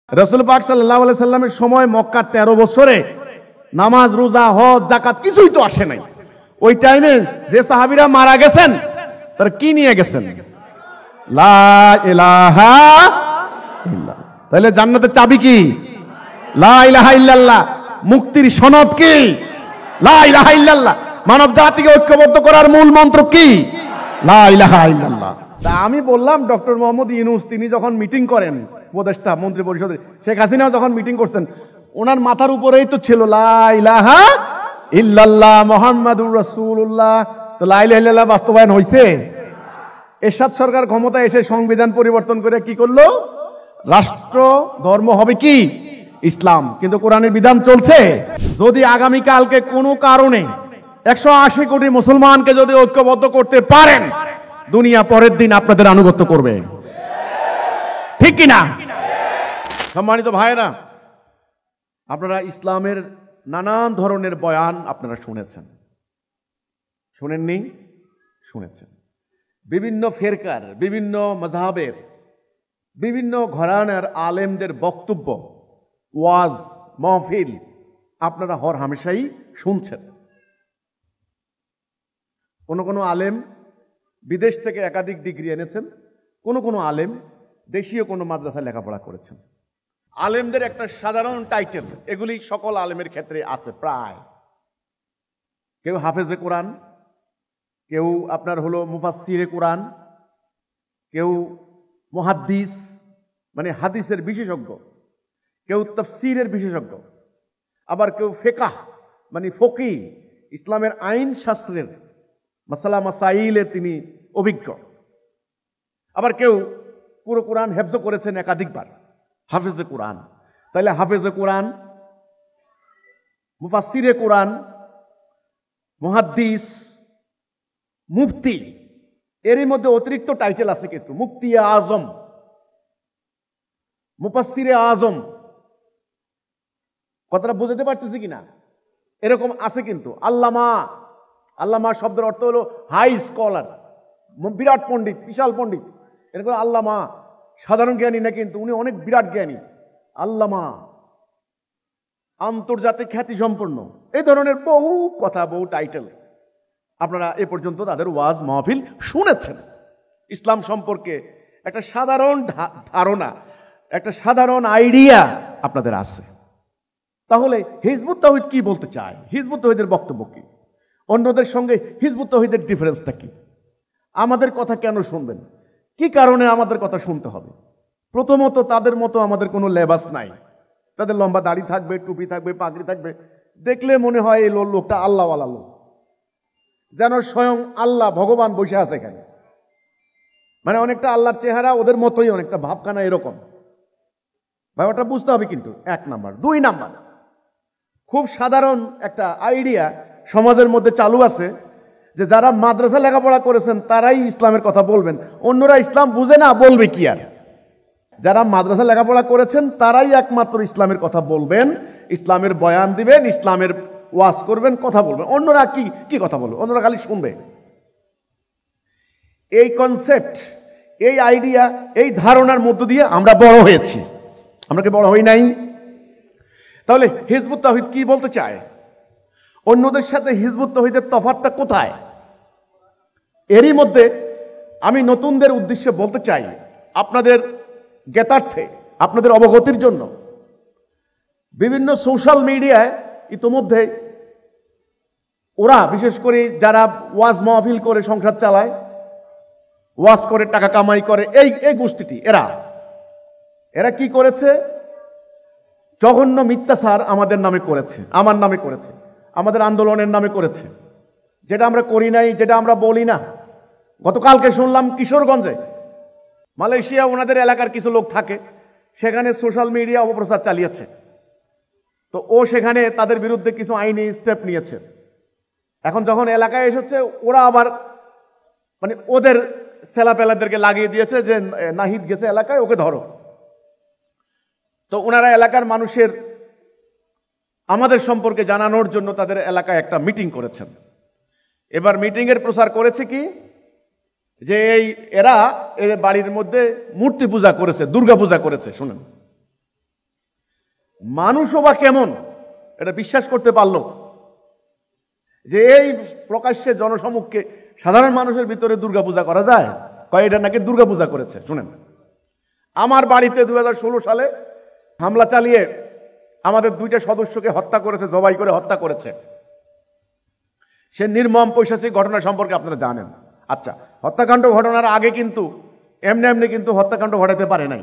রাসূল পাক সাল্লাল্লাহু আলাইহি সাল্লামের সময় মক্কার 13 বছরে নামাজ রোজা হজ জাকাত কিছুই তো আসে নাই। ওই টাইমে যে সাহাবীরা মারা গেছেন তারা কি নিয়ে গেছেন? লা ইলাহা ইল্লাল্লাহ। তাহলে জান্নাতের চাবি কি? লা ইলাহা ইল্লাল্লাহ। মুক্তির সনদ কি? লা ইলাহা ইল্লাল্লাহ। মানব জাতিকে ঐক্যবদ্ধ করার মূল মন্ত্র কি? লা ইলাহা ইল্লাল্লাহ। তা আমি বললাম ডক্টর মোহাম্মদ ইউনূস তিনি যখন মিটিং করেন উপদেষ্টা মন্ত্রী পরিষদে, শেখ হাসিনাও যখন মিটিং করছেন ওনার মাথার উপরেই তো ছিল লা ইলাহা ইল্লাল্লাহ মুহাম্মাদুর রাসূলুল্লাহ। তো লা ইলাহা ইল্লাল্লাহ বাস্তবায়ন হয়েছে? এরশাদ সরকার ক্ষমতায় এসে সংবিধান পরিবর্তন করে কি করলো? রাষ্ট্র ধর্ম হবে কি? ইসলাম। কিন্তু কোরআনের বিধান চলছে। যদি আগামীকালকে কোনো কারণে 180 কোটি মুসলমানকে যদি ঐক্যবদ্ধ করতে পারেন, দুনিয়া পরের দিন আপনাদের আনুগত্য করবে, ঠিক কিনা? সম্মানিত ভাইয়েরা, আপনারা ইসলামের নানান ধরনের বয়ান আপনারা শুনেছেন, শুনেননি? শুনেছেন। বিভিন্ন ফেরকার, বিভিন্ন মাযহাবের, বিভিন্ন ঘরানার আলেমদের বক্তব্য, ওয়াজ, মাহফিল আপনারা হর হামেশাই শুনছেন। কোন কোন আলেম বিদেশ থেকে একাধিক ডিগ্রি এনেছেন, কোন কোন আলেম দেশীয় কোনো মাদ্রাসায় লেখাপড়া করেছেন। আলেমদের একটা সাধারণ টাইটেল, এগুলি সকল আলেমের ক্ষেত্রে আছে প্রায়। কেউ হাফেজে কোরআন, কেউ আপনার হলো মুফাসসিরে কোরআন, কেউ মুহাদ্দিস মানে হাদিসের বিশেষজ্ঞ, কেউ তাফসীরের বিশেষজ্ঞ, আবার কেউ ফিকহ মানে ফকিহ, ইসলামের আইন শাস্ত্রের মাসালা মাসাইলের তিনি অভিজ্ঞ, আবার কেউ পুরো কোরআন হেফজ করেছেন একাধিকবার, হাফেজে কোরআন। তাইলে হাফেজে কোরআন, মুফাসসিরে কোরআন, মুহাদ্দিস, মুফতি, এরই মধ্যে অতিরিক্ত টাইটেল আছে কিন্তু মুফতি আজম, মুফাসসিরে আজম। কথাটা বুঝতে পারতেছি কিনা? এরকম আছে কিন্তু। আল্লামা, আল্লামা শব্দের অর্থ হলো হাই স্কলার, বিরাট পণ্ডিত, বিশাল পণ্ডিত। এরকম আল্লামা সাধারণ জ্ঞানী না, কিন্তু উনি অনেক বিরাট জ্ঞানী। আল্লামা, আন্তর্জাতিক খ্যাতি সম্পন্ন, এই ধরনের বহু কথা, বহু টাইটেল আপনারা এ পর্যন্ত তাদের ওয়াজ মাহফিল শুনেছেন। ইসলাম সম্পর্কে একটা সাধারণ ধারণা, একটা সাধারণ আইডিয়া আপনাদের আছে। তাহলে হিজবুত তাওহীদ কি বলতে চায়? হিজবুত তাওহীদের বক্তব্য কি? অন্যদের সঙ্গে হিজবুত তাওহীদের ডিফারেন্সটা কি? আমাদের কথা কেন শুনবেন? কি কারণে আমাদের কথা শুনতে হবে? প্রথমত, তাদের মতো আমাদের কোনো লেবাস নাই। তাদের লম্বা দাড়ি থাকবে, টুপি থাকবে, পাগড়ি থাকবে, দেখলে মনে হয় এই লোকটা আল্লাহওয়ালা লোক, যেন স্বয়ং আল্লাহ ভগবান বসে আছে এখানে। মানে অনেকটা আল্লাহর চেহারা ওদের মতোই, অনেকটা ভাবখানা এরকম। ব্যাপারটা বুঝতে হবে কিন্তু, এক নাম্বার। দুই নাম্বার, খুব সাধারণ একটা আইডিয়া সমাজের মধ্যে চালু আছে যে যারা মাদ্রাসা লেখাপড়া করেছেন তারাই ইসলামের কথা বলবেন, অন্যরা ইসলাম বুঝে না, বলবে কি আর? যারা মাদ্রাসা লেখাপড়া করেছেন তারাই একমাত্র ইসলামের কথা বলবেন, ইসলামের বয়ান দিবেন, ইসলামের ওয়াজ করবেন, কথা বলবেন। অন্যরা কি কথা বলবে? অন্যরা খালি শুনবে। এই কনসেপ্ট, এই আইডিয়া, এই ধারণার মধ্য দিয়ে আমরা বড় হয়েছি। আমরা কি বড় হই নাই? তাহলে হিজবুত তাওহীদ কি বলতে চায়? অন্যদের সাথে হিজবুত তাওহীদের তফাৎটা কোথায়? এরই মধ্যে আমি নতুনদের উদ্দেশ্যে বলতে চাই, আপনাদের জ্ঞাতার্থে, আপনাদের অবগতির জন্য, বিভিন্ন সোশ্যাল মিডিয়ায় ইতোমধ্যে ওরা, বিশেষ করে যারা ওয়াজ মাহফিল করে সংসার চালায়, ওয়াজ করে টাকা কামাই করে, এই গোষ্ঠীটি, এরা কি করেছে? জঘন্য মিথ্যাচার আমাদের নামে করেছে, আমার নামে করেছে, আমাদের আন্দোলনের নামে করেছে, যেটা আমরা করি নাই, যেটা আমরা বলি না। গতকালকে শুনলাম কিশোরগঞ্জে, মালয়েশিয়া ওনাদের এলাকার কিছু লোক থাকে, সেখানে সোশ্যাল মিডিয়া অপপ্রচার চালিয়েছে। তো ও সেখানে তাদের বিরুদ্ধে কিছু আইনি স্টেপ নিয়েছে। এখন যখন এলাকায় এসেছে, ওরা আবার মানে ওদের ছেলাপেলাদেরকে লাগিয়ে দিয়েছে যে নাহিদ গেছে এলাকায়, ওকে ধরো। তো ওনারা এলাকার মানুষের আমাদের সম্পর্কে জানানোর জন্য তাদের এলাকায় একটা মিটিং করেছেন। এবার মিটিং এর প্রচার করেছে কি, যে এরা এদের বাড়ির মধ্যে মূর্তি পূজা করেছে, দুর্গা পূজা করেছে। শুনেন, মানুষও বা কেমন এটা বিশ্বাস করতে পারলো যে এই প্রকাশ্যে জনসমক্ষে সাধারণ মানুষের ভিতরে দুর্গাপূজা করা যায়? কয় এটা নাকি দুর্গাপূজা করেছে। শুনেন, আমার বাড়িতে 2016 সালে হামলা চালিয়ে আমাদের 2টা সদস্যকে হত্যা করেছে, জবাই করে হত্যা করেছে। সে নির্মম পৈশাচিক ঘটনা সম্পর্কে আপনারা জানেন। আচ্ছা, হত্যাকাণ্ড ঘটনার আগে কিন্তু এমনি কিন্তু হত্যাকাণ্ড ঘটাতে পারে নাই।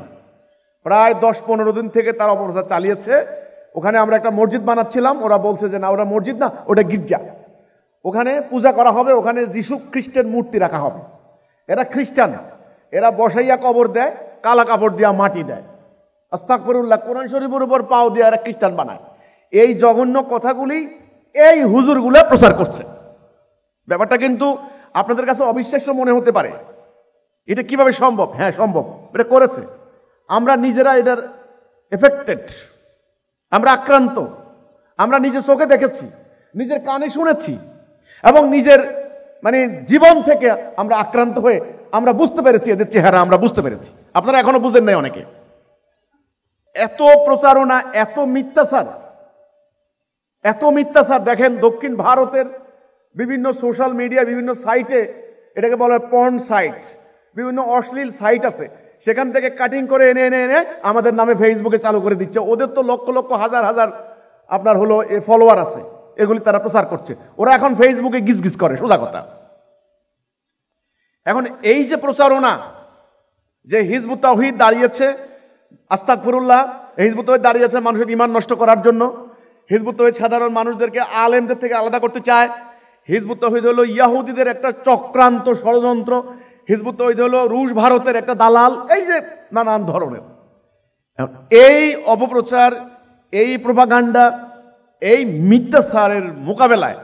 প্রায় 10-15 দিন থেকে তারা অপপ্রচার চালিয়েছে। ওখানে আমরা একটা মসজিদ বানাচ্ছিলাম, ওরা বলছে যে না, ওরা মসজিদ না, ওটা গির্জা, ওখানে পূজা করা হবে, ওখানে যিশু খ্রিস্টের মূর্তি রাখা হবে। এরা খ্রিস্টান, এরা বসাইয়া কবর দেয়, কালা কাপড় দিয়া মাটি দেয়, আস্তাগফিরুল্লাহ, কোরআন শরীফের উপর পাও দিয়ে এরা খ্রিস্টান বানায়। এই জঘন্য কথাগুলি এই হুজুরগুলো প্রচার করছে। ব্যাপারটা কিন্তু আপনাদের কাছে অবিশ্বাস্য মনে হতে পারে। এটা কিভাবে সম্ভব? হ্যাঁ সম্ভব, এটা করেছে। আমরা নিজেরা এটার এফেক্টেড, আমরা আক্রান্ত। আমরা নিজের চোখে দেখেছি, নিজের কানে শুনেছি, এবং নিজের জীবন থেকে আমরা আক্রান্ত হয়ে আমরা বুঝতে পেরেছি এদের চেহারা, আমরা বুঝতে পেরেছি। আপনারা এখনো বুঝেন নাই অনেকে। এত প্রচারণা, এত মিথ্যাচার, এত মিথ্যাচার। দেখেন দক্ষিণ ভারতের বিভিন্ন সোশ্যাল মিডিয়া, বিভিন্ন সাইটে, এটাকে বলা হয় পর্ন সাইট, বিভিন্ন অশ্লীল সাইট আছে, সেখান থেকে কাটিং করে এনে এনে এনে আমাদের নামে ফেসবুকে চালু করে দিচ্ছে। ওদের তো লক্ষ লক্ষ হাজার হাজার আপনার হলো ফলোয়ার আছে, এগুলি তারা প্রচার করছে। ওরা এখন ফেসবুকে গিজগিজ করে, সোজা কথা। এখন এই যে প্রচারণা, যে হিজবুত তাওহীদ দাঁড়িয়েছে, আস্তাগফিরুল্লাহ, হিজবুত তাওহীদ দাঁড়িয়েছে মানুষের ঈমান নষ্ট করার জন্য। হিজবুত তাওহীদ সাধারণ মানুষদেরকে আলেমদের থেকে আলাদা করতে চায়। হিজবুত তাওহীদ হলো ইয়াহুদিদের একটা চক্রান্ত ষড়যন্ত্র। হিজবুত তাওহীদ হলো রুশ ভারতের একটা দালাল। এই যে নানান ধরনের এই অপপ্রচার, এই প্রোপাগান্ডা, এই মিথ্যাচারের মোকাবেলায়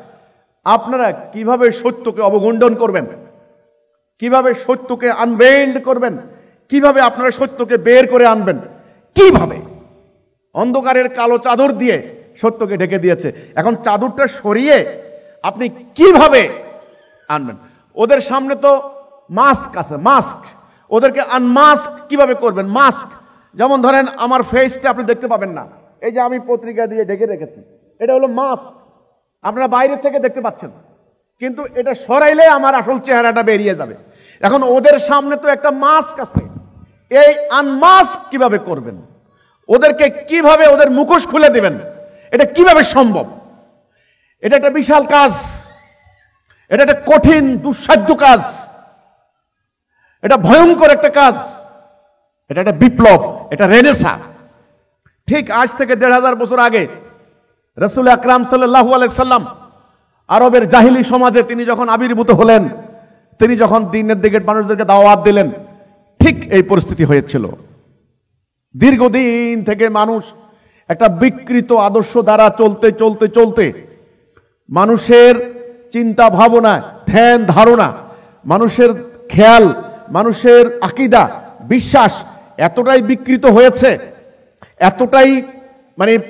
আপনারা কিভাবে সত্যকে অবগুণ্ঠন করবেন, কিভাবে সত্যকে আনবেন্ড করবেন, কিভাবে আপনারা সত্যকে বের করে আনবেন, কিভাবে? অন্ধকারের কালো চাদর দিয়ে সত্যকে ঢেকে দিয়েছে। এখন চাদরটা সরিয়ে আপনি কিভাবে আনবেন? ওদের সামনে তো মাস্ক আছে, মাস্ক। ওদেরকে আনমাস্ক কিভাবে করবেন? মাস্ক, যেমন ধরেন আমার ফেসটা আপনি দেখতে পাবেন না, এই যে আমি পত্রিকা দিয়ে ঢেকে রেখেছি, এটা হলো মাস্ক। আপনারা বাইরে থেকে দেখতে পাচ্ছেন, কিন্তু এটা সরাইলে আমার আসল চেহারাটা বেরিয়ে যাবে। এখন ওদের সামনে তো একটা মাস্ক আছে, এই আনমাস্ক কিভাবে করবেন? ওদেরকে কিভাবে ওদের মুখোশ খুলে দিবেন? এটা কিভাবে সম্ভব? এটা একটা বিশাল কাজ, এটা একটা কঠিন দুঃসাধ্য কাজ, এটা ভয়ঙ্কর একটা কাজ, এটা একটা বিপ্লব, এটা রেনেসাঁ। ঠিক আজ থেকে 1500 বছর আগে রাসূল আকরাম সাল্লাল্লাহু আলাইহি সাল্লাম আরবের জাহিলি সমাজে তিনি যখন আবির্ভূত হলেন, তিনি যখন দ্বীনের দিকে মানুষদেরকে দাওয়াত দিলেন, ঠিক এই পরিস্থিতি হয়েছিল। দীর্ঘদিন থেকে মানুষ একটা বিকৃত আদর্শ দ্বারা চলতে চলতে চলতে মানুষের চিন্তা ভাবনা, ধ্যান ধারণা, মানুষের খেয়াল, মানুষের আকীদা, বিশ্বাস এতটাই বিকৃত হয়েছে, এতটাই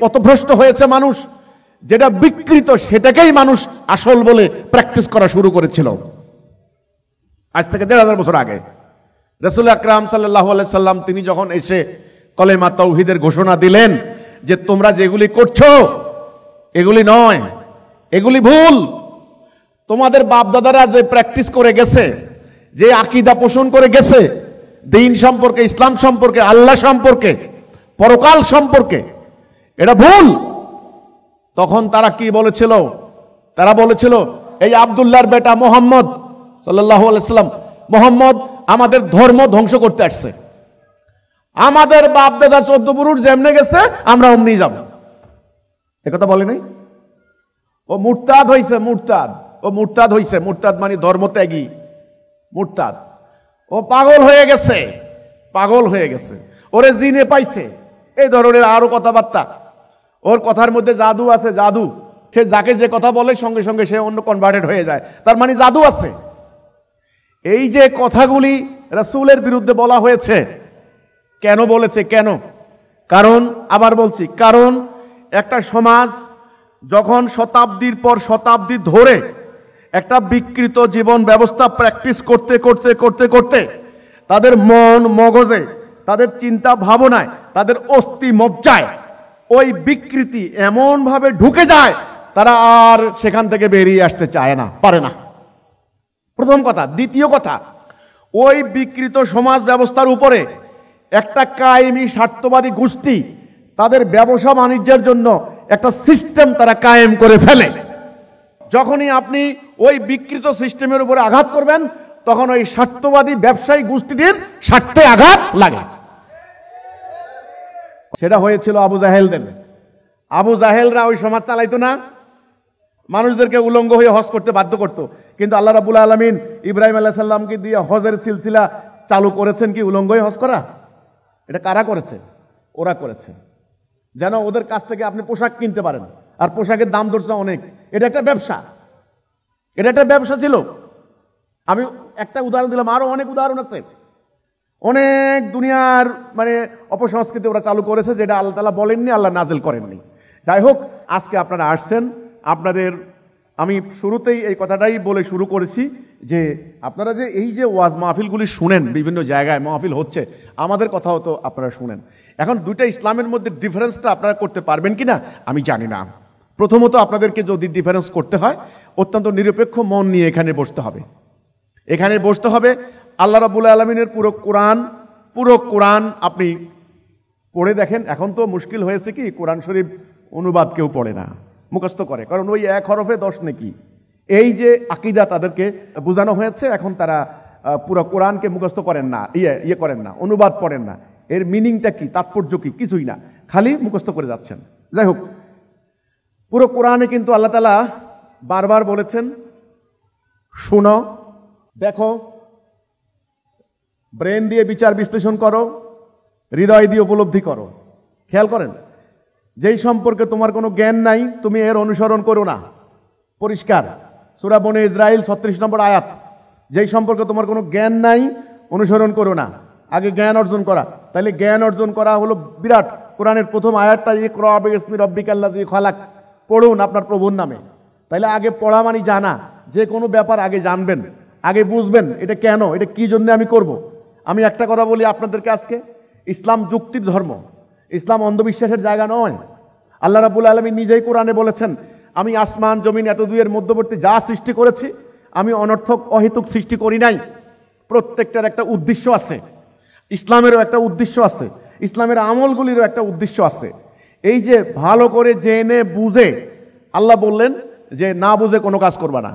পথভ্রষ্ট হয়েছে মানুষ, যেটা বিকৃত সেটাকেই মানুষ আসল বলে প্র্যাকটিস করা শুরু করেছিল। আজ থেকে 1500 বছর আগে রাসূল আকরাম সাল্লাল্লাহু আলাইহি সাল্লাম তিনি যখন এসে কলেমা তাওহীদের ঘোষণা দিলেন যে তোমরা যেগুলি করছো এগুলি নয়, এগুলি ভুল। তোমাদের বাপ দাদারা যে প্র্যাকটিস করে গেছে, যে আকীদা পোষণ করে গেছে দ্বীন সম্পর্কে, ইসলাম সম্পর্কে, আল্লাহ সম্পর্কে, পরকাল সম্পর্কে, এটা ভুল। তখন তারা কি বলেছিল? তারা বলেছিল এই আব্দুল্লাহর বেটা মুহাম্মদ সাল্লাল্লাহু আলাইহি সাল্লাম, মুহাম্মদ আমাদের ধর্ম ধ্বংস করতে আসছে, আমাদের বাপ দাদা 14 পুরুষ যেমনে গেছে আমরা অমনি যাব। একথা বলে নাই? ও মুরতাদ হইছে, মুরতাদ, ও মুরতাদ হইছে, মুরতাদ মানে ধর্মত্যাগী, মুরতাদ। ও পাগল হয়ে গেছে, পাগল হয়ে গেছে, ওরে জিনে পাইছে, এই ধরনের আরো কথাবার্তা। ওর কথার মধ্যে জাদু আছে, জাদু। সে যাকে যে কথা বলে সঙ্গে সঙ্গে সে অন্য কনভার্টেড হয়ে যায়, তার মানে জাদু আছে। এই যে কথাগুলি রাসূলের বিরুদ্ধে বলা হয়েছে, কেন বলেছে? কেন? কারণ, আবার বলছি, কারণ একটা সমাজ যখন শতাব্দীর পর শতাব্দী ধরে একটা বিকৃত জীবন ব্যবস্থা প্র্যাকটিস করতে করতে করতে করতে তাদের মন মগজে, তাদের চিন্তা ভাবনায়, তাদের অস্থি মজ্জায় ওই বিকৃতি এমন ভাবে ঢুকে যায় তারা আর সেখান থেকে বেরিয়ে আসতে চায় না, পারে না। প্রথম কথা। দ্বিতীয় কথা, ওই বিকৃত সমাজ ব্যবস্থার উপরে একটা কায়েমি স্বার্থবাদী গোষ্ঠী তাদের ব্যবসা বাণিজ্যের জন্য একটা সিস্টেম তারা কায়েম করে ফেলে। যখনই আপনি ওই বিকৃত সিস্টেমের উপরে আঘাত করবেন তখন ওই স্বার্থবাদী ব্যবসায়ী গোষ্ঠীটির স্বার্থে আঘাত লাগে। সেটা হয়েছিল আবু জাহেলদের। আবু জাহেলরা ওই সমাজ চালাইতো না, মানুষদেরকে উলঙ্গ হয়ে হজ করতে বাধ্য করত। কিন্তু আল্লাহ রাব্বুল আলামিন ইব্রাহিম আলাইহিস সালামকে দিয়ে হজের সিলসিলা চালু করেছেন কি উলঙ্গ হয়ে হজ করা? এটা কারা করেছে? ওরা করেছে, যেন ওদের কাছ থেকে আপনি পোশাক কিনতে পারেন। আর পোশাকের দাম ধরছে অনেক। এটা একটা ব্যবসা, এটা একটা ব্যবসা ছিল। আমি একটা উদাহরণ দিলাম, আরো অনেক উদাহরণ আছে। অনেক দুনিয়ার অপসংস্কৃতি ওরা চালু করেছে, যেটা আল্লাহ তাআলা বলেননি, আল্লাহ নাজিল করেননি। যাই হোক, আজকে আপনারা আসছেন, আপনাদের আমি শুরুতেই এই কথাটাই বলে শুরু করেছি যে আপনারা যে এই যে ওয়াজ মাহফিলগুলি শুনেন, বিভিন্ন জায়গায় মাহফিল হচ্ছে, আমাদের কথাও তো আপনারা শুনেন। এখন দুইটা ইসলামের মধ্যে ডিফারেন্সটা আপনারা করতে পারবেন কিনা আমি জানি না। প্রথমত, আপনাদেরকে যদি ডিফারেন্স করতে হয় অত্যন্ত নিরপেক্ষ মন নিয়ে এখানে বসতে হবে। এখানে বসতে হবে। আল্লাহ রাব্বুল আলামিনের পুরো কোরআন আপনি পড়ে দেখেন। এখন তো মুশকিল হয়েছে কি, কোরআন শরীফ অনুবাদ কেউ পড়ে না, মুখস্থ করে, কারণ ওই এক হরফে 10 নেকি। এই যে আকীদা তাদেরকে বোঝানো হয়েছে, এখন তারা পুরো কোরআনকে মুখস্থ করেন না, করেন না, অনুবাদ পড়েন না। এর মিনিংটা কি, তাৎপর্য কি, কিছুই না, খালি মুখস্থ করে যাচ্ছেন। যাই হোক, পুরো কোরআনে কিন্তু আল্লাহ তাআলা বারবার বলেছেন, শুনো, দেখো, ব্রেন দিয়ে বিচার বিশ্লেষণ করো, হৃদয় দিয়ে উপলব্ধি করো। খেয়াল করেন, যেই সম্পর্কে তোমার কোনো জ্ঞান নাই তুমি এর অনুসরণ করো না। পরিষ্কার, সূরা বনে ইসরাইল 36 নম্বর আয়াত। যেই সম্পর্কে তোমার কোনো জ্ঞান নাই অনুসরণ করো না, আগে জ্ঞান অর্জন করা। তাহলে জ্ঞান অর্জন করা হলো বিরাট। কোরআনের প্রথম আয়াতটা ইকরা বিসমি রাব্বিকাল্লাযী খালাক, পড়ুন আপনার প্রভুর নামে। তাইলে আগে পড়া মানে জানা, যে কোনো ব্যাপার আগে জানবেন, আগে বুঝবেন এটা কেন, এটা কি জন্য আমি করব। আমি একটা কথা বলি আপনাদেরকে আজকে, ইসলাম যুক্তির ধর্ম, ইসলাম অন্ধবিশ্বাসের জায়গা নয়। আল্লাহ রাব্বুল আলামিন নিজেই কোরআনে বলেছেন, আমি আসমান জমিন এত দুইয়ের মধ্যবর্তী যা সৃষ্টি করেছি আমি অনর্থক অহেতুক সৃষ্টি করি নাই। প্রত্যেকটার একটা উদ্দেশ্য আছে। ইসলামেরও একটা উদ্দেশ্য আছে, ইসলামের আমলগুলিরও একটা উদ্দেশ্য আছে। এই যে ভালো করে জেনে বুঝে, আল্লাহ বললেন যে না বুঝে কোনো কাজ করবা না,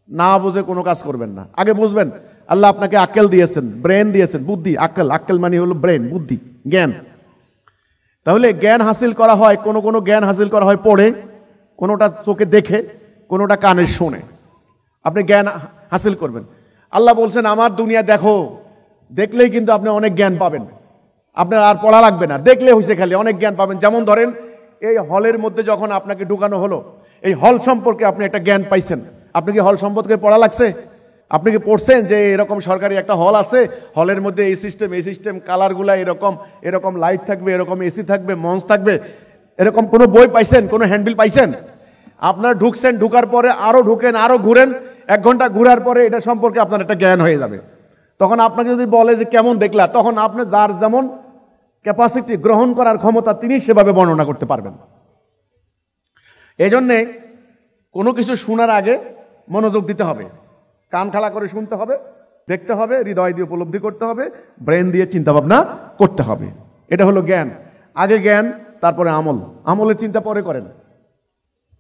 না বুঝে কোনো কাজ করবেন না, আগে বুঝবেন। আল্লাহ আপনাকে আক্কেল দিয়েছেন, ব্রেন দিয়েছেন, বুদ্ধি। আক্কেল মানে হলো ব্রেন, বুদ্ধি, জ্ঞান। তাহলে জ্ঞান হাসিল করা হয়, কোনো জ্ঞান হাসিল করা হয় পড়ে, কোনোটা চোখে দেখে, কোনোটা কানে শুনে। আপনি জ্ঞান হাসিল করবেন। আল্লাহ বলছেন আমার দুনিয়া দেখো, দেখলেই কিন্তু আপনি অনেক জ্ঞান পাবেন, আপনার আর পড়া লাগবে না, দেখলে হয়েছে, খালি অনেক জ্ঞান পাবেন। যেমন ধরেন, এই হলের মধ্যে যখন আপনাকে ঢুকানো হলো, এই হল সম্পর্কে আপনি একটা জ্ঞান পাইছেন। আপনি কি হল সম্পর্কে পড়া লাগছে? আপনি কি পড়ছেন যে এরকম সরকারি একটা হল আছে, হলের মধ্যে এই সিস্টেম, কালারগুলা এরকম, এরকম লাইট থাকবে, এরকম এসি থাকবে, মঞ্চ থাকবে, এরকম কোনো বই পাইছেন, কোনো হ্যান্ডবিল পাইছেন? আপনার ঢুকছেন, ঢুকার পরে আরো ঢুকেন, আরো ঘুরেন, 1 ঘন্টা ঘুরার পরে এটা সম্পর্কে আপনার একটা জ্ঞান হয়ে যাবে। তখন আপনাকে যদি বলে যে কেমন দেখলা, তখন আপনি যার যেমন ক্যাপাসিটি, গ্রহণ করার ক্ষমতা, তিনি সেভাবে বর্ণনা করতে পারবেন। এই জন্যে কোনো কিছু শোনার আগে মনোযোগ দিতে হবে, কান খাড়া করে শুনতে হবে, দেখতে হবে, হৃদয় দিয়ে উপলব্ধি করতে হবে, ব্রেন দিয়ে চিন্তা ভাবনা করতে হবে। এটা হলো জ্ঞান। আগে জ্ঞান, তারপরে আমল। আমলের চিন্তা পরে করেন।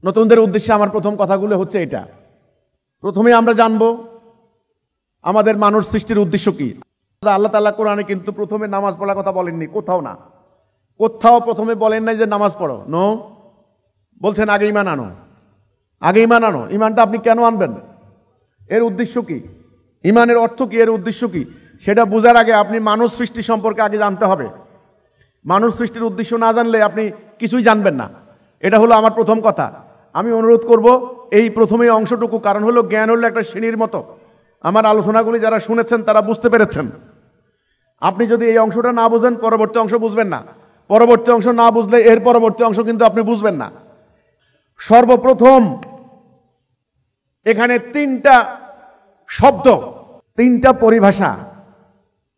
নতুনদের উদ্দেশ্যে আমার প্রথম কথাগুলো হচ্ছে এটা। প্রথমে আমরা জানবো আমাদের মানুষ সৃষ্টির উদ্দেশ্য কি। আল্লাহ তাআলা কোরআনে কিন্তু প্রথমে নামাজ পড়ার কথা বলেননি, কোথাও না, কোথাও প্রথমে বলেন নাই যে নামাজ পড়ো, নো। বলছেন আগে ঈমান আনো, আগে ঈমান আনো। ঈমানটা আপনি কেন আনবেন, এর উদ্দেশ্য কি, ঈমানের অর্থ কি, এর উদ্দেশ্য কি, সেটা বোঝার আগে আপনি মানুষ সৃষ্টি সম্পর্কে আগে জানতে হবে। মানুষ সৃষ্টির উদ্দেশ্য না জানলে আপনি কিছুই জানবেন না। এটা হলো আমার প্রথম কথা। আমি অনুরোধ করব এই প্রথমে অংশটুকু, কারণ হলো জ্ঞান হলো একটা সিঁড়ির মতো। আমার আলোচনাগুলি যারা শুনেছেন তারা বুঝতে পেরেছেন। আপনি যদি এই অংশটা না বুঝেন, পরবর্তী অংশ বুঝবেন না। পরবর্তী অংশ না বুঝলে এর পরবর্তী অংশ কিন্তু আপনি বুঝবেন না। সর্বপ্রথম এখানে 3টা শব্দ, 3টা পরিভাষা।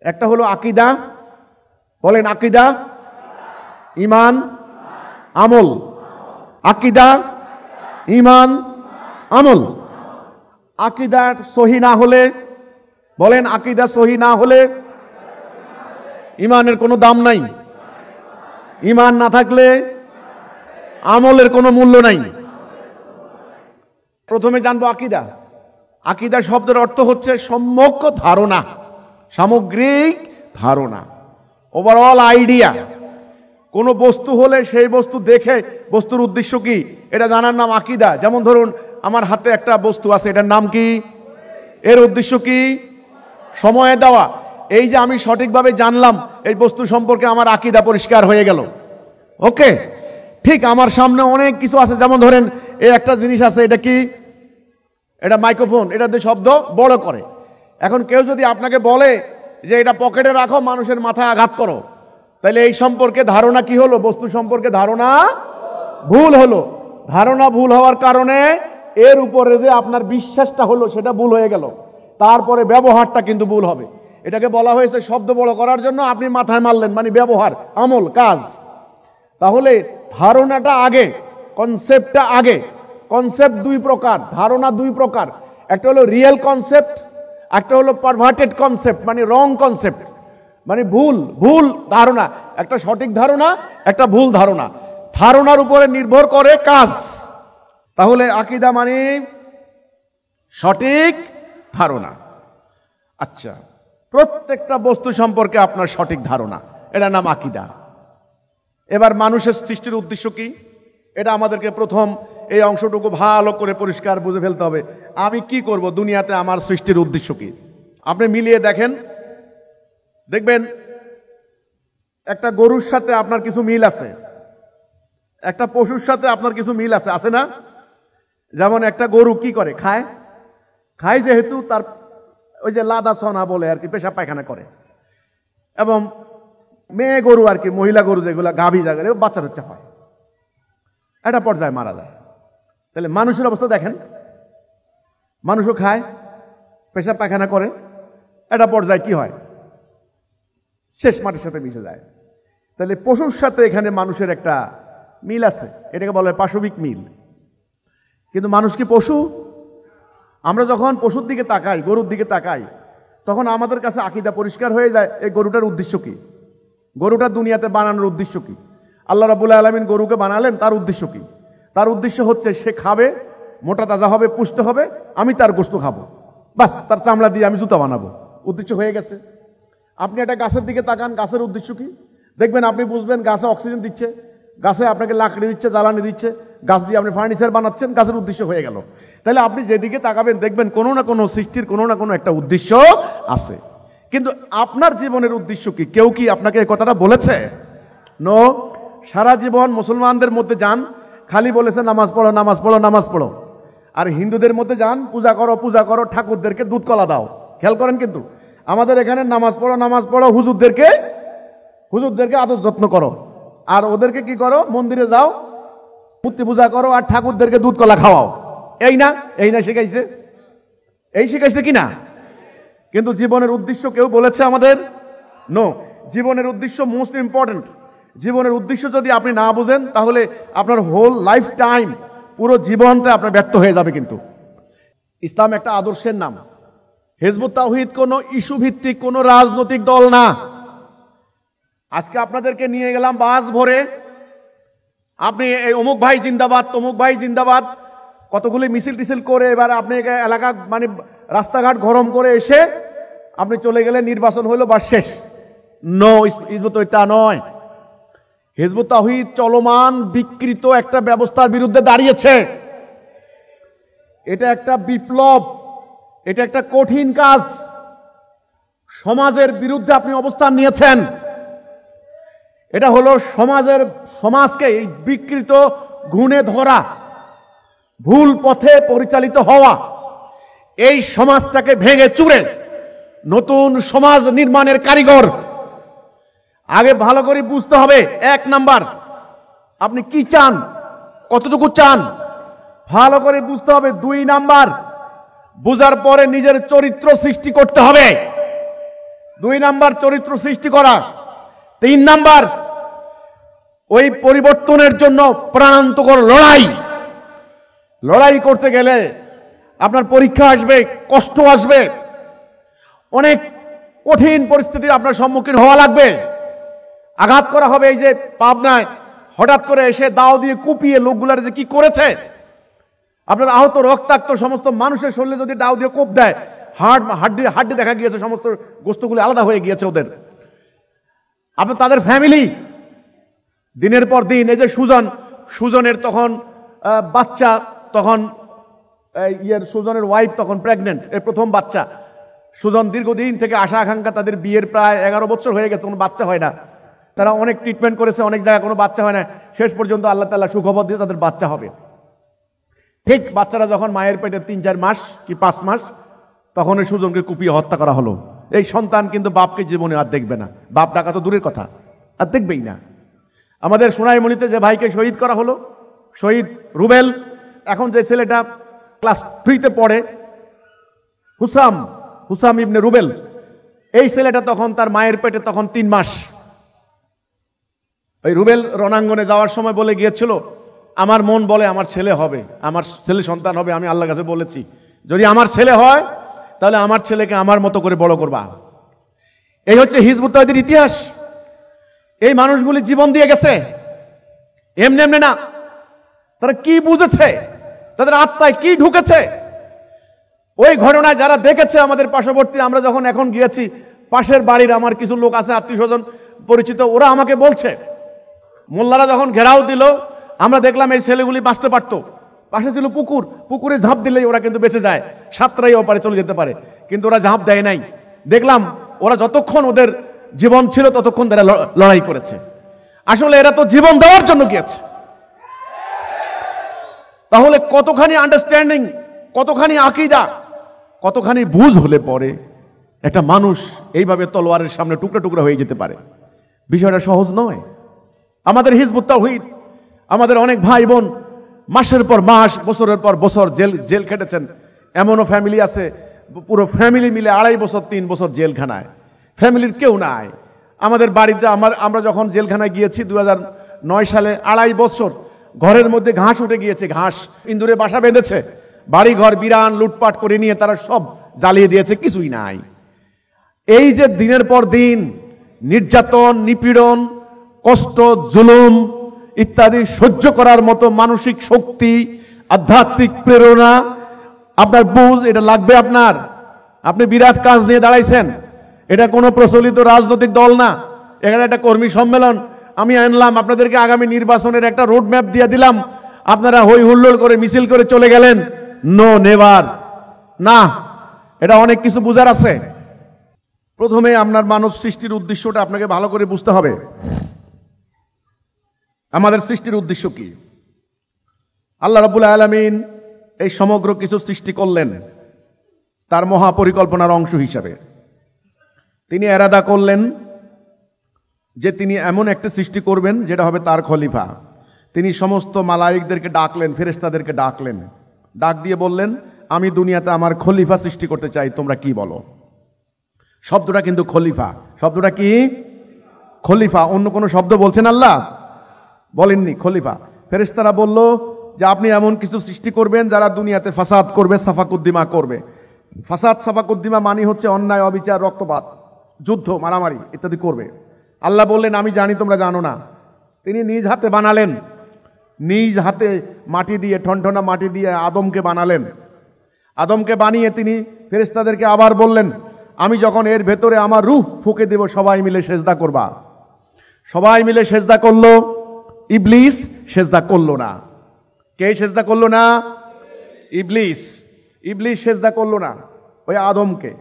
একটা হলো আকীদা, বলেন আকীদা, ঈমান, আমল, আকীদা, ঈমান, আমল। আকীদা সহি না হলে, বলেন, আকীদা সহি না হলে ঈমানের কোনো দাম নাই। ঈমান না থাকলে আমলের কোনো মূল্য নাই। প্রথমে জানবো আকীদা। আকীদা শব্দের অর্থ হচ্ছে সম্যক ধারণা, সামগ্রিক ধারণা, ওভারঅল আইডিয়া। কোন বস্তু হলে সেই বস্তু দেখে বস্তুর উদ্দেশ্য কি এটা জানার নাম আকীদা। যেমন ধরুন, আমার হাতে একটা বস্তু আছে, এটার নাম কি? এর উদ্দেশ্য কি? সময় দেওয়া। এই যে আমি সঠিকভাবে জানলাম এই বস্তু সম্পর্কে, আমার আকীদা পরিষ্কার হয়ে গেল। ওকে, ঠিক আমার সামনে অনেক কিছু আছে। যেমন ধরেন, এই একটা জিনিস আছে, এটা কি? এটা মাইক্রোফোন, এটা দিয়ে শব্দ বড় করে। এখন কেউ যদি আপনাকে বলে যে এটা পকেটে রাখো, মানুষের মাথায় আঘাত করো, তাহলে এই সম্পর্কে ধারণা কি হলো? বস্তু সম্পর্কে ধারণা ভুল হলো। ধারণা ভুল হওয়ার কারণে এর উপরে যে আপনার বিশ্বাসটা হলো সেটা ভুল হয়ে গেল, তারপরে ব্যবহারটা কিন্তু ভুল হবে। এটাকে বলা হয়েছে শব্দ বড় করার জন্য আপনি মাথায় মারলেন, মানে ব্যবহার, আমল, কাজ। তাহলে ধারণাটা আগে, কনসেপ্টটা আগে। কনসেপ্ট দুই প্রকার, ধারণা দুই প্রকার। একটা হলো রিয়েল কনসেপ্ট, একটা হলো পারভার্টেড কনসেপ্ট, মানে রং কনসেপ্ট, মানে ভুল ভুল ধারণা। একটা সঠিক ধারণা, একটা ভুল ধারণা। ধারণার উপরে নির্ভর করে কাজ। তাহলে আকীদা মানে সঠিক ধারণা। আচ্ছা, প্রত্যেকটা বস্তু সম্পর্কে আপনার সঠিক ধারণা, এটা নাম আকীদা। এবার মানুষের সৃষ্টির উদ্দেশ্য কি, এটা আমাদেরকে প্রথম এই অংশটুকু ভালো করে পরিষ্কার বুঝে ফেলতে হবে। আমি কি করব দুনিয়াতে, আমার সৃষ্টির উদ্দেশ্য কি? আপনি মিলিয়ে দেখেন, দেখবেন একটা গরুর সাথে আপনার কিছু মিল আছে, একটা পশুর সাথে আপনার কিছু মিল আছে, আছে না? যেমন একটা গরু কি করে, খায়। খায় যেহেতু তার ওই যে লাদা সনা বলে আর কি, পেশাব পায়খানা করে। এবং মেয়ে গরু আর কি, মহিলা গরু যেগুলা গাভী জায়গায় বাচ্চা টাচ্চা হয়, একটা পর্যায়ে মারা যায়। তাহলে মানুষের অবস্থা দেখেন, মানুষও খায়, পেশাব পায়খানা করে, একটা পর্যায়ে কি হয়, শেষ মাটির সাথে মিশে যায়। তাহলে পশুর সাথে এখানে মানুষের একটা মিল আছে, এটাকে বলা হয় পাশবিক মিল। কিন্তু মানুষ কি পশু? আমরা যখন পশুর দিকে তাকাই, গরুর দিকে তাকাই, তখন আমাদের কাছে আকীদা পরিষ্কার হয়ে যায় এই গরুটার উদ্দেশ্য কি, গরুটা দুনিয়াতে বানানোর উদ্দেশ্য কি। আল্লাহ রাব্বুল আলামিন গরুকে বানালেন, তার উদ্দেশ্য কি? তার উদ্দেশ্য হচ্ছে সে খাবে, মোটা তাজা হবে, পুষ্ট হবে, আমি তার গোশত খাবো, বাস, তার চামড়া দিয়ে আমি জুতা বানাবো, উদ্দেশ্য হয়ে গেছে। আপনি একটা গাছের দিকে তাকান, গাছের উদ্দেশ্য কি? দেখবেন, আপনি বুঝবেন গাছে অক্সিজেন দিচ্ছে, গাছে আপনাকে লাকড়ি দিচ্ছে, জ্বালানি দিচ্ছে, গাছ দিয়ে আপনি ফার্নিচার বানাচ্ছেন, গাছের উদ্দেশ্য হয়ে গেল। তাহলে আপনি যেদিকে তাকাবেন দেখবেন কোনো না কোনো সৃষ্টির কোনো না কোনো একটা উদ্দেশ্য আছে। কিন্তু আপনার জীবনের উদ্দেশ্য কি? কেউ কি আপনাকে এই কথাটা বলেছে? নো। সারা জীবন মুসলমানদের মধ্যে যান, খালি বলেছে নামাজ পড়ো, নামাজ পড়ো, নামাজ পড়ো। আর হিন্দুদের মধ্যে যান, পূজা করো, পূজা করো, ঠাকুরদেরকে দুধ কলা দাও। খেয়াল করেন, কিন্তু আমাদের এখানে নামাজ পড়ো, নামাজ পড়ো, হুজুরদেরকে আদর যত্ন করো। আর ওদেরকে কি করো? মন্দিরে যাও, মূর্তি পূজা করো, আর ঠাকুরদেরকে দুধ কলা খাওয়াও। এই না শিখাইছে? এই শিখাইছে কিনা? কিন্তু জীবনের উদ্দেশ্য কেউ বলেছে আমাদের? নো। জীবনের উদ্দেশ্য মোস্ট ইম্পর্টেন্ট। জীবনের উদ্দেশ্য যদি আপনি না বুঝেন, তাহলে আপনার হোল লাইফ টাইম, পুরো জীবনটা আপনার ব্যর্থ হয়ে যাবে। কিন্তু ইসলাম একটা আদর্শের নাম। হিজবুত তাওহীদ কোনো ইস্যু ভিত্তিক কোনো রাজনৈতিক দল না। আজকে আপনাদেরকে নিয়ে গেলাম বাস ভরে, আপনি এই অমুক ভাই জিন্দাবাদ, তমুক ভাই জিন্দাবাদ, কতগুলি মিছিল টিছিল করে এবার আপনি এলাকা মানে রাস্তাঘাট গরম করে এসে আপনি চলে গেলে, নির্বাচন হইলো, বা শেষ। নো, হিজবুত তা নয়। হিজবুত তাওহীদ চলমান বিকৃত একটা ব্যবস্থার বিরুদ্ধে দাঁড়িয়েছে। এটা একটা বিপ্লব, এটা একটা কঠিন কাজ। সমাজের বিরুদ্ধে আপনি অবস্থান নিয়েছেন। এটা হলো সমাজকে এই বিকৃত গুণে ধরা, ভুল পথে পরিচালিত হওয়া, এই সমাজটাকে ভেঙে চুরে নতুন সমাজ নির্মাণের কারিগর। আগে ভালো করে বুঝতে হবে, 1 নাম্বার, আপনি কি চান, কতটুকু চান, ভালো করে বুঝতে হবে। 2 নাম্বার, বুঝার পরে নিজের চরিত্র সৃষ্টি করতে হবে। 2 নাম্বার, চরিত্র সৃষ্টি করা। 3 নাম্বার, ওই পরিবর্তনের জন্য প্রাণান্তকর লড়াই করতে গেলে আপনার পরীক্ষা আসবে, কষ্ট আসবে, অনেক কঠিন পরিস্থিতির আপনার সম্মুখীন হওয়া লাগবে। আঘাত করা হবে। এই যে পাবনায় হঠাৎ করে এসে দাও দিয়ে কুপিয়ে লোকগুলার যে কি করেছে, আপনার আহত রক্তাক্ত সমস্ত মানুষের শরীরে যদি দাও দিয়ে কোপ দেয়, হাড্ডি দেখা গিয়েছে, সমস্ত গোস্তগুলো আলাদা হয়ে গিয়েছে ওদের। আপনার তাদের ফ্যামিলি দিনের পর দিন, এই যে সুজনের তখন বাচ্চা, তখন সুজনের ওয়াইফ তখন প্রেগনেন্ট, এর প্রথম বাচ্চা। সুজন দীর্ঘদিন থেকে আশা আকাঙ্ক্ষা, তাদের বিয়ের প্রায় 11 বছর হয়ে গেছে, কোনো বাচ্চা হয় না। তারা অনেক ট্রিটমেন্ট করেছে, অনেক জায়গায় কোনো বাচ্চা হয় না। শেষ পর্যন্ত আল্লাহ তাআলা সুখবর দিয়ে তাদের বাচ্চা হবে। ঠিক বাচ্চারা যখন মায়ের পেটে 3-4 মাস কি 5 মাস, তখন ওই সুজনকে কুপিয়ে হত্যা করা হলো। এই সন্তান কিন্তু বাপকে জীবনে আর দেখবে না, বাপ ডাকা তো দূরের কথা, আর দেখবেই না। আমাদের সোনাইমণিতে যে ভাইকে শহীদ করা হলো, শহীদ রুবেল, এখন যে ছেলেটা ক্লাস 3-তে পড়ে, হুসাম ইবনে রুবেল, এই ছেলেটা তখন তার মায়ের পেটে তখন 3 মাস। ওই রুবেল রণাঙ্গনে যাওয়ার সময় বলে গিয়েছিল, আমার মন বলে আমার ছেলে হবে, আমার ছেলে সন্তান হবে। আমি আল্লাহর কাছে বলেছি, যদি আমার ছেলে হয় তাহলে আমার ছেলেকে আমার মতো করে বড় করবা। এই হচ্ছে হিজবুত তাওহীদের ইতিহাস। এই মানুষগুলি জীবন দিয়ে গেছে, এমনি এমনি না। তারা কি বুঝেছে, তাদের আত্মায় কি ঢুকেছে, ওই ঘটনায় যারা দেখেছে আমাদের পার্শ্ববর্তী, আমরা যখন এখন গিয়েছি, পাশের বাড়ির আমার কিছু লোক আছে, আত্মীয় স্বজন পরিচিত, ওরা আমাকে বলছে, মোল্লারা যখন ঘেরাও দিল, আমরা দেখলাম এই ছেলেগুলি বাঁচতে পারতো। পাশে ছিল পুকুরে ঝাঁপ দিলেই ওরা কিন্তু বেঁচে যায়, সাতটাই ওপারে চলে যেতে পারে, কিন্তু ওরা ঝাঁপ দেয় নাই। দেখলাম ওরা যতক্ষণ ওদের জীবন ছিল ততক্ষণ তারা লড়াই করেছে। আসলে এরা তো জীবন দেওয়ার জন্য গিয়েছে। তাহলে কতখানি আন্ডারস্ট্যান্ডিং, কতখানি আকীদা, কতখানি বুঝ হলে পরে একটা মানুষ এইভাবে তলোয়ারের সামনে টুকরা টুকরা হয়ে যেতে পারে। বিষয়টা সহজ নয়। আমাদের হিজবুত তাওহীদ, আমাদের অনেক ভাই বোন মাসের পর মাস, বছরের পর বছর জেল খেটেছেন। এমনও ফ্যামিলি আছে, পুরো ফ্যামিলি মিলে 2.5 বছর 3 বছর জেলখানায়, ফ্যামিলির কেউ নাই। আমাদের বাড়িতে আমরা যখন জেলখানায় গিয়েছি 2009 সালে, 2.5 বছর ঘরের মধ্যে ঘাস উঠে গিয়েছে, ঘাস ইন্দুরে বাসা বেঁধেছে, বাড়ি ঘর বিরান লুটপাট করে নিয়ে তারা সব জ্বালিয়ে দিয়েছে, কিছুই নাই। এই যে দিনের পর দিন নির্যাতন, নিপীড়ন, কষ্ট, জুলুম ইত্যাদি সহ্য করার মতো মানসিক শক্তি, আধ্যাত্মিক প্রেরণা, আপনার বুঝ, এটা লাগবে আপনার। আপনি বিরাট কাজ নিয়ে দাঁড়াইছেন, এটা কোনো প্রচলিত রাজনৈতিক দল না, এখানে একটা কর্মী সম্মেলন আমি আনলাম, আপনাদেরকে আগামী নির্বাচনের একটা রোড ম্যাপ দিয়ে দিলাম, আপনারা হই হুল্লোড় করে মিছিল করে চলে গেলেন। নো, নেভার, না, এটা অনেক কিছু বুঝার আছে। প্রথমে আপনার মানব সৃষ্টির উদ্দেশ্যটা আপনাকে ভালো করে বুঝতে হবে। আমাদের সৃষ্টির উদ্দেশ্য কি? আল্লাহ রাব্বুল আলামিন এই সমগ্র কিছু সৃষ্টি করলেন তার মহাপরিকল্পনার অংশ হিসাবে। তিনি এরাদা করলেন যে তিনি এমন একটা সৃষ্টি করবেন যেটা হবে তার খলিফা। তিনি সমস্ত মালায়েকদেরকে ডাকলেন, ফেরেশতাদেরকে ডাকলেন, ডাক দিয়ে বললেন, আমি দুনিয়াতে আমার খলিফা সৃষ্টি করতে চাই, তোমরা কি বলো? শব্দটা কিন্তু খলিফা। শব্দটা কি? খলিফা। অন্য কোনো শব্দ বলছেন আল্লাহ? বলেননি, খলিফা। ফেরেশতারা বলল যে আপনি এমন কিছু সৃষ্টি করবেন যারা দুনিয়াতে ফাসাদ করবে, সাফাকুদ্দিমা করবে। ফাসাদ সাফাকুদ্দিমা মানে হচ্ছে অন্যায়, অবিচার, রক্তপাত, যুদ্ধ, মারামারি ইত্যাদি করবে। আল্লাহ বললেন, আমি জানি তোমরা জানো না। তিনি নিজ হাতে বানালেন, নিজ হাতে মাটি দিয়ে, ঠনঠনা মাটি দিয়ে আদমকে বানালেন। আদমকে বানিয়ে তিনি ফেরেশতাদেরকে আবার বললেন, আমি যখন এর ভেতরে আমার রূহ ফুঁকে দেব, সবাই মিলে সেজদা করবা। সবাই মিলে সেজদা করলো, ইবলিস সেজদা করলো না। কে সেজদা করলো না? ইবলিস। ইবলিস সেজদা করলো না ওই আদমকে।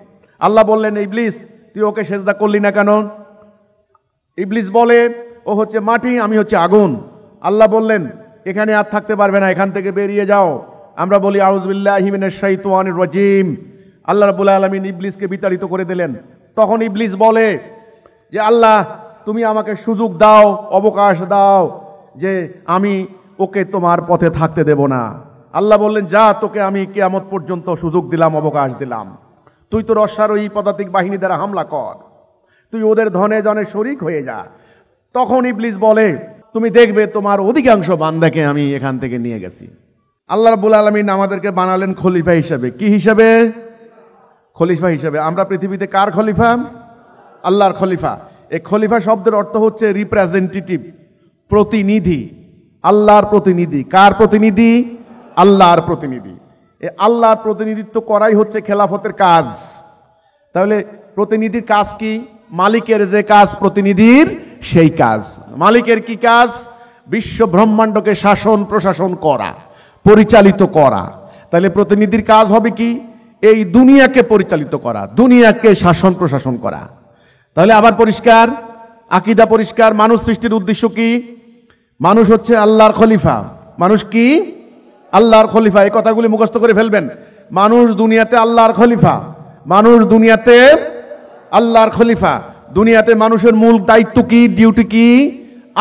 আল্লাহ বললেন, ইবলিস তুই ওকে সেজদা করলি না কেন? ইবলিস বলে, ও হচ্ছে মাটি, আমি হচ্ছে আগুন। আল্লাহ বললেন, এখানে আর থাকতে পারবে না, এখান থেকে বেরিয়ে যাও। আমরা বলি আউযু বিল্লাহি মিনাশ শাইতানির রাজিম। আল্লাহ রাব্বুল আলামিন ইবলিসকে বিতাড়িত করে দিলেন। তখন ইবলিস বলে যে আল্লাহ তুমি আমাকে সুযোগ দাও, অবকাশ দাও, যে আমি ওকে তোমার পথে থাকতে দেব না। আল্লাহ বললেন, যা, তোকে আমি কিয়ামত পর্যন্ত সুযোগ দিলাম, অবকাশ দিলাম। তুই তোর অশ্বারোহী পদাতিক বাহিনী দ্বারা হামলা কর, তুই ওদের ধনে জনে শরিক হয়ে যা। তখন ইবলিস বলে, তুমি দেখবে তোমার অধিকাংশ বান্দাকে আমি এখান থেকে নিয়ে গেছি। আল্লাহ রাব্বুল আলামিন আমাদেরকে বানালেন খলিফা হিসাবে। কি হিসাবে? খলিফা হিসাবে। আমরা পৃথিবীতে কার খলিফা? আল্লাহর খলিফা। এই খলিফা শব্দের অর্থ হচ্ছে রিপ্রেজেন্টেটিভ, প্রতিনিধি, আল্লাহর প্রতিনিধি। কার প্রতিনিধি? আল্লাহর প্রতিনিধি। এই আল্লাহর প্রতিনিধিত্ব করাই হচ্ছে খেলাফতের কাজ। তাহলে প্রতিনিধির কাজ কি? মালিকের যে কাজ প্রতিনিধির সেই কাজ। মালিকের কি কাজ? বিশ্ব ব্রহ্মাণ্ডকে শাসন প্রশাসন করা, পরিচালিত করা। তাহলে প্রতিনিধির কাজ হবে কি? এই দুনিয়াকে পরিচালিত করা, দুনিয়াকে শাসন প্রশাসন করা। তাহলে আবার পরিষ্কার, আকীদা পরিষ্কার। মানুষ সৃষ্টির উদ্দেশ্য কি? মানুষ হচ্ছে আল্লাহর খলিফা। মানুষ কি? আল্লাহর খলিফা। এই কথাগুলি মুখস্থ করে ফেলবেন। মানুষ দুনিয়াতে আল্লাহর খলিফা। মানুষ দুনিয়াতে আল্লাহর খলিফা। দুনিয়াতে মানুষের মূল দায়িত্ব কি, ডিউটি কি?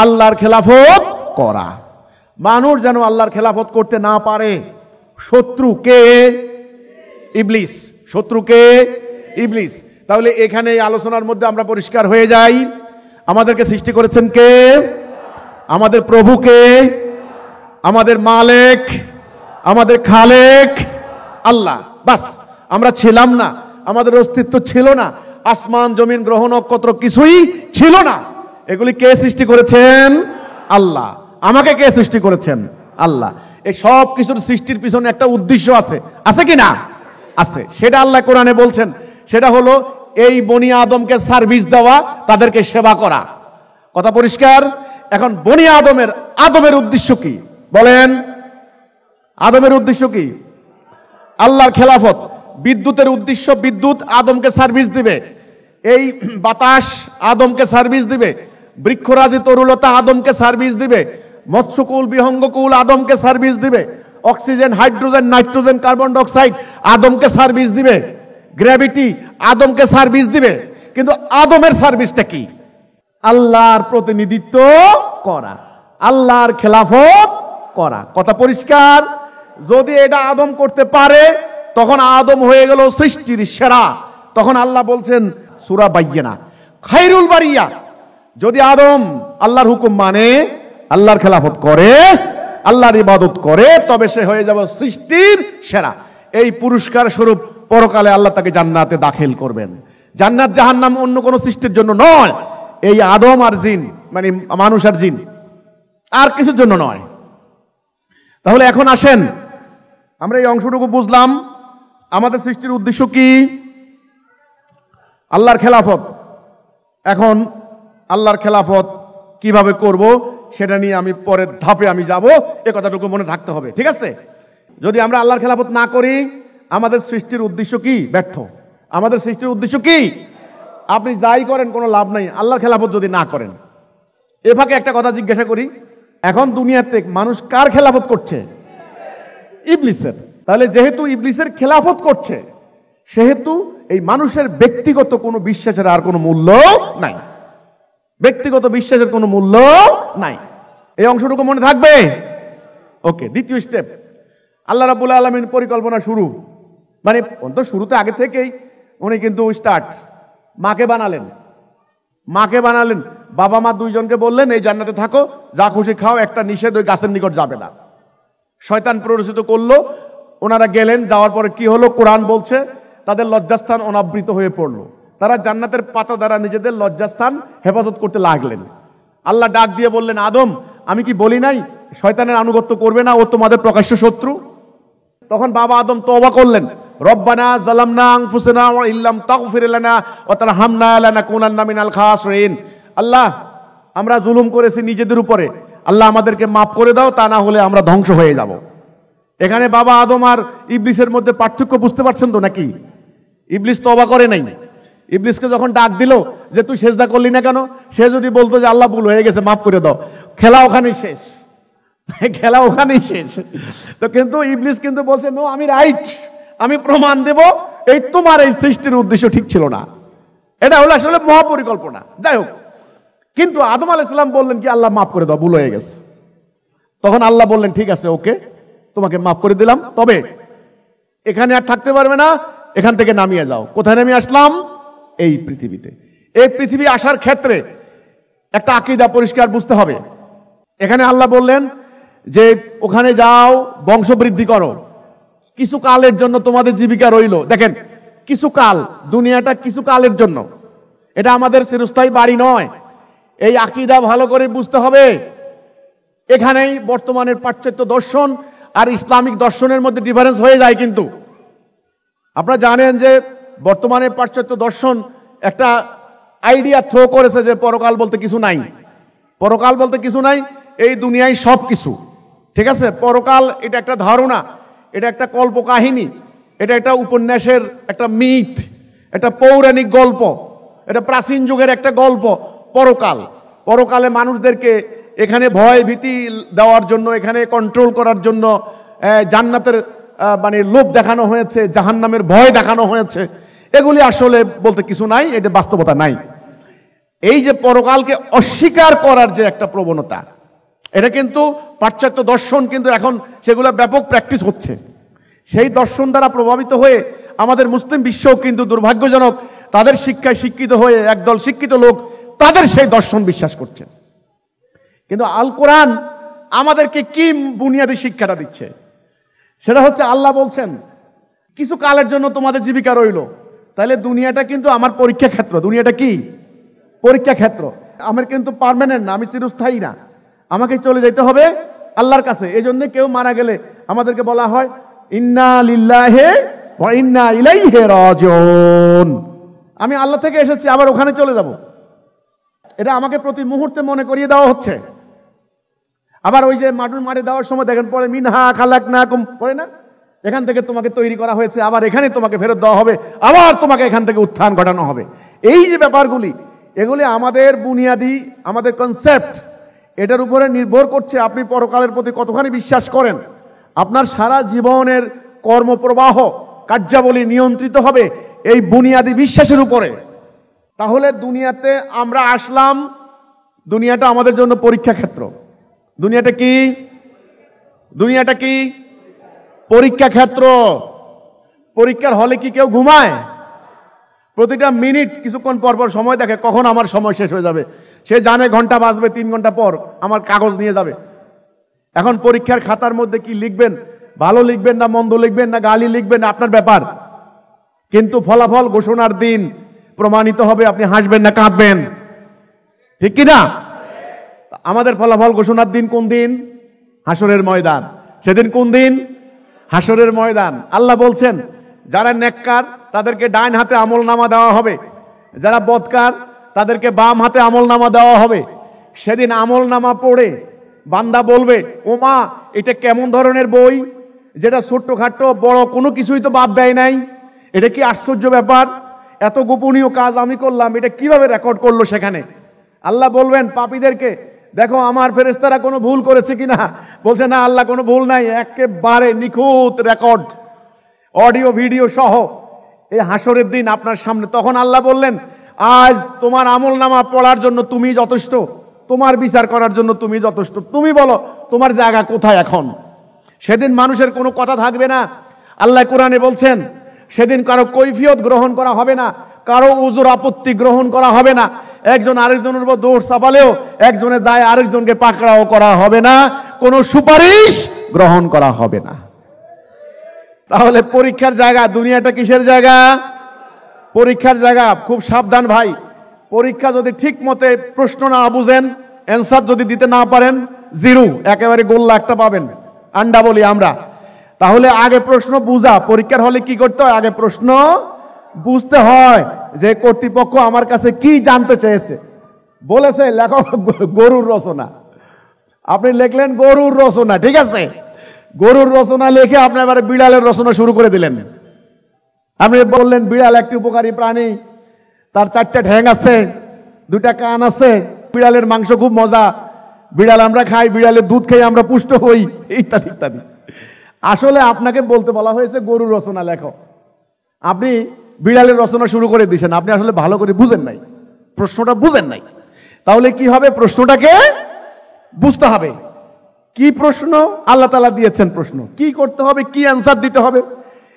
আল্লাহর খেলাফত করা। মানুষ যেন আল্লাহর খেলাফত করতে না পারে। শত্রুকে? ইবলিস। শত্রুকে? ইবলিস। তাহলে এখানে এই আলোচনার মধ্যে আমরা পরিষ্কার হয়ে যাই, আমাদেরকে সৃষ্টি করেছেন কে? আমাদের প্রভুকে, আমাদের মালিক, আমাদের খালেক আল্লাহ। বাস, আমরা ছিলাম না, আমাদের অস্তিত্ব ছিল না, আসমান জমিন গ্রহ নক্ষত্র কিছুই ছিল না। এগুলি কে সৃষ্টি করেছেন? আল্লাহ। আমাকে কে সৃষ্টি করেছেন? আল্লাহ। এই সব কিছুর সৃষ্টির পিছনে একটা উদ্দেশ্য আছে, আছে কি না? আছে। সেটা আল্লাহ কোরআনে বলছেন। সেটা হলো এই বনি আদমকে সার্ভিস দেওয়া, তাদেরকে সেবা করা। কথা পরিষ্কার? এখন বনি আদমের উদ্দেশ্য কি বলেন? আদমের উদ্দেশ্য কি? আল্লাহর খেলাফত। বিদ্যুতের উদ্দেশ্য, বিদ্যুৎ আদমকে সার্ভিস দিবে। এই বাতাস আদমকে সার্ভিস দিবে। বৃক্ষরাজি তরুলতা আদমকে সার্ভিস দিবে। মৎস্যকুল বিহঙ্গকুল আদমকে সার্ভিস দিবে। Oxygen, hydrogen, nitrogen, carbon dioxide আদমকে সার্ভিস দিবে। গ্র্যাভিটি আদমকে সার্ভিস দিবে। কিন্তু আদমের সার্ভিসটা কি? আল্লাহর প্রতিনিধিত্ব করা, আল্লাহর খেলাফত করা। কথা পরিষ্কার? যদি এটা আদম করতে পারে তখন আদম হয়ে গেল সৃষ্টির সেরা। তখন আল্লাহ বলছেন সূরা বাইয়িনা, খায়রুল বারিয়া। যদি আদম আল্লাহর হুকুম মানে, আল্লাহর খেলাফত করে, আল্লাহর ইবাদত করে, তবে সে হয়ে যাবে সৃষ্টির সেরা। এই পুরস্কার স্বরূপ পরকালে আল্লাহ তাকে জান্নাতে দাখিল করবেন। জান্নাত জাহান্নাম অন্য কোন সৃষ্টির জন্য নয়, এই আদম আর জিন, মানে মানুষ আর জিন, আর কিছুর জন্য নয়। তাহলে এখন আসেন, আমরা এই অংশটুকু বুঝলাম। আমাদের সৃষ্টির উদ্দেশ্য কি? আল্লাহর খেলাফত। এখন আল্লাহর খেলাফত কিভাবে করব সেটা নিয়ে আমি পরের ধাপে আমি যাব, এ কথাটুকু মনে থাকতে হবে। ঠিক আছে? যদি আমরা আল্লাহর খেলাফত না করি, আমাদের সৃষ্টির উদ্দেশ্য কি? ব্যর্থ। আমাদের সৃষ্টির উদ্দেশ্য কি? আপনি যাই করেন কোনো লাভ নাই আল্লাহর খেলাফত যদি না করেন। এ ফাঁকে একটা কথা জিজ্ঞাসা করি, এখন দুনিয়াতে মানুষ কার খেলাফত করছে? ইবলিসের। তাহলে যেহেতু ইবলিসের খেলাফত করছে, সেহেতু এই মানুষের ব্যক্তিগত কোনো বিশ্বাসের আর কোনো মূল্য নাই। ব্যক্তিগত বিশ্বাসের কোনো মূল্য নাই। এই অংশটুকু মনে থাকবে? ওকে। দ্বিতীয় স্টেপ, আল্লাহ রাব্বুল আলামিন পরিকল্পনা শুরু, মানে শুরুতে আগে থেকেই উনি কিন্তু স্টার্ট। মাকে বানালেন, মাকে বানালেন, বাবা মা দুইজনকে বললেন এই জান্নাতে থাকো, যা খুশি খাও, একটা নিষেধ, ওই গাছের নিকট যাবে না। শয়তান প্ররোচিত করলো, ওনারা গেলেন। যাওয়ার পরে কি হলো? কোরআন বলছে তাদের লজ্জাস্থান অনাবৃত হয়ে পড়লো। তারা জান্নাতের পাতা দ্বারা নিজেদের লজ্জাস্থান হেফাজত করতে লাগলেন। আল্লাহ ডাক দিয়ে বললেন, আদম আমি কি বলি নাই শয়তানের আনুগত্য করবে না, ও তোমাদের প্রকাশ্য শত্রু? তখন বাবা আদম তওবা করলেন, রব্বানা যালামনা আনফুসানা ওয়া ইল্লাম তাগফির লানা ওয়া তারহামনা লানাকুনান্না মিনাল খাসিরিন। আল্লাহ আমরা জুলুম করেছি নিজেদের উপরে, আল্লাহ আমাদেরকে মাফ করে দাও, তা না হলে আমরা ধ্বংস হয়ে যাব। এখানে বাবা আদম আর ইবলিসের মধ্যে পার্থক্য বুঝতে পারছেন তো নাকি? ইবলিস তওবা করে নাই। ইবলিসকে যখন ডাক দিল যে তুই সেজদা করলি না কেন, সে যদি বলতো যে আল্লাহ ভুল হয়ে গেছে মাফ করে দাও, খেলা ওখানেই শেষ, খেলা ওখানেই শেষ। তো কিন্তু ইবলিস কিন্তু বলছে নো, আমি রাইট, আমি প্রমাণ দেব এই তোমার এই সৃষ্টির উদ্দেশ্য ঠিক ছিল না। এটা হলো আসলে মহাপরিকল্পনা। যাই হোক, কিন্তু আদম আলাইহিস সালাম বললেন কি আল্লাহ মাফ করে দাও, ভুল হয়ে গেছে। তখন আল্লাহ বললেন ঠিক আছে, ওকে, তোমাকে মাফ করে দিলাম, তবে এখানে আর থাকতে পারবে না, এখান থেকে নামিয়ে যাও। কোথায় নামিয়ে আসলাম? এই পৃথিবীতে। এই পৃথিবী আসার ক্ষেত্রে একটা আকীদা পরিষ্কার বুঝতে হবে। এখানে আল্লাহ বললেন যে ওখানে যাও, বংশবৃদ্ধি করো, কিছু কালের জন্য তোমাদের জীবিকা রইল। দেখেন, কিছু কাল, দুনিয়াটা কিছু কালের জন্য, এটা আমাদের চিরস্থায়ী বাড়ি নয়। এই আকীদা ভালো করে বুঝতে হবে। এখানেই বর্তমানের পাশ্চাত্য দর্শন আর ইসলামিক দর্শনের মধ্যে ডিফারেন্স হয়ে যায়। কিন্তু আপনারা জানেন যে বর্তমানে পাশ্চাত্য দর্শন একটা আইডিয়া থ্রো করেছে যে পরকাল বলতে কিছু নাই, পরকাল বলতে কিছু নাই, এই দুনিয়ায় সব কিছু। ঠিক আছে, পরকাল এটা একটা ধারণা, এটা একটা কল্পকাহিনী, এটা একটা উপন্যাসের একটা মিথ, একটা পৌরাণিক গল্প, এটা প্রাচীন যুগের একটা গল্প। পরকাল, পরকালে মানুষদেরকে এখানে ভয় ভীতি দেওয়ার জন্য, এখানে কন্ট্রোল করার জন্য জান্নাতের মানে লোভ দেখানো হয়েছে, জাহান্নামের ভয় দেখানো হয়েছে। এগুলি আসলে বলতে কিছু নাই, এটা বাস্তবতা নাই। এই যে পরকালকে অস্বীকার করার যে একটা প্রবণতা, এটা কিন্তু পাশ্চাত্য দর্শন কিন্তু এখন সেগুলো ব্যাপক প্র্যাকটিস হচ্ছে। সেই দর্শন দ্বারা প্রভাবিত হয়ে আমাদের মুসলিম বিশ্বও কিন্তু দুর্ভাগ্যজনক তাদের শিক্ষায় শিক্ষিত হয়ে একদল শিক্ষিত লোক তাদের সেই দর্শন বিশ্বাস করছে। কিন্তু আল কোরআন আমাদেরকে কি বুনিয়াদী শিক্ষাটা দিচ্ছে, সেটা হচ্ছে আল্লাহ বলছেন কিছু কালের জন্য তোমাদের জীবিকা রইল। তাহলে দুনিয়াটা কিন্তু আমার পরীক্ষা ক্ষেত্র। দুনিয়াটা কি পরীক্ষা ক্ষেত্র, আমার কিন্তু পার্মানেন্ট না, আমি চিরস্থায়ী না, আমাকে চলে যেতে হবে আল্লাহর কাছে। এই জন্য কেউ মারা গেলে আমাদেরকে বলা হয় ইন্না লিল্লাহি ওয়া ইন্না ইলাইহি রাজিউন, আমি আল্লাহ থেকে এসেছি, আবার ওখানে চলে যাব। এটা আমাকে প্রতি মুহূর্তে মনে করিয়ে দেওয়া হচ্ছে। আবার ওই যে মাটুর মারি দেওয়ার সময় দেখেন পরে মিনহা খালাকনাকুম পড়ে না, এখান থেকে তোমাকে তৈরি করা হয়েছে, আবার এখানে তোমাকে ফেরত দেওয়া হবে, আবার তোমাকে এখান থেকে উত্থান ঘটানো হবে। এই যে ব্যাপারগুলি, এগুলি আমাদের বুনিয়াদি, আমাদের কনসেপ্ট, এটার উপরে নির্ভর করছে আপনি পরকালের প্রতি কতখানি বিশ্বাস করেন। আপনার সারা জীবনের কর্মপ্রবাহ, কার্যাবলী নিয়ন্ত্রিত হবে এই বুনিয়াদি বিশ্বাসের উপরে। তাহলে দুনিয়াতে আমরা আসলাম, দুনিয়াটা আমাদের জন্য পরীক্ষা ক্ষেত্র। দুনিয়াটা কি? দুনিয়াটা কি? পরীক্ষা ক্ষেত্র। পরীক্ষার হলে কি কেউ ঘুমায়? প্রতিটা মিনিট কিছুক্ষণ পর পর সময় দেখে কখন আমার সময় শেষ হয়ে যাবে। সে জানে ঘন্টা বাজবে, 3 ঘন্টা পর আমার কাগজ নিয়ে যাবে। এখন পরীক্ষার খাতার মধ্যে কি লিখবেন, ভালো লিখবেন না মন্দ লিখবেন না গালি লিখবেন, আপনার ব্যাপার। কিন্তু ফলাফল ঘোষণার দিন প্রমাণিত হবে আপনি হাসবেন না কাঁদবেন, ঠিক কি না? আমাদের ফলাফল ঘোষণার দিন কোন দিন? হাসরের ময়দান। সেদিন কোন দিন? হাসরের ময়দান। আল্লাহ বলছেন যারা নেককার তাদেরকে ডান হাতে আমলনামা দেওয়া হবে, যারা বদকার তাদেরকে বাম হাতে আমলনামা দেওয়া হবে। সেদিন আমলনামা পড়ে বান্দা বলবে, ও মা, এটা কেমন ধরনের বই, যেটা ছোট্টখাট্টো বড় কোনো কিছুই তো বাদ দেয় নাই, এটা কি আশ্চর্য ব্যাপার, এত গোপনীয় কাজ আমি করলাম, এটা কিভাবে রেকর্ড করলো সেখানে? আল্লাহ বলবেন পাপীদেরকে, দেখো আমার ফেরেশতারা কোনো ভুল করেছে কিনা। বলছে না আল্লাহ, কোনো ভুল নাই, একেবারে নিখুঁত রেকর্ড, অডিও ভিডিও সহ এই হাসরের দিন আপনার সামনে। তখন আল্লাহ বললেন, আজ তোমার আমলনামা পড়ার জন্য তুমি যথেষ্ট, তোমার বিচার করার জন্য তুমি যথেষ্ট, তুমি বলো তোমার জায়গা কোথায় এখন। সেদিন মানুষের কোনো কথা থাকবে না। আল্লাহ কোরআনে বলছেন সেদিন কারো কৈফিয়ত গ্রহণ করা হবে না, কারো উজুর আপত্তি গ্রহণ করা হবে না, একজন আরেকজনের উপর দোষ চাপালেও একজনের দায় আরেকজনকে পাকড়াও করা হবে না, কোনো সুপারিশ গ্রহণ করা হবে না। তাহলে পরীক্ষার জায়গা, দুনিয়াটা কিসের জায়গা? পরীক্ষার জায়গা। খুব সাবধান ভাই, পরীক্ষা যদি ঠিক মতে প্রশ্ন না বুঝেন, অ্যান্সার যদি দিতে না পারেন, জিরো, একেবারে গোল্লা একটা পাবেন, আন্ডা বলি আমরা। তাহলে আগে প্রশ্ন বুঝা। পরীক্ষার হলে কি করতে হয়? আগে প্রশ্ন বুঝতে হয় যে কর্তৃপক্ষ আমার কাছে কি জানতে চেয়েছে। বলেছে লেখো গরুর রচনা, আপনি লিখলেন গরুর রচনা, ঠিক আছে, গরুর রচনা লিখে আপনি এবারে বিড়ালের রচনা শুরু করে দিলেন। আপনি বললেন বিড়াল একটি উপকারী প্রাণী, তার 4টা ঠ্যাং আছে, 2টা কান আছে, বিড়ালের মাংস খুব মজা, বিড়াল আমরা খাই, বিড়ালের দুধ খেয়ে আমরা পুষ্ট হই, ইত্যাদি ইত্যাদি। আসলে আপনাকে বলতে বলা হয়েছে গরুর রচনা লেখো, আপনি বিড়ালের রচনা শুরু করে দিয়েছেন। আপনি আসলে ভালো করে বুঝেন নাই, প্রশ্নটা বুঝেন নাই। তাহলে কি হবে? প্রশ্নটাকে বুঝতে হবে। কি প্রশ্ন? আল্লাহ তাআলা দিয়েছেন প্রশ্ন, কি করতে হবে, কি অ্যান্সার দিতে হবে।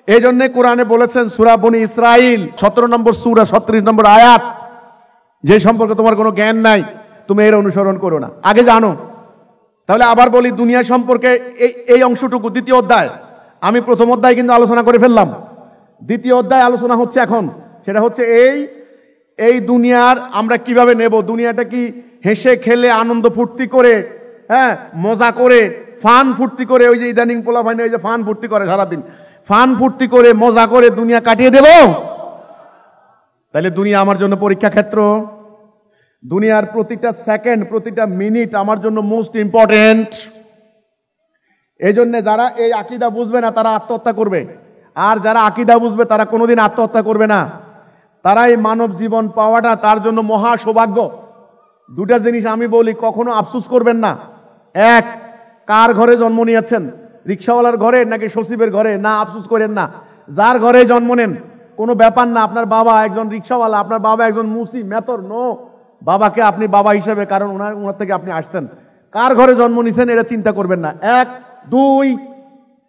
এই জন্য কোরআনে বলেছেন সূরা বনী ইসরাইল 17 নম্বর সূরা 37 নম্বর আয়াত, যে সম্পর্কে তোমার কোনো জ্ঞান নাই তুমি এর অনুসরণ করো না, আগে জানো। তাহলে আবার বলি দুনিয়া সম্পর্কে এই অংশটুকু দ্বিতীয় অধ্যায়, আমি প্রথম অধ্যায় কিন্তু আলোচনা করে ফেললাম, দ্বিতীয় অধ্যায় আলোচনা হচ্ছে এখন। সেটা হচ্ছে এই দুনিয়ার আমরা কিভাবে নেব, দুনিয়াটা কি হেসে খেলে আনন্দ ফুর্তি করে, হ্যাঁ মজা করে ফান ফুর্তি করে, ওই যে ইদানিং পোলা ভাই ওই যে ফান ফুর্তি করে সারাদিন, ফান ফুর্তি করে মজা করে দুনিয়া কাটিয়ে দেব? তাহলে দুনিয়া আমার জন্য পরীক্ষা ক্ষেত্র। দুনিয়ার প্রতিটা সেকেন্ড প্রতিটা মিনিট আমার জন্য মোস্ট ইম্পর্টেন্ট। এই জন্য যারা এই আকীদা বুঝবে না তারা আত্মহত্যা করবে, আর যারা আকীদা বুঝবে তারা কোনোদিন আত্মহত্যা করবে না। তারা এই মানব জীবন পাওয়াটা তার জন্য মহা সৌভাগ্য। দুটা জিনিস আমি বলি, কখনো আফসোস করবেন না। এক, কার ঘরে জন্ম নিয়েছেন, রিক্সাওয়ালার ঘরে নাকি সচিবের ঘরে, না আফসোস করেন না। যার ঘরে জন্ম নেন কোনো ব্যাপার না। আপনার বাবা একজন রিক্সাওয়ালা, আপনার বাবা একজন মুসি মেতর, নো, বাবাকে আপনি বাবা হিসেবে, কারণ ওনার থেকে আপনি আসছেন। কার ঘরে জন্ম নিছেন এটা চিন্তা করবেন না। এক। দুই,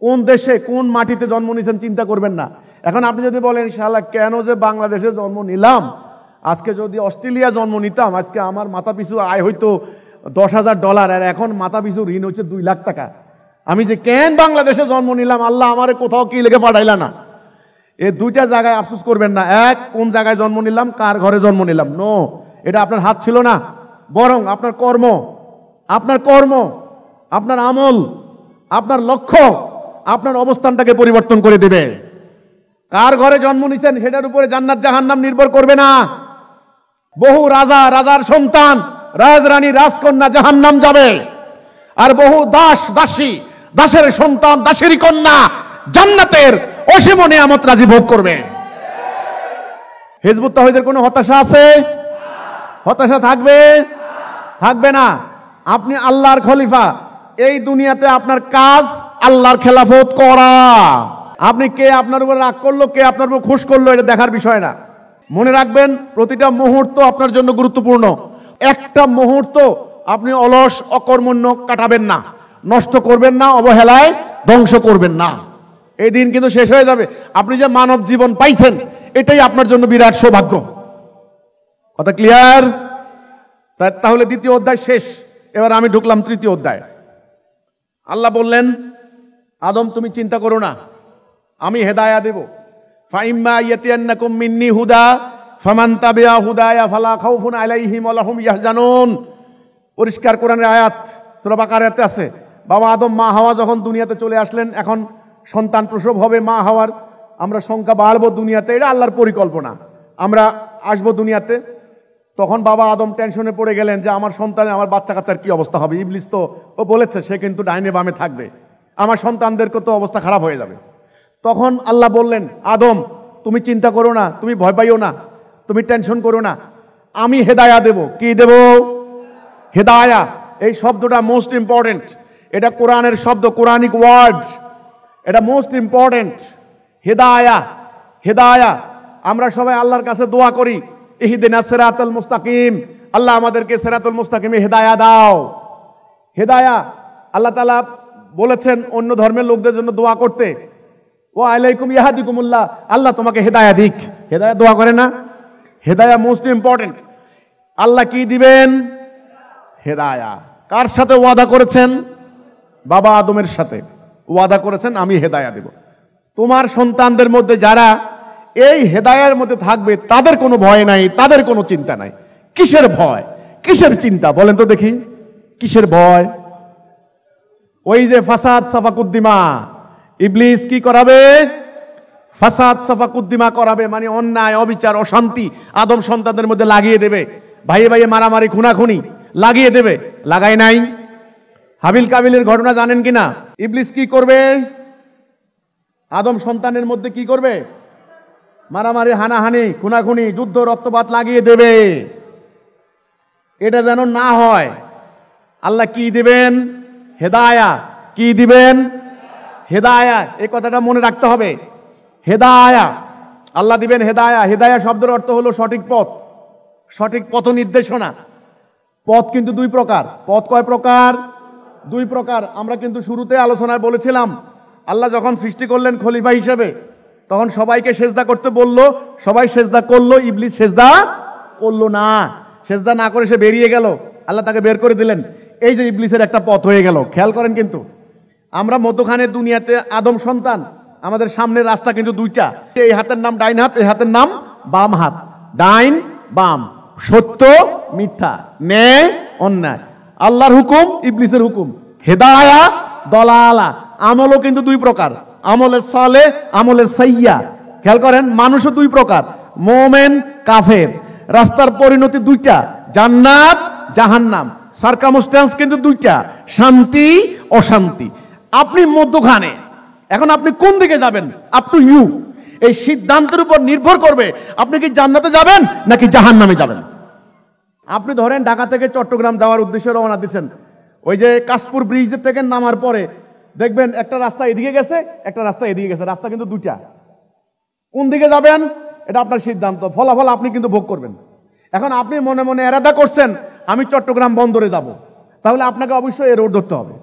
কোন দেশে কোন মাটিতে জন্ম নিছেন চিন্তা করবেন না। এখন আপনি যদি বলেন শালা কেন যে বাংলাদেশে জন্ম নিলাম, আজকে যদি অস্ট্রেলিয়া জন্ম নিতাম আজকে আমার মাথা পিছু আয় হইতো $10,000, আর এখন মাথা পিছু ঋণ হচ্ছে 2 লাখ টাকা। আমি যে কেন বাংলাদেশে জন্ম নিলাম, আল্লাহ আমারে কোথাও কি লেগে পাঠাইলা না। এই দুইটা জায়গায় আফসোস করবেন না। এক, কোন জায়গায় জন্ম নিলাম, কার ঘরে জন্ম নিলাম, নো, এটা আপনার হাত ছিল না। বরং আপনার কর্ম, আপনার আমল, আপনার লক্ষ্য আপনার অবস্থানটাকে পরিবর্তন করে দিবে। কার ঘরে জন্ম নিছেন সেটার উপরে জান্নাত জাহান্নাম নির্ভর করবে না। বহু রাজার সন্তান, রাজরানী, রাজকন্যা জাহান্নাম যাবে, আর বহু দাসের সন্তান, দাসেরই কন্যা জান্নাতের অসীম নিয়ামত রাজি ভোগ করবে। হিজবুত তাওহীদের কোনো হতাশা আছে? হতাশা থাকবে না। আপনি আল্লাহর খলিফা, এই দুনিয়াতে আপনার কাজ আল্লাহর খেলাফত করা। আপনি কে আপনার উপর রাগ করলো, কে আপনার উপর খুশ করলো, এটা দেখার বিষয় না। মনে রাখবেন প্রতিটা মুহূর্ত আপনার জন্য গুরুত্বপূর্ণ। একটা মুহূর্ত আপনি অলস অকর্মণ্য কাটাবেন না, নষ্ট করবেন না, অবহেলায় ধ্বংস করবেন না। এই দিন কিন্তু শেষ হয়ে যাবে। আপনি যে মানব জীবন পাইছেন এটাই আপনার জন্য বিরাট সৌভাগ্য। কথা ক্লিয়ার? তাহলে দ্বিতীয় অধ্যায় শেষ, এবার আমি ঢুকলাম তৃতীয় অধ্যায়। আল্লাহ বললেন, আদম তুমি চিন্তা করো না, আমি হেদায়া দেব। ফাইম্মা ইয়াতিয়ান্নাকুম মিন্নি হুদা ফামান তাবিআ হুদায়া ফালা খাউফুন আলাইহিম ওয়া লাহুম ইয়াহজানুন। পরিষ্কার কোরআনের আয়াত, সূরা বাকারাতে আছে। বাবা আদম মা হাওয়া যখন দুনিয়াতে চলে আসলেন, এখন সন্তান প্রসব হবে মা হাওয়ার, আমরা সংখ্যা বাড়বো দুনিয়াতে, এটা আল্লাহর পরিকল্পনা। আমরা আসবো দুনিয়াতে। তখন বাবা আদম টেনশনে পড়ে গেলেন যে আমার সন্তানের, আমার বাচ্চা কাচ্চার কি অবস্থা হবে। ইবলিস তো ও বলেছে সে কিন্তু ডাইনে বামে থাকবে, আমার সন্তানদেরকে তো অবস্থা খারাপ হয়ে যাবে। তখন আল্লাহ বললেন, আদম তুমি চিন্তা করো না, তুমি ভয় পাইও না, তুমি টেনশন করো না, আমি হেদায়া দেব। কি দেব? হেদায়া। এই শব্দটা মোস্ট ইম্পর্টেন্ট, এটা কোরআনের শব্দ, কোরআনিক ওয়ার্ড, এটা মোস্ট ইম্পর্টেন্ট। হেদায়া। আমরা সবাই আল্লাহর কাছে দোয়া করি, ইহদিনাস সিরাতাল মুস্তাকিম, আল্লাহ আমাদেরকে সিরাতুল মুস্তাকিমে হেদায়া দাও। হেদায়া আল্লাহ তাআলা বলেছেন অন্য ধর্মের লোকদের জন্য দোয়া করতে, ওয়া আলাইকুম ইয়াহদিকুমুল্লাহ, আল্লাহ তোমাকে হেদায়া দিক। হেদায়া দোয়া করে না? Hedaya most important. আল্লাহ কি দিবেন? হেদায়া। কার সাথে ওয়াদা করেছেন? বাবা আদমের সাথে ওয়াদা করেছেন আমি হেদায়া দেব। তোমার সন্তানদের মধ্যে যারা এই হেদায়ার মধ্যে থাকবে তাদের কোনো ভয় নাই, তাদের কোনো চিন্তা নাই। কিসের ভয়, কিসের চিন্তা বলেন তো দেখি? কিসের ভয়? ওই যে ফাসাদ সাফাকুদ্দিমা, ইবলিস কি করাবে? ফাসাদ সাফাকুদ্দিমা করাবে, মানে অন্যায়, অবিচার, অশান্তি আদম সন্তানদের মধ্যে লাগিয়ে দেবে। ভাইয়ে ভাইয়ে মারামারি, খুনাখুনি লাগিয়ে দেবে। লাগায় নাই? হাবিল কাবিলের ঘটনা জানেন কিনা? ইবলিস কি করবে? আদম সন্তানের মধ্যে কি করবে? মারামারি, হানাহানি, খুনাখুনি, যুদ্ধ, রক্তপাত লাগিয়ে দেবে। এটা যেন না হয়, আল্লাহ কি দিবেন? হেদায়া। কি দিবেন? হেদায়া। এই কথাটা মনে রাখতে হবে। হেদায়া, আল্লাহ দিবেন হেদায়া। হেদায়া শব্দের অর্থ হলো সঠিক পথ, সঠিক পথ নির্দেশনা। পথ কিন্তু দুই প্রকার। পথ কয় প্রকার? দুই প্রকার। আমরা কিন্তু শুরুতে আলোচনায় বলেছিলাম, আল্লাহ যখন সৃষ্টি করলেন খলিফা হিসেবে, তখন সবাইকে সেজদা করতে বলল, সবাই সেজদা করলো, ইবলিস সেজদা করলো না। সেজদা না করে সে বেরিয়ে গেল, আল্লাহ তাকে বের করে দিলেন। এই যে ইবলিসের একটা পথ হয়ে গেল। খেয়াল করেন, কিন্তু আমরা মধ্যখানে দুনিয়াতে আদম সন্তান, আমাদের সামনের রাস্তা কিন্তু দুইটা। এই হাতের নাম ডাইন হাত, এই হাতের নাম বাম হাত। ডাইন বাম, সত্য মিথ্যা, ন্যায় অন্যায়, আল্লাহর হুকুম ইবলিসের হুকুম, হেদায়া দলালা। আমলও কিন্তু দুই প্রকার, আমলে সালে আমলে সাইয়া। খেয়াল করেন, মানুষও দুই প্রকার, মোমেন কাফের। রাস্তার পরিণতি দুইটা, জান্নাত জাহান্নাম। সার্কামস্ট্যান্স কিন্তু দুইটা, শান্তি অশান্তি। আপনি মধ্যখানে, এখন আপনি কোন দিকে যাবেন, আপ টু ইউ। এই সিদ্ধান্তের উপর নির্ভর করবে আপনি কি জান্নাতে যাবেন নাকি জাহান্নামে যাবেন। আপনি ধরেন ঢাকা থেকে চট্টগ্রাম যাওয়ার উদ্দেশ্যে রওনা দিচ্ছেন, ওই যে কাশপুর ব্রিজ থেকে নামার পরে দেখবেন একটা রাস্তা এদিকে গেছে, একটা রাস্তা এদিকে গেছে, রাস্তা কিন্তু দুইটা। কোন দিকে যাবেন এটা আপনার সিদ্ধান্ত, ফলাফল আপনি কিন্তু ভোগ করবেন। এখন আপনি মনে মনে এরাদা করছেন আমি চট্টগ্রাম বন্দরে যাব, তাহলে আপনাকে অবশ্যই এই রোড ধরতে হবে।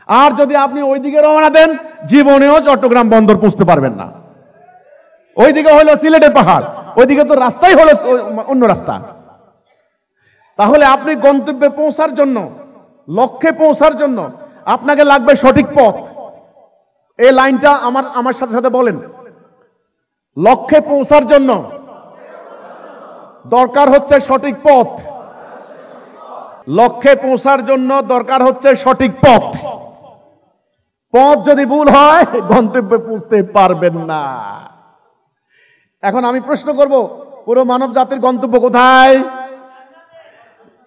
আর যদি আপনি ওই দিকে রওনা দেন, জীবনেও চট্টগ্রাম বন্দর পৌঁছতে পারবেন না। ওইদিকে হলো সিলেটের পাহাড়, ওইদিকে তো রাস্তাই হলো অন্য রাস্তা। তাহলে আপনি গন্তব্যে পৌঁছার জন্য, লক্ষ্যে পৌঁছার জন্য আপনাকে লাগবে সঠিক পথ। এই লাইনটা আমার সাথে সাথে বলেন। লক্ষ্যে পৌঁছার জন্য দরকার হচ্ছে সঠিক পথ। লক্ষ্যে পৌঁছার জন্য দরকার হচ্ছে সঠিক পথ। পথ যদি ভুল হয় গন্তব্যে পৌঁছতে পারবেন না। এখন আমি প্রশ্ন করব, পুরো মানব জাতির গন্তব্য কোথায়?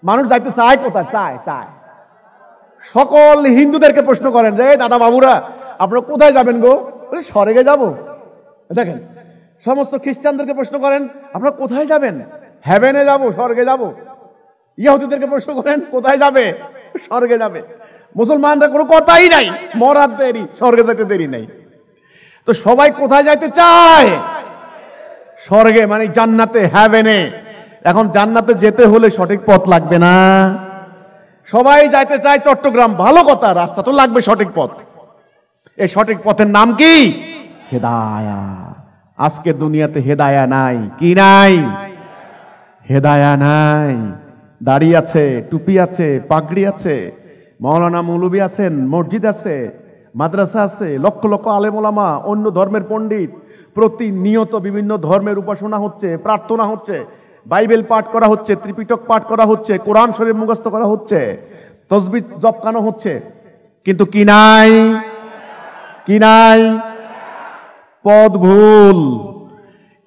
মানুষ যাইতে চায় কোথায়? চায়। সকল হিন্দুদেরকে প্রশ্ন করেন যে দাদা বাবুরা আপনারা কোথায় যাবেন গো? স্বর্গে যাব। দেখেন, সমস্ত খ্রিস্টানদেরকে প্রশ্ন করেন আপনারা কোথায় যাবেন? হেভেনে যাব, স্বর্গে যাব। ইহুদিদেরকে প্রশ্ন করেন কোথায় যাবে? স্বর্গে যাবে। মুসলমানরা কোনো কথাই নাই, মরার দেরি, স্বর্গে যেতে দেরি নাই। তো সবাই কোথায় যাইতে চায়? স্বর্গে, মানে জান্নাতে, হেভেনে। এখন জান্নাতে যেতে হলে সঠিক পথ লাগবে না? সবাই যাইতে চায় চট্টগ্রাম, ভালো কথা, রাস্তা তো লাগবে সঠিক পথ। এই সঠিক পথের নাম কি? হেদায়া। আজকে দুনিয়াতে হেদায়া নাই। কি নাই? হেদায়া নাই। দাড়ি আছে, টুপি আছে, পাগড়ি আছে, মাওলানা মৌলবী আছেন, মসজিদ আছে, মাদ্রাসা আছে, লক্ষ লক্ষ আলেম ওলামা, অন্য ধর্মের পণ্ডিত, প্রতিনিয়ত বিভিন্ন ধর্মের উপাসনা হচ্ছে, প্রার্থনা হচ্ছে, বাইবেল পাঠ করা হচ্ছে, ত্রিপিটক পাঠ করা হচ্ছে, কোরআন শরীফ মুখস্থ করা হচ্ছে, তসবিহ জপকানো হচ্ছে, কিন্তু কি নাই? কি নাই? পথ ভুল।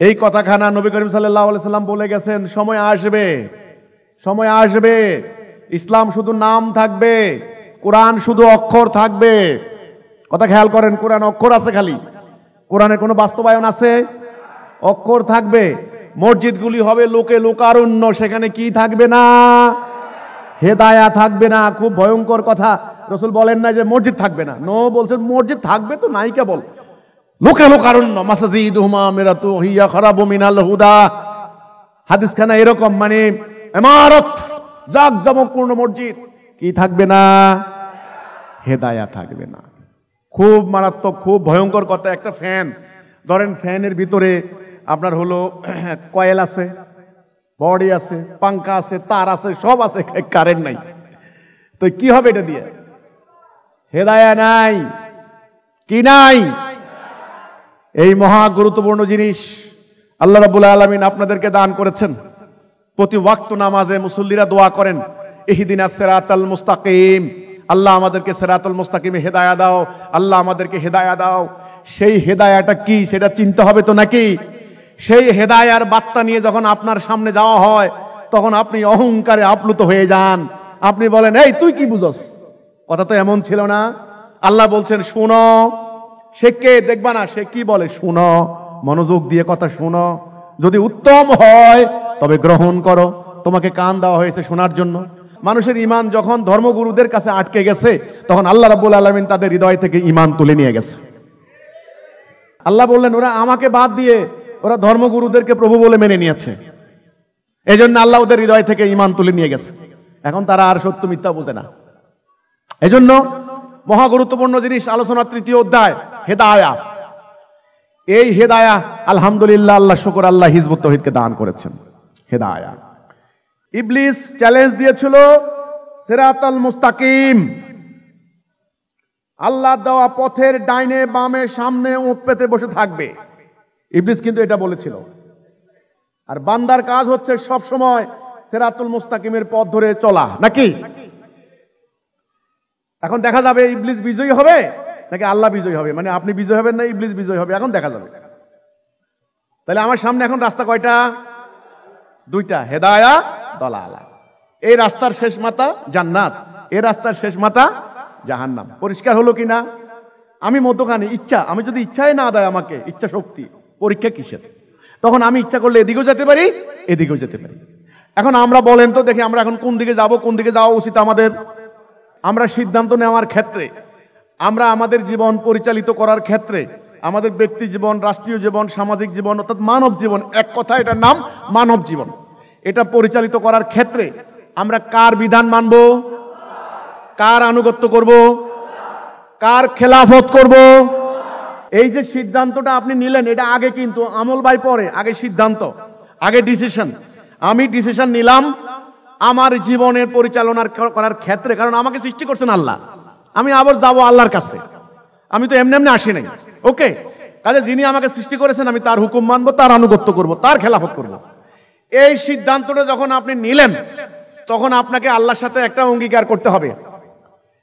এই কথাখানা নবী করিম সাল্লাল্লাহু আলাইহি সাল্লাম বলে গেছেন, সময় আসবে, সময় আসবে ইসলাম শুধু নাম থাকবে, কোরআন শুধু অক্ষর থাকবে। কথা খেয়াল করেন, কোরআন অক্ষর আছে খালি, কোরআনের কোনো বাস্তবায়ন আছে? অক্ষর থাকবে। মসজিদগুলি হবে লোকে লোকারণ্য, সেখানে কি থাকবে না? হেদায়া থাকবে না। খুব ভয়ঙ্কর কথা। রাসূল বলেন না যে মসজিদ থাকবে না, নো, বলছেন মসজিদ থাকবে তো নাই, কেবল লোকে লোকারণ্য। মাসাজিদুহুমা মিরাতু হিয়া খারাবু মিনাল হুদা। হাদিসখানা এরকম, মানে ইমারত, জাকজমকপূর্ণ মসজিদ, কি থাকবে না? হেদায়া থাকবে না। খুব মারাত্মক, খুব ভয়ঙ্কর কথা। একটা ফ্যান ধরেন, ফ্যানের ভিতরে আপনার হলো কয়েল আছে, বডি আছে, পাঙ্খা আছে, তার আছে, সব আছে, কারেন্ট নাই। তো কি হবে এটা দিয়ে? হেদায়া নাই। কি নাই? এই মহা গুরুত্বপূর্ণ জিনিস আল্লাহ রাব্বুল আলামিন আপনাদেরকে দান করেছেন। প্রতি ওয়াক্ত নামাজে মুসল্লিরা দোয়া করেন, ইহদিনাস সিরাতাল মুস্তাকিম, আল্লাহ আমাদেরকে সিরাতুল মুস্তাকিমে হেদায়া দাও, আল্লাহ আমাদেরকে হেদায়া দাও। সেই হেদায়াটা কি সেটা চিন্তা হবে তো নাকি? সেই হেদায়ার বার্তা নিয়ে যখন আপনার সামনে যাওয়া হয়, তখন আপনি অহংকারে আপ্লুত হয়ে যান। আপনি বলেন, এই তুই কি বুঝস? কথা তো এমন ছিল না। আল্লাহ বলছেন শুনো। সে কে দেখবা না, সে কি বলে শুনো, মনোযোগ দিয়ে কথা শুনো। যদি উত্তম হয় তবে গ্রহণ করো। তোমাকে কান দেওয়া হয়েছে শোনার জন্য। মানুষের ঈমান যখন ধর্মগুরুদের কাছে আটকে গেছে, তখন আল্লাহ রাব্বুল আলামিন তাদের হৃদয় থেকে ঈমান তুলে নিয়ে গেছে। আল্লাহ বললেন, ওরা আমাকে বাদ দিয়ে ওরা ধর্মগুরুদেরকে প্রভু বলে মেনে নিয়েছে, এই জন্য আল্লাহ ওদের হৃদয় থেকে ঈমান তুলে নিয়ে গেছে। এখন তারা আর সত্য মিথ্যা বোঝে না। এজন্য মহা গুরুত্বপূর্ণ জিনিস আলোচনার তৃতীয় অধ্যায়, হেদায়া। এই হেদায়া আলহামদুলিল্লাহ, আল্লাহ শুকর, আল্লাহ হিজবুত তাওহীদকে দান করেছেন হেদায়া। ইবলিস চ্যালেঞ্জ দিয়েছিল সিরাতাল মুস্তাকিম, আল্লাহ দেওয়া পথের ডাইনে বামে সামনে উঁত পেতে বসে থাকবে। ইবলিস কিন্তু এটা বলেছিল। আর বান্দার কাজ হচ্ছে সব সময় সিরাতুল মুস্তাকিমের পথ ধরে চলা, নাকি? এখন দেখা যাবে ইবলিস বিজয়ী হবে নাকি আল্লাহ বিজয়ী হবে, মানে আপনি বিজয় হবেন না ইবলিস বিজয়ী হবে, এখন দেখা যাবে। তাহলে আমার সামনে এখন রাস্তা কয়টা? দুইটা, হেদায়া দলালা। এই রাস্তার শেষ মাথা জান্নাত, এই রাস্তার শেষ মাথা জাহান্নাম। পরিষ্কার হলো কিনা? আমি মধ্যখানে ইচ্ছা, আমি যদি ইচ্ছাই না দেয় আমাকে ইচ্ছা শক্তি, পরীক্ষা কিসের? তখন আমি ইচ্ছা করলে এদিকেও যেতে পারি এদিকেও যেতে পারি। এখন আমরা বলেন তো দেখি, আমরা এখন কোন দিকে যাব, কোন দিকে যাওয়া উচিত আমাদের? আমরা সিদ্ধান্ত নেওয়ার ক্ষেত্রে, আমরা আমাদের জীবন পরিচালিত করার ক্ষেত্রে, আমাদের ব্যক্তি জীবন, রাষ্ট্রীয় জীবন, সামাজিক জীবন, অর্থাৎ মানব জীবন, এক কথা এটার নাম মানব জীবন, এটা পরিচালিত করার ক্ষেত্রে আমরা কার বিধান মানব, কার আনুগত্য করব, কার খেলাফত করব? এই যে সিদ্ধান্তটা আপনি নিলেন, এটা আগে কিন্তু আমল বাই পরে, আগে সিদ্ধান্ত, আগে ডিসিশন। আমি ডিসিশন নিলাম আমার জীবনের পরিচালনা করার ক্ষেত্রে, কারণ আমাকে সৃষ্টি করছেন আল্লাহ, আমি আবার যাব আল্লাহর কাছে, আমি তো এমনি এমনি আসি নাই। ওকে, কাজে যিনি আমাকে সৃষ্টি করেছেন আমি তার হুকুম মানবো, তার আনুগত্য করব, তার খেলাফত করব। এই সিদ্ধান্তটা যখন আপনি নিলেন, তখন আপনাকে আল্লাহর সাথে একটা অঙ্গীকার করতে হবে,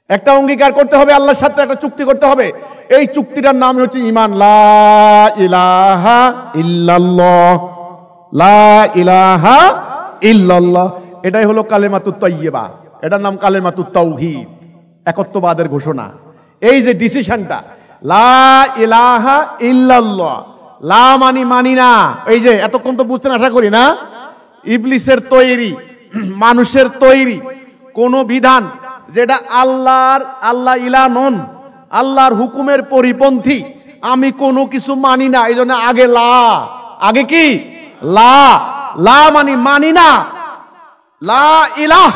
একটা অঙ্গীকার করতে হবে, আল্লাহর সাথে একটা চুক্তি করতে হবে। এই চুক্তিটার নাম হচ্ছে ঈমান। লা ইলাহা ইল্লাল্লাহ, লা ইলাহা ইল্লাল্লাহ, এটাই হলো কালেমাতুত তাইয়্যিবা, এটার নাম কালেমাতুত তাওহীদ, একত্ববাদের ঘোষণা। এই যে ডিসিশনটা, লা ইলাহা ইল্লাল্লাহ, লা মানি মানি না। এই যে এতক্ষণ তো বুঝতেন আশা করি না, ইবলিসের তৈরি, মানুষের তৈরি কোন বিধান যেটা আল্লাহ ইলা নন, আল্লাহর হুকুমের পরিপন্থী, আমি কোনো কিছু মানি না। এই জন্য আগে লা, আগে কি লা, লা মানি মানি না, লা ইলাহ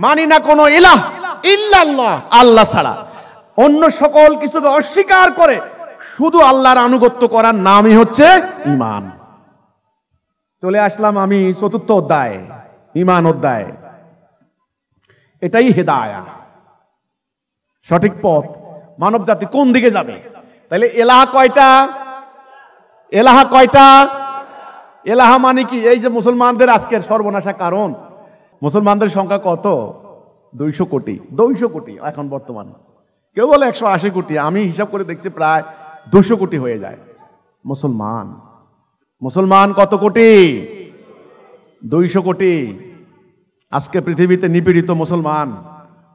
মানি না কোন ইলাহ ইল্লাল্লাহ, আল্লাহ ছাড়া। অন্য সকল কিছুকে অস্বীকার করে শুধু আল্লাহর আনুগত্য করার নামই হচ্ছে ঈমান। চলে আসলাম আমি চতুর্থ অধ্যায়, ঈমান অধ্যায়। এটাই হেদায়া, সঠিক পথ। মানব জাতি কোন দিকে যাবে? তাহলে এলাহা কয়টা? এলাহা কয়টা? এলাহা মানে কি? এই যে মুসলমানদের আজকের সর্বনাশা কারণ, মুসলমানদের সংখ্যা কত? 200 কোটি। 200 কোটি এখন বর্তমান, কেউ বলে 180 কোটি, আমি হিসাব করে দেখছি প্রায় 200 কোটি হয়ে যায় মুসলমান। মুসলমান কত কোটি? 200 কোটি। আজকে পৃথিবীতে নিপীড়িত মুসলমান,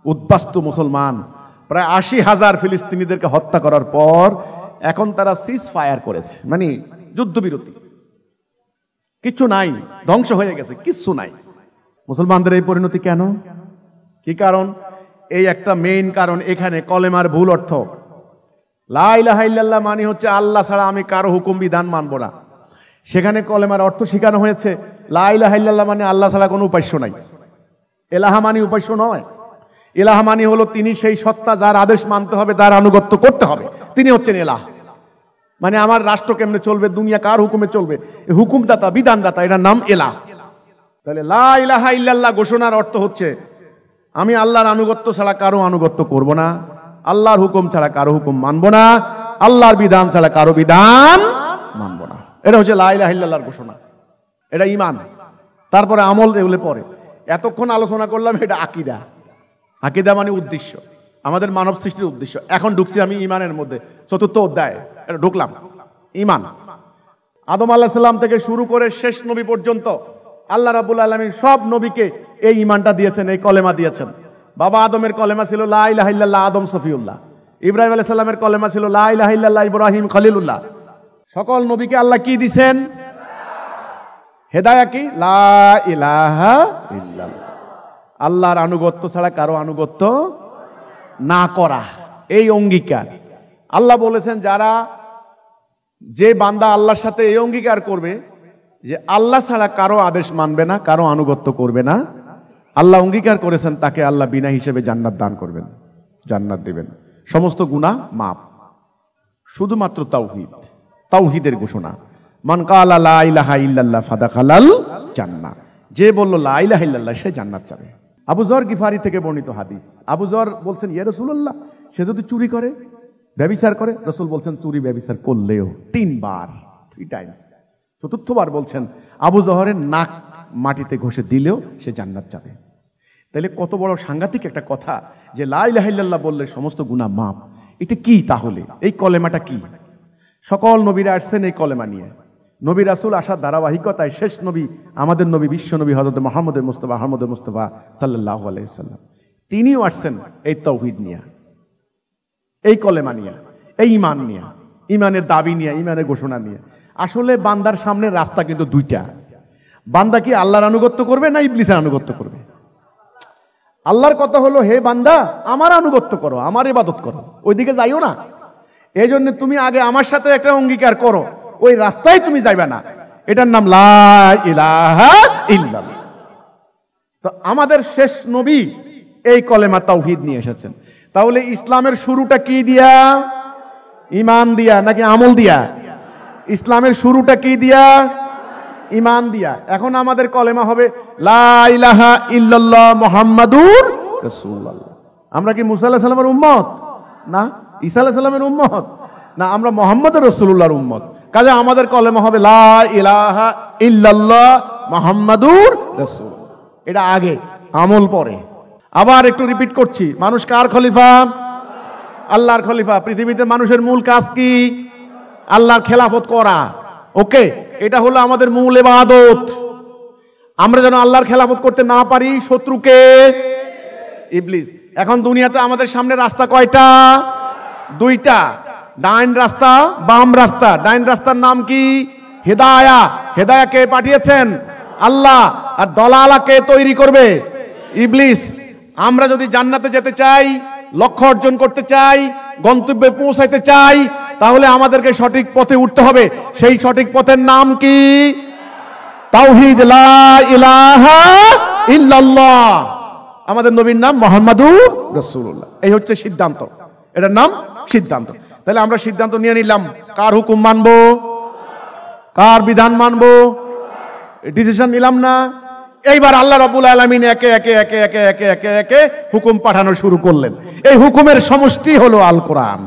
উদ্বাস্তু মুসলমান প্রায় 80,000 ফিলিস্তিনিদেরকে হত্যা করার পর এখন তারা সিজ ফায়ার করেছে, মানে যুদ্ধবিরতি। কিচ্ছু নাই, ধ্বংস হয়ে গেছে, কিচ্ছু নাই। মুসলমানদের এই পরিণতি কেন? কি কারণ? এই একটা মেইন কারণ, এখানে কলেমার ভুল অর্থ। লা ইলাহা ইল্লাল্লাহ মানে হচ্ছে আল্লাহ ছাড়া আমি কারো হুকুম বিধান মানব না। সেখানে কলেমার অর্থ শেখানো হয়েছে লা ইলাহা ইল্লাল্লাহ মানে আল্লাহ ছাড়া কোনো উপাস্য নাই। এলাহা মানে উপাস্য নয়। এলাহা মানে হলো তিনি সেই সত্তা যার আদেশ মানতে হবে, তার আনুগত্য করতে হবে, তিনি হচ্ছেন এলাহ। মানে আমার রাষ্ট্র কেমনে চলবে, দুনিয়া কার হুকুমে চলবে, হুকুমদাতা, বিধানদাতা, এটার নাম এলাহ। তাহলে লা ইলাহা ইল্লাল্লাহ ঘোষণার অর্থ হচ্ছে আমি আল্লাহর আনুগত্য ছাড়া কারো আনুগত্য করব না, আল্লাহর হুকুম ছাড়া কারো হুকুম মানব না, আল্লাহর বিধান ছাড়া কারো বিধান মানব না। এটা হচ্ছে লা ইলাহা ইল্লাল্লাহর ঘোষণা, এটা ঈমান। তারপরে আমল, এগুলো পরে। এতক্ষণ আলোচনা করলাম এটা আকীদা। আকীদা মানে উদ্দেশ্য, আমাদের মানব সৃষ্টির উদ্দেশ্য। এখন ঢুকছি আমি ঈমানের মধ্যে, চতুর্থ অধ্যায় এটা ঢুকলাম। ঈমান, আদম আলাইহিস সালাম থেকে শুরু করে শেষ নবী পর্যন্ত আল্লাহ রাব্বুল আলামিন সব নবীকে এই ঈমানটা দিয়েছেন, এই কলেমা দিয়েছেন। বাবা আদমের কলেমা ছিল লা ইলাহা ইল্লাল্লাহ, আদম সফিউল্লাহ। ইব্রাহিম আলাইহিস সালামের কলেমা ছিল লা ইলাহা ইল্লাল্লাহ, ইব্রাহিম খলিলুল্লাহ। সকল নবীকে আল্লাহ কি দিয়েছেন? হেদায়া কি? লা ইলাহা ইল্লাল্লাহ, আল্লাহর আনুগত্য ছাড়া কারো আনুগত্য না করা, এই অঙ্গীকার। আল্লাহ বলেছেন যারা, যে বান্দা আল্লাহর সাথে এই অঙ্গীকার করবে যে আল্লাহ ছাড়া কারো আদেশ মানবে না, কারো আনুগত্য করবে না, আল্লাহ অঙ্গীকার করেছেন তাকে আল্লাহ বিনা হিসেবে জান্নাত দান করবেন, জান্নাত দিবেন, সমস্ত গুনাহ মাফ। শুধুমাত্র তাওহীদ, তাওহীদের ঘোষণা। মান কালা লা ইলাহা ইল্লাল্লাহ ফাদাখালাল জান্নাহ, যে বলল লা ইলাহা ইল্লাল্লাহ সে জান্নাত যাবে। আবু যর গিফারি থেকে বর্ণিত হাদিস। আবু যর বলছেন, ইয়া রাসূলুল্লাহ, সে যদি চুরি করে, ব্যভিচার করে, রাসূল বলছেন চুরি ব্যভিচার করলেও 3 বার, 3 টাইমস, চতুর্থবার বলছেন আবু যহরের নাক মাটিতে ঘষে দিলেও সে জান্নাত যাবে। তাহলে কত বড় সাংঘাতিক একটা কথা যে লা ইলাহা ইল্লাল্লাহ বললে সমস্ত গুনাহ মাফ। এটা কি তাহলে? এই কলেমাটা কি? সকল নবীরা আসছেন এই কলেমা নিয়ে। নবী রাসূল আসার ধারাবাহিকতায় শেষ নবী, আমাদের নবী, বিশ্ব নবী হযরত মুহাম্মদ মুস্তাফা সাল্লাল্লাহু আলাইহি ওয়াসাল্লাম, তিনিও আসছেন এই তাওহীদ নিয়ে, এই কলেমা নিয়ে, এই ঈমান নিয়ে, ঈমানের দাবি নিয়ে, ঈমানের ঘোষণা নিয়ে। আসলে বান্দার সামনে রাস্তা কিন্তু দুইটা। বান্দা কি আল্লাহর আনুগত্য করবে না ইবলিসের আনুগত্য করবে? আল্লাহর কথা হলো, হে বান্দা আমার আনুগত্য করো, আমার ইবাদত করো, ওইদিকে যাইও না। এই জন্য তুমি আগে আমার সাথে একটা অঙ্গীকার করো, ওই রাস্তায় তুমি যাইবে না। এটার নাম লা ইলাহা ইল্লাল্লাহ। তো আমাদের শেষ নবী এই কলেমা তাওহীদ নিয়ে এসেছেন। তাহলে ইসলামের শুরুটা কি দিয়া? ঈমান দিয়া নাকি আমল দিয়া? ইসলামের শুরুটা কি দিয়া? ঈমান দিয়া। এখন আমাদের কলেমা হবে লা ইলাহা ইল্লাল্লাহ মুহাম্মাদুর রাসূলুল্লাহ। আমরা কি মুসা আলাইহিস সালামের উম্মত? না। ঈসা আলাইহিস সালামের উম্মত? না, আমরা মুহাম্মদুর রাসূলুল্লাহর উম্মত। কাজে আমাদের কলেমা হবে লা ইলাহা ইল্লাল্লাহ মুহাম্মাদুর রাসূলুল্লাহ। এটা আগে, আমল পরে। আবার একটু রিপিট করছি, মানুষ কার খলিফা? আল্লাহর খলিফা। পৃথিবীতে মানুষের মূল কাজ কি? আল্লাহর খেলাফত করা। ওকে, এটা হলো আমাদের মূল ইবাদত। আমরা যেন আল্লাহর খেলাফত করতে না পারি, শত্রুকে ইবলিস। এখন দুনিয়াতে আমাদের সামনে রাস্তা কয়টা? 2টা, ডাইন রাস্তা, বাম রাস্তা। ডাইন রাস্তার নাম কি? হেদায়া। হেদায়া কে পাঠিয়েছেন? আল্লাহ। আর দলালা কে তৈরি করবে? ইবলিস। আমরা যদি জান্নাতে যেতে চাই, লক্ষ্য অর্জন করতে চাই, গন্তব্যে পৌঁছাইতে চাই, তাহলে আমাদেরকে সঠিক পথে উঠতে হবে। সেই সঠিক পথের নাম কি? তাওহীদ, লা ইলাহা ইল্লাল্লাহ। আমাদের নবীর নাম মুহাম্মাদুর রাসূলুল্লাহ। এই হচ্ছে সিদ্ধান্ত, এটার নাম সিদ্ধান্ত। তাহলে আমরা সিদ্ধান্ত নিয়ে নিলাম, কার হুকুম মানবো, কার বিধান মানবো, ডিসিশন নিলাম না। এইবার আল্লাহ রাব্বুল আলামিন একে একে একে একে একে একে একে হুকুম পাঠানো শুরু করলেন। এই হুকুমের সমষ্টি হলো আল কোরআন।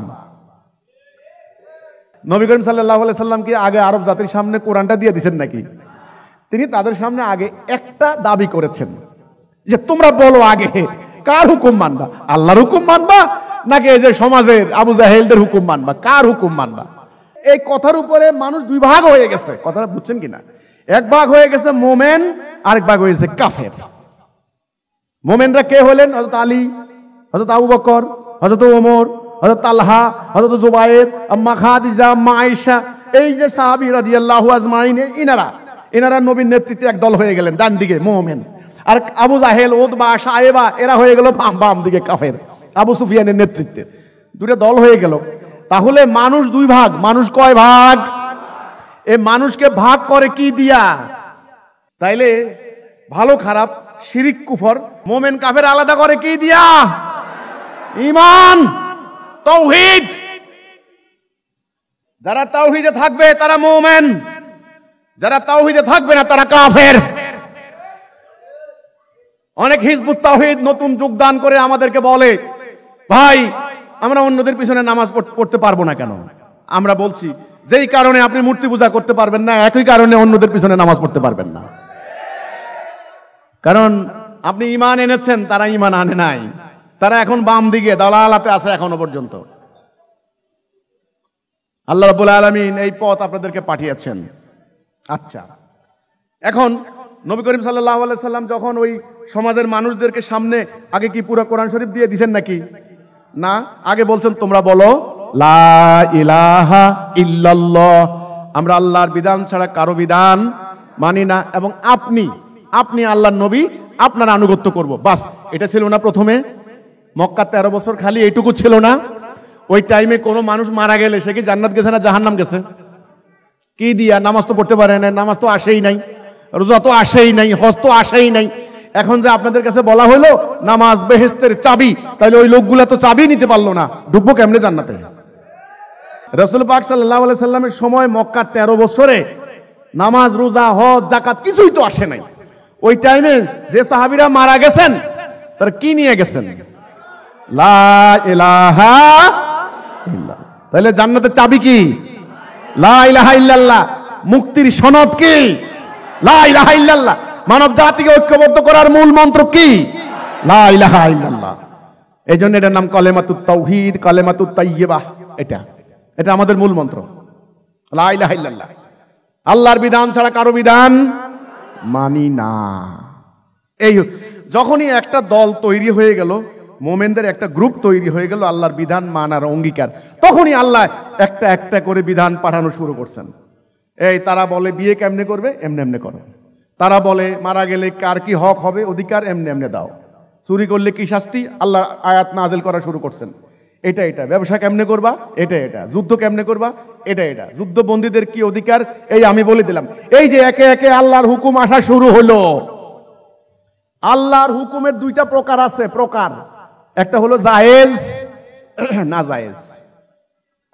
নবী করিম সাল্লাল্লাহু আলাইহি সাল্লাম কি আগে আরব জাতির সামনে কোরআনটা দিয়ে দিয়েছেন নাকি? তিনি তাদের সামনে আগে একটা দাবি করেছেন যে তোমরা বলো আগে কার হুকুম মানবা, আল্লাহর হুকুম মানবা নাকি এই যে সমাজের আবু জাহেলদের হুকুম মানবা, কার হুকুম মানবা? এই কথার উপরে মানুষ 2 ভাগ হয়ে গেছে। কথাটা বুঝছেন কিনা? এক ভাগ হয়ে গেছে মোমেন, আরেক ভাগ হয়েছে কাফের। মোমেনরা কে হলেন? হযরত আলী, হযরত আবু বকর, হযরত ওমর, হযরত তালহা, হযরত জুবায়ের, আম্মা খাদিজা, আম্মা আয়েশা, এই যে সাহাবী রাদিয়াল্লাহু আজমাইন, এনারা নবীর নেতৃত্বে এক দল হয়ে গেলেন ডান দিকে মোমেন। আর আবু জাহেল, উতবা, সায়েবা এরা হয়ে গেল বাম দিকে কাফের, আবু সুফিয়ানের নেতৃত্বে। 2টা দল হয়ে গেল। তাহলে মানুষ 2 ভাগ। মানুষ কয় ভাগ? এই মানুষকে ভাগ করে কি দিয়া? তাইলে ভালো খারাপ, শিরিক কুফর, মোমেন কাফের আলাদা করে কি দিয়া? ঈমান, তাওহীদ। যারা তাওহীদে থাকবে তারা মোমেন, যারা তাওহীদে থাকবে না তারা কাফের। অনেক হিজবুত তাওহীদ নতুন যোগদান করে আমাদেরকে বলে, ভাই আমরা অন্যদের পিছনে নামাজ পড়তে পারবো না কেন? আমরা বলছি, যেই কারণে আপনি মূর্তি পূজা করতে পারবেন না, একই কারণে অন্যদের পিছনে নামাজ পড়তে পারবেন না। কারণ আপনি ঈমান এনেছেন, তারা ঈমান আনে নাই। তারা এখন বাম দিকে দালালাতে আছে এখনো পর্যন্ত। আল্লাহ রাব্বুল আলামিন এই পথ আপনাদেরকে পাঠিয়েছেন। আচ্ছা, এখন নবী করিম সাল্লাল্লাহু আলাইহি সাল্লাম যখন ওই সমাজের মানুষদেরকে সামনে আগে কি পুরো কোরআন শরীফ দিয়ে দিয়েছেন নাকি? না, আগে বলছেন তোমরা বলো লা ইলাহা ইল্লাল্লাহ, আমরা আল্লাহর বিধান ছাড়া কারো বিধান মানি না, এবং আপনি আল্লাহর নবী, আপনার আনুগত্য করব। বাস, এটা ছিল না প্রথমে? মক্কা 13 বছর খালি এইটুকু ছিল না? ওই টাইমে কোনো মানুষ মারা গেলে সে কি জান্নাত গেছে না জাহান্নাম গেছে? কি দিয়া? নামাজ তো পড়তে পারে না, নামাজ তো আসেই নাই, রোজা তো আসেই নাই, হজ তো আসেই নাই। এখন যে আপনাদের কাছে বলা হলো নামাজ বেহেশতের চাবি, তাহলে ওই লোকগুলা তো চাবি নিতে পারলো না, ঢুকবো কেমনে জান্নাতে? রাসূল পাক সাল্লাল্লাহু আলাইহি সাল্লামের সময় মক্কার 13 বছরে নামাজ, রোজা, হজ, যাকাত কিছুই তো আসে নাই। ওই টাইমে যে সাহাবীরা মারা গেছেন তার কি নিয়ে গেছেন? লা ইলাহা ইল্লাল্লাহ। তাহলে জান্নাতের চাবি কি? লা ইলাহা ইল্লাল্লাহ। মুক্তির সনদ কি? লা ইলাহা ইল্লাল্লাহ। মানব জাতিকে ঐক্যবদ্ধ করার মূল মন্ত্র কি? লা ইলাহা ইল্লাল্লাহ। এই জন্য এটার নাম কালেমাতুত তাওহীদ, কালেমাতুত তাইয়্যিবাহ। এটা আমাদের মূল মন্ত্র, লা ইলাহা ইল্লাল্লাহ। আল্লাহর বিধান ছাড়া কারো বিধান মানি না। এই যখনই একটা দল তৈরি হয়ে গেল, মোমেনদের একটা গ্রুপ তৈরি হয়ে গেল আল্লাহর বিধান মানার অঙ্গীকার, তখনই আল্লাহ একটা একটা করে বিধান পাঠানো শুরু করছেন। এই তারা বলে বিয়ে কেমনে করবে, এমনি এমনি করো। তারা বলে মারা গেলে কার কি হক হবে, অধিকার, এমনি এমনি দাও। চুরি করলে কি শাস্তি, আল্লাহ আয়াত নাযিল করা শুরু করছেন। এটা ব্যবসা কেমনে করবা, এটা যুদ্ধ কেমনে করবা, এটা যুদ্ধবন্দীদের কি অধিকার, এই আমি বলে দিলাম। এই যে একে একে আল্লাহর হুকুম আসা শুরু হলো। আল্লাহর হুকুমের দুইটা প্রকার আছে, প্রকার। একটা হলো জায়েজ, না জায়েজ।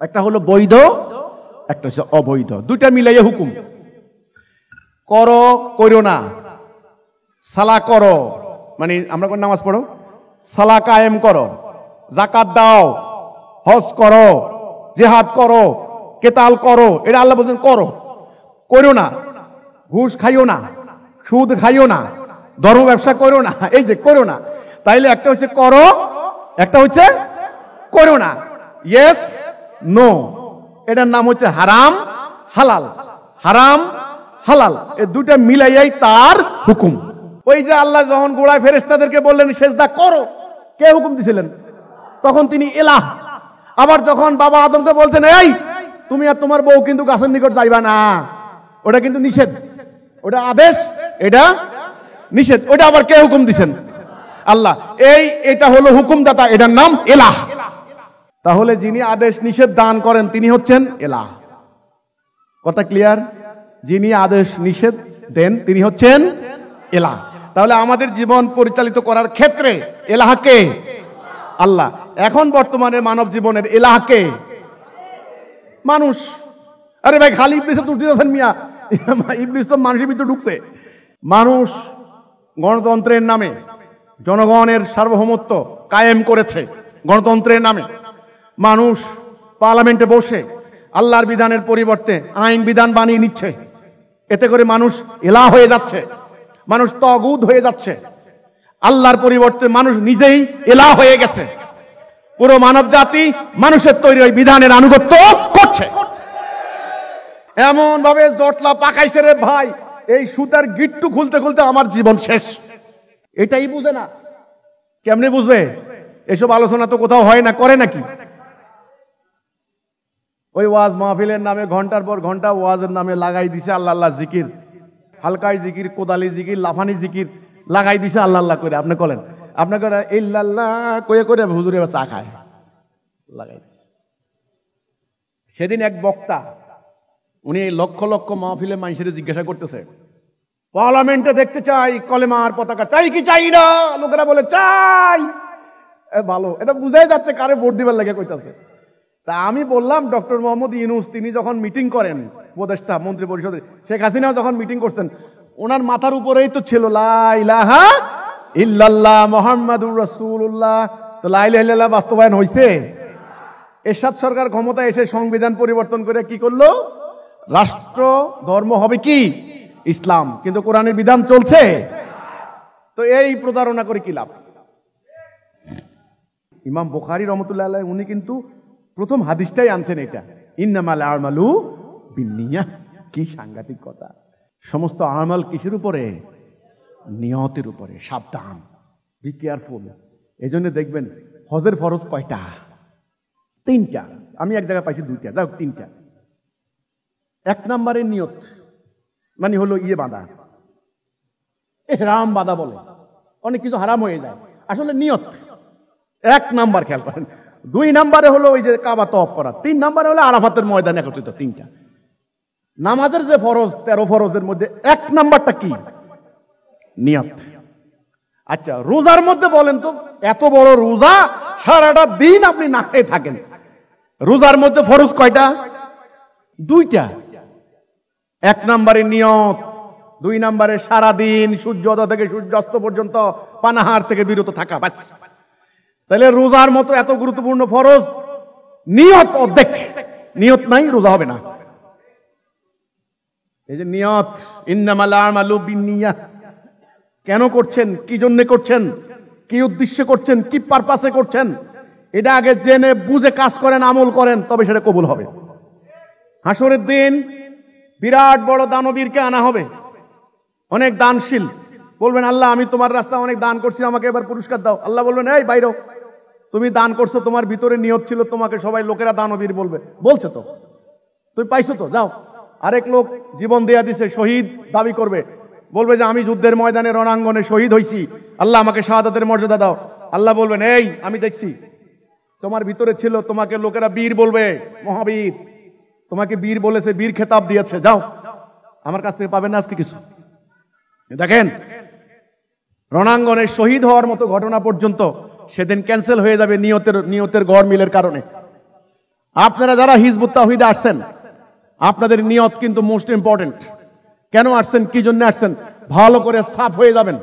একটা হলো বৈধ, একটা হচ্ছে অবৈধ। দুইটা মিলাইয়া হুকুম। করো, করো না। সালা করো, মানে আমরা কোন নামাজ পড়ো, সালা কায়েম করো, যাকাত দাও, হজ করো, জিহাদ করো, কেতাল করো। এটা আল্লাহ বলছেন করো। করো না, ঘুষ খাইও না, সুদ খাইও না, ধর্ম ব্যবসা করো না। এই যে করো না, তাইলে একটা হচ্ছে করো, একটা হচ্ছে করো না। Yes, no. এটার নাম হচ্ছে হারাম, হালাল। হারাম, হালাল, এই দুটা মিলাইয়াই তার হুকুম। ওই যে আল্লাহ যখন গোড়ায় ফেরেশতাদেরকে বললেন সেজদা করো, কে হুকুম দিছিলেন? তখন তিনি ইলাহ। আবার যখন বাবা আদমকে বলছেন এই তুমি আর তোমার বউ কিন্তু গাছের নিকট যাইবা না, ওটা কিন্তু নিষেধ, ওটা আদেশ, এটা নিষেধ। ওটা আবার কে হুকুম দিছেন? আল্লাহ। এটা হলো হুকুমদাতা, এটার নাম ইলাহ। তাহলে যিনি আদেশ নিষেধ দান করেন তিনি হচ্ছেন ইলাহ। কথা ক্লিয়ার? যিনি আদেশ নিষেধ দেন তিনি হচ্ছেন ইলাহ। তাহলে আমাদের জীবন পরিচালিত করার ক্ষেত্রে ইলাহ কে? আল্লাহ। এখন বর্তমানে মানব জীবনের ইলাহ কে? মানুষ। আরে ভাই খালি ইবলিস তো উঠতেছেন মিয়া, ইবলিস তো মানুষের ভিতরে ঢুকছে। মানুষ গণতন্ত্রের নামে জনগণের সার্বভৌমত্ব কায়েম করেছে। গণতন্ত্রের নামে মানুষ পার্লামেন্টে বসে আল্লাহর বিধানের পরিবর্তে আইন বিধান বানিয়ে নিচ্ছে। এতে করে মানুষ ইলাহ হয়ে যাচ্ছে, মানুষ তাগুত হয়ে যাচ্ছে। আল্লাহর পরিবর্তে মানুষ নিজেই ইলাহ হয়ে গেছে। পুরো মানব জাতি মানুষের তৈরি ওই বিধানের আনুগত্য করছে। এমন ভাবে জটলা পাকাইছে রে ভাই, এই সুতার গিট্টু খুলতে খুলতে আমার জীবন শেষ। এটাই বুঝে না, কেমনে বুঝবে? এসব আলোচনা তো কোথাও হয় না, করে নাকি? ওই ওয়াজ মাহফিলের নামে ঘন্টার পর ঘন্টা ওয়াজের নামে লাগাই দিছে আল্লাহ আল্লাহ জিকির, হালকাই জিকির, কোদালি জিকির, লাফানি জিকির লাগাই দিছে আল্লাহ আল্লাহ করে। আপনি করেন, আপনাকে ইল্লাল্লাহ কয়ে করে হুজুরে চা খায় লাগাই দিছে। সেদিন এক বক্তা, উনি লক্ষ লক্ষ মাহফিলে মানুষের জিজ্ঞাসা করতেছে, পার্লামেন্টে দেখতে চাই কলেমার পতাকা, চাই কি চাই না? লোকেরা বলে চাই। ভালো, এটা বুঝাই যাচ্ছে কারে ভোট দিবার লাগে কইতাছে। তা আমি বললাম ডক্টর মোহাম্মদ ইউনূস তিনি যখন মিটিং করেন, উপদেষ্টা মন্ত্রী পরিষদে, শেখ হাসিনাও যখন মিটিং করছেন, ওনার মাথার উপরেই তো ছিল লা ইলাহা ইল্লাল্লাহ মুহাম্মাদুর রাসূলুল্লাহ। তো লা ইলাহা ইল্লাল্লাহ বাস্তবায়ন হয়েছে? এরশাদ সরকার ক্ষমতায় এসে সংবিধান পরিবর্তন করে কি করলো? রাষ্ট্র ধর্ম হবে কি? ইসলাম। কিন্তু কোরআনের বিধান চলছে। তো এই প্রতারণা করে কি লাভ? ইমাম বুখারী রহমতুল্লাহ আলাইহি উনি কিন্তু প্রথম হাদিসটাই আনছেন এটা, ইন্নামাল আমালু বিন্নিয়াহ। কি সাংঘাতিক কথা! সমস্ত আমাল কিসের উপরে? নিয়তের উপরে। সাবধান, বি কেয়ারফুল। এই জন্য দেখবেন হজের ফরজ কয়টা? 3টা। আমি এক জায়গায় পাইছি 2টা, যাও 3টা। 1 নম্বরে নিয়ত, মানে হলো বাঁধা, ইহরাম বাঁধা বলে, অনেক কিছু হারাম হয়ে যায়, আসলে নিয়ত 1 নাম্বার, খেয়াল করেন। 2 নম্বরে হলো ওই যে কাবা তওয়াফ করা। 3 নম্বরে হলো আরাফাতের ময়দানে একত্রিত। 3টা। নামাজের যে ফরজ 13 ফরজের মধ্যে 1 নাম্বারটা কি? নিয়ত। আচ্ছা, রোজার মধ্যে বলেন তো, এত বড় রোজা, সারাটা দিন আপনি না খেয়ে থাকেন, রোজার মধ্যে ফরজ কয়টা? 2টা। 1 নম্বরে নিয়ত, 2 নম্বরে সারাদিন সূর্যোদয় থেকে সূর্যাস্ত পর্যন্ত পানাহার থেকে বিরত থাকা। বাস। তাহলে রোজার মতো এত গুরুত্বপূর্ণ ফরজ নিয়ত অর্ধেক, নিয়ত নাই রোজা হবে না। এই যে নিয়ত, ইন্নামাল আমালু বিন্নিয়াত, কেন করছেন, কি জন্য করছেন, কি উদ্দেশ্যে করছেন, কি পারপাসে করছেন, এটা আগে জেনে বুঝে কাজ করেন, আমল করেন, তবে সেটা কবুল হবে। হাসরের দিন বিরাট বড় দানবীরকে আনা হবে, অনেক দানশীল, বলবেন আল্লাহ আমি তোমার রাস্তায় অনেক দান করছি, আমাকে এবার পুরস্কার দাও। আল্লাহ বলবেন এই বাইরে, তুমি দান করছো, তোমার ভিতরে নিয়ত ছিল, তোমাকে সবাই লোকেরা দানবীর বলবে, বলছে তো, তুমি পাইছো তো, যাও। আরেক লোক জীবন দেয়া দিছে, শহীদ দাবি করবে, বলবে যে আমি যুদ্ধের ময়দানে রণাঙ্গনে শহীদ হইছি, আল্লাহ আমাকে শাহাদাতের মর্যাদা দাও। আল্লাহ বলবেন এই আমি দেখছি তোমার ভিতরে ছিল, তোমাকে লোকেরা বীর বলবে, মহাবীর, তোমাকে বীর বলেছে, বীর খেতাব দিয়েছে, যাও, আমার কাছ থেকে পাবেন না আজকে কিছু। দেখেন রণাঙ্গনে শহীদ হওয়ার মতো ঘটনা পর্যন্ত সেদিন ক্যান্সেল হয়ে যাবে নিয়তের গড় মিলের কারণে। আপনারা যারা হিজবুত তাওহীদে আসছেন, আপনাদের নিয়ত কিন্তু মোস্ট ইম্পর্টেন্ট। কেন আসছেন, কি জন্য আসছেন, ভালো করে সাফ হয়ে যাবেন।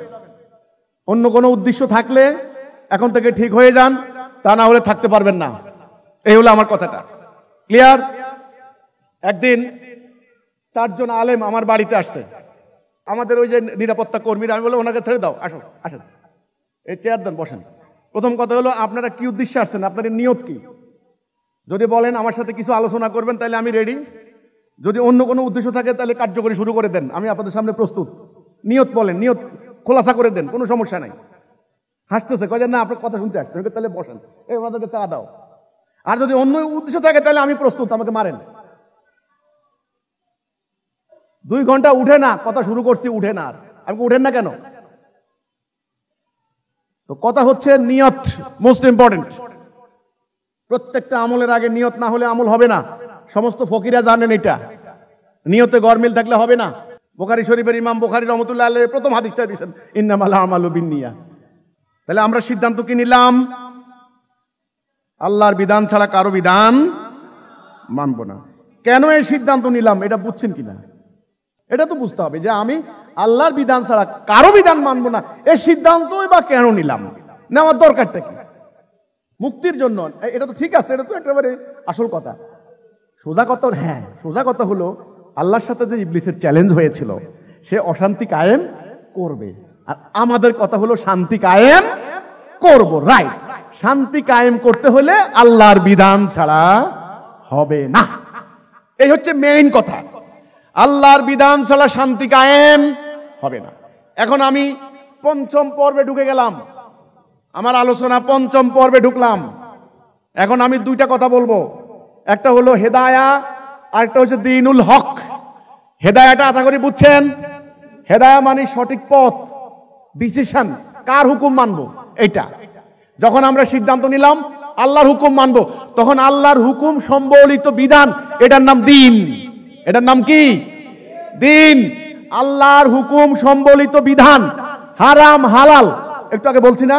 অন্য কোনো উদ্দেশ্য থাকলে এখন থেকে ঠিক হয়ে যান, তা না হলে থাকতে পারবেন না। এই হলো আমার কথাটা, ক্লিয়ার? একদিন 4 জন আলেম আমার বাড়িতে আসছে, আমাদের ওই যে নিরাপত্তা কর্মীরা, আমি বললাম ওনাকে ছেড়ে দাও, আসো আসেন, এই চেয়ার দেন, বসেন। প্রথম কথা হলো আপনারা কি উদ্দেশ্যে আসছেন, আপনাদের নিয়ত কি? যদি বলেন আমার সাথে কিছু আলোচনা করবেন তাহলে আমি রেডি, যদি অন্য কোনো উদ্দেশ্য থাকে তাহলে কার্যকরী শুরু করে দেন, আমি আপনাদের সামনে প্রস্তুত। নিয়ত বলেন, নিয়ত খোলাসা করে দেন, কোনো সমস্যা নাই। হাসতেছে, কয় না আপনার কথা শুনতে আসছে, তাহলে বসেন, এই ওনাদেরকে চা দাও। আর যদি অন্য উদ্দেশ্য থাকে তাহলে আমি প্রস্তুত, আমাকে মারেন। 2 ঘন্টা উঠে না, কথা শুরু করছি উঠে না, আর আমি উঠেন না কেন? তো কথা হচ্ছে নিয়ত মোস্ট ইম্পর্টেন্ট। প্রত্যেকটা আমলের আগে নিয়ত না হলে আমল হবে না। সমস্ত ফকিরা জানেন এটা, নিয়তে গরমিল থাকলে হবে না। বুখারী শরীফের ইমাম বুখারী রহমাতুল্লাহ আলাইহি প্রথম হাদিসটা দিয়েছেন ইন্নামাল আমালু বিন্নিয়াত। তাহলে আমরা সিদ্ধান্ত কি নিলাম? আল্লাহর বিধান ছাড়া কারো বিধান মানব না। কেন এই সিদ্ধান্ত নিলাম এটা বুঝছেন কিনা? এটা তো বুঝতে হবে যে আমি আল্লাহর বিধান ছাড়া কারো বিধান মানব না, এই সিদ্ধান্তই বা কেন নিলাম, নেওয়ার দরকারটা কি? মুক্তির জন্য, এটা তো ঠিক আছে, এটা তো একেবারে আসল কথা। সোজা কথা, হ্যাঁ সোজা কথা হলো আল্লাহর সাথে যে ইবলিসের চ্যালেঞ্জ হয়েছিল, সে অশান্তি কায়েম করবে, আর আমাদের কথা হলো শান্তি কায়েম করব। রাইট, শান্তি কায়েম করতে হলে আল্লাহর বিধান ছাড়া হবে না, এই হচ্ছে মেইন কথা। আল্লাহর বিধান ছাড়া শান্তি কায়েম হবে না। এখন আমি 5ম পর্বে ঢুকে গেলাম, আমার আলোচনা 5ম পর্বে ঢুকলাম। এখন আমি 2টা কথা বলবো, একটা হলো হেদায়া, আর একটা হচ্ছে দ্বীনুল হক। হেদায়াটা আশা করি বুঝছেন। হেদায়া মানে সঠিক পথ, ডিসিশন, কার হুকুম মানবো, এইটা। যখন আমরা সিদ্ধান্ত নিলাম আল্লাহর হুকুম মানবো, তখন আল্লাহর হুকুম সম্বলিত বিধান, এটার নাম দ্বীন। এটার নাম কি? দ্বীন। আল্লাহর হুকুম সম্বলিত বিধান, হারাম হালাল, একটু আগে বলছি না,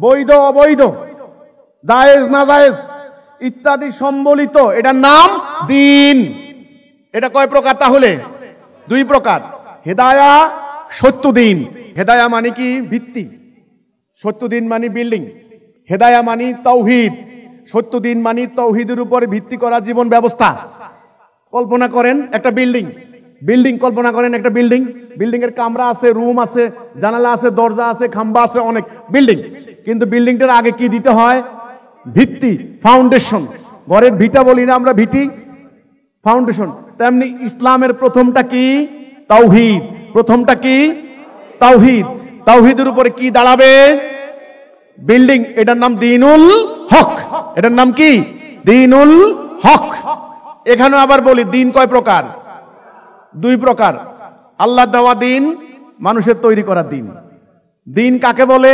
বৈধ অবৈধ, জায়েজ না জায়েজ ইত্যাদি সম্বলিত, এটার নাম দ্বীন। এটা কয় প্রকার তাহলে? 2 প্রকার, হেদায়া, সত্য দ্বীন। হেদায়া মানে কি? ভিত্তি। সত্য দ্বীন মানে বিল্ডিং। হেদায়া মানে তাওহীদ, সত্য দ্বীন মানে তাওহীদের উপরে ভিত্তি করা জীবন ব্যবস্থা। কল্পনা করেন একটা বিল্ডিং, কল্পনা করেন একটা বিল্ডিং, বিল্ডিং এর কামরা আছে, রুম আছে, জানালা আছে, দরজা আছে, খাম্বা আছে, অনেক বিল্ডিং। কিন্তু বিল্ডিংটার আগে কি দিতে হয়? ভিত্তি, ফাউন্ডেশন। ঘরের ভিটা বলি না আমরা, ভিটি, ফাউন্ডেশন। তেমনি ইসলামের প্রথমটা কি? তাওহীদ। প্রথমটা কি? তাওহীদ। তাওহীদের উপরে কি দাঁড়াবে? বিল্ডিং। এটার নাম দ্বীনুল হক। এটার নাম কি? দ্বীনুল হক। এখানে আবার বলি দ্বীন কয় প্রকার? 2 প্রকার। আল্লাহ দেওয়া দ্বীন, মানুষের তৈরি করা দ্বীন। দ্বীন কাকে বলে?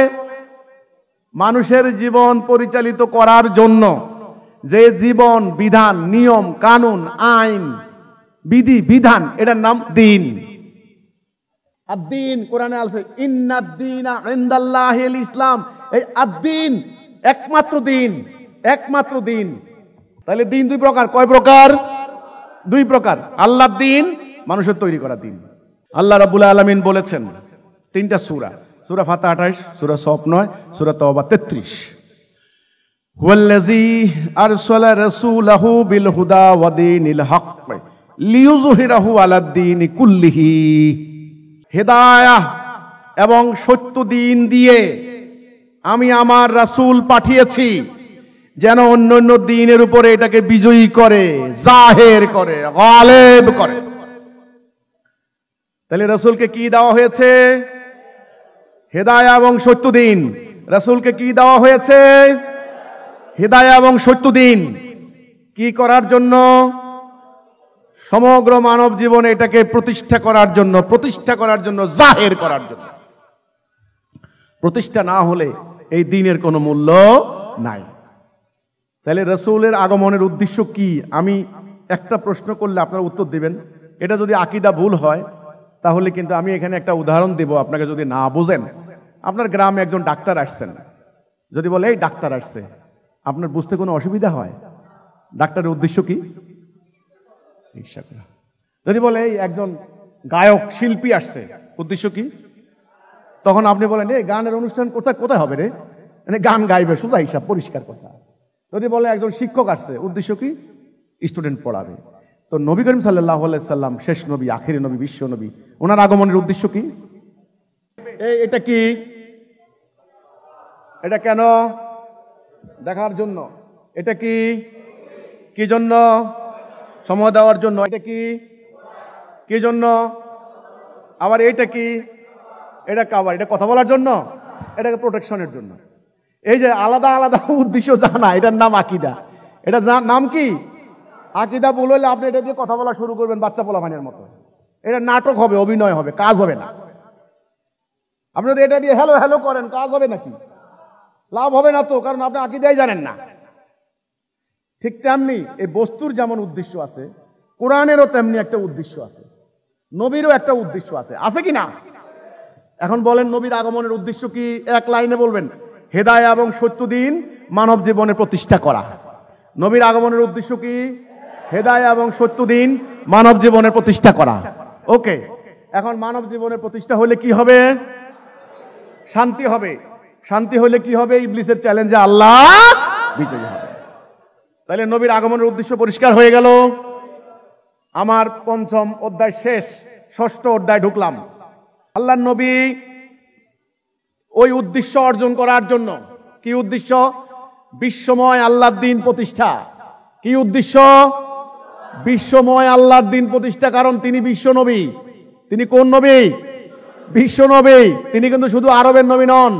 মানুষের জীবন পরিচালিত করার জন্য যে জীবন বিধান, নিয়ম কানুন, আইন বিধি বিধান, এটার নাম দ্বীন। আর দ্বীন কোরআনে আছে ইন্নাদ-দীনা ইনদাল্লাহিল ইসলাম। এই আদ-দীন একমাত্র দ্বীন, একমাত্র দ্বীন। তাহলে দ্বীন 2 প্রকার। কয় প্রকার? 2 প্রকার। আল্লাহর দ্বীন, মানুষের তৈরি করা দ্বীন। আল্লাহ রাব্বুল আলামিন বলেছেন তিনটা সূরা, সূরা ফাতিহা 28, সূরা সফ 9, সূরা তওবা 33। হুয়াল্লাযী আরসালা রাসূলাহু বিল হুদা ওয়া দীনিল হক লিইয়ুযহিরাহু আলাদ-দীনি কুল্লিহি। হেদায়াহ এবং সত্য দিন দিয়ে আমি আমার রাসূল পাঠিয়েছি যেন অন্যান্য দ্বীনের উপরে এটাকে বিজয়ী করে, জাহের করে, গালেব করে। তাহলে রাসূলকে কি দেওয়া হয়েছে? হেদায়া এবং সত্য দিন। রাসূলকে কি দেওয়া হয়েছে? হেদায়া এবং সত্য দিন। কি করার জন্য? সমগ্র মানব জীবনে এটাকে প্রতিষ্ঠা করার জন্য, জাহের করার জন্য। প্রতিষ্ঠা না হলে এই দ্বীনের কোনো মূল্য নাই। তাহলে রাসূলের আগমনের উদ্দেশ্য কি? আমি একটা প্রশ্ন করলে আপনারা উত্তর দিবেন। এটা যদি আকীদা ভুল হয় তাহলে কিন্তু আমি এখানে একটা উদাহরণ দেব, আপনাকে যদি না বুঝেন। আপনার গ্রামে একজন ডাক্তার আসছেন, যদি বলে এই ডাক্তার আসছে, আপনার বুঝতে কোনো অসুবিধা হয়? ডাক্তারের উদ্দেশ্য কি? চিকিৎসা করা। যদি বলে এই একজন গায়ক শিল্পী আসছে, উদ্দেশ্য কি? তখন আপনি বলেন এই গানের অনুষ্ঠান কোথায় হবে রে, মানে গান গাইবে, সোজা হিসাব, পরিষ্কার কথা। যদি বলে একজন শিক্ষক আসছে, উদ্দেশ্য কি? স্টুডেন্ট পড়াবে। তো নবী করিম সাল্লাল্লাহু আলাইহি সাল্লাম শেষ নবী, আখিরি নবী, বিশ্ব নবী, ওনার আগমনের উদ্দেশ্য কি? এটা কি? এটা কেন? দেখার জন্য। এটা কি? কি জন্য? সময় দেওয়ার জন্য। এটা কি? কি জন্য? আবার এটা কি? এটা আবার এটা কথা বলার জন্য, এটাকে প্রোটেকশনের জন্য। এই যে আলাদা আলাদা উদ্দেশ্য জানা, এটার নাম আকীদা। এটা নাম কি? আকীদা বললে আপনি এটা দিয়ে কথা বলা শুরু করবেন বাচ্চা পোলাপানের মতো। এটা নাটক হবে, অভিনয় হবে, কাজ হবে না। আপনি যদি এটা দিয়ে হ্যালো হ্যালো করেন, কাজ হবে নাকি? লাভ হবে না তো, কারণ আপনি আকীদাই জানেন না। ঠিক তেমনি এই বস্তুর যেমন উদ্দেশ্য আছে, কোরআনেরও তেমনি একটা উদ্দেশ্য আছে, নবীরও একটা উদ্দেশ্য আছে। আছে কি না? এখন বলেন নবীর আগমনের উদ্দেশ্য কি? এক লাইনে বলবেন, হেদায়া এবং সত্য দিন মানব জীবনে প্রতিষ্ঠা করা। নবীর আগমনের উদ্দেশ্য কি? হেদায়া এবং সত্য দিন মানব জীবনের প্রতিষ্ঠা করা। ওকে, এখন মানব জীবনের প্রতিষ্ঠা হলে কি হবে? শান্তি হবে। শান্তি হলে কি হবে? ইবলিসের চ্যালেঞ্জে আল্লাহ বিজয়ী হবে। তাহলে নবীর আগমনের উদ্দেশ্য পরিষ্কার হয়ে গেল। আমার পঞ্চম অধ্যায় শেষ, ষষ্ঠ অধ্যায় ঢুকলাম। আল্লাহর নবী ওই উদ্দেশ্য অর্জন করার জন্য, কি উদ্দেশ্য? বিশ্বময় আল্লাহর দ্বীন প্রতিষ্ঠা। কি উদ্দেশ্য? বিশ্বময় আল্লাহর দ্বীন প্রতিষ্ঠা। কারণ তিনি বিশ্ব নবী। তিনি কোন নবী? বিশ্ব নবী। তিনি কিন্তু শুধু আরবের নবী নন,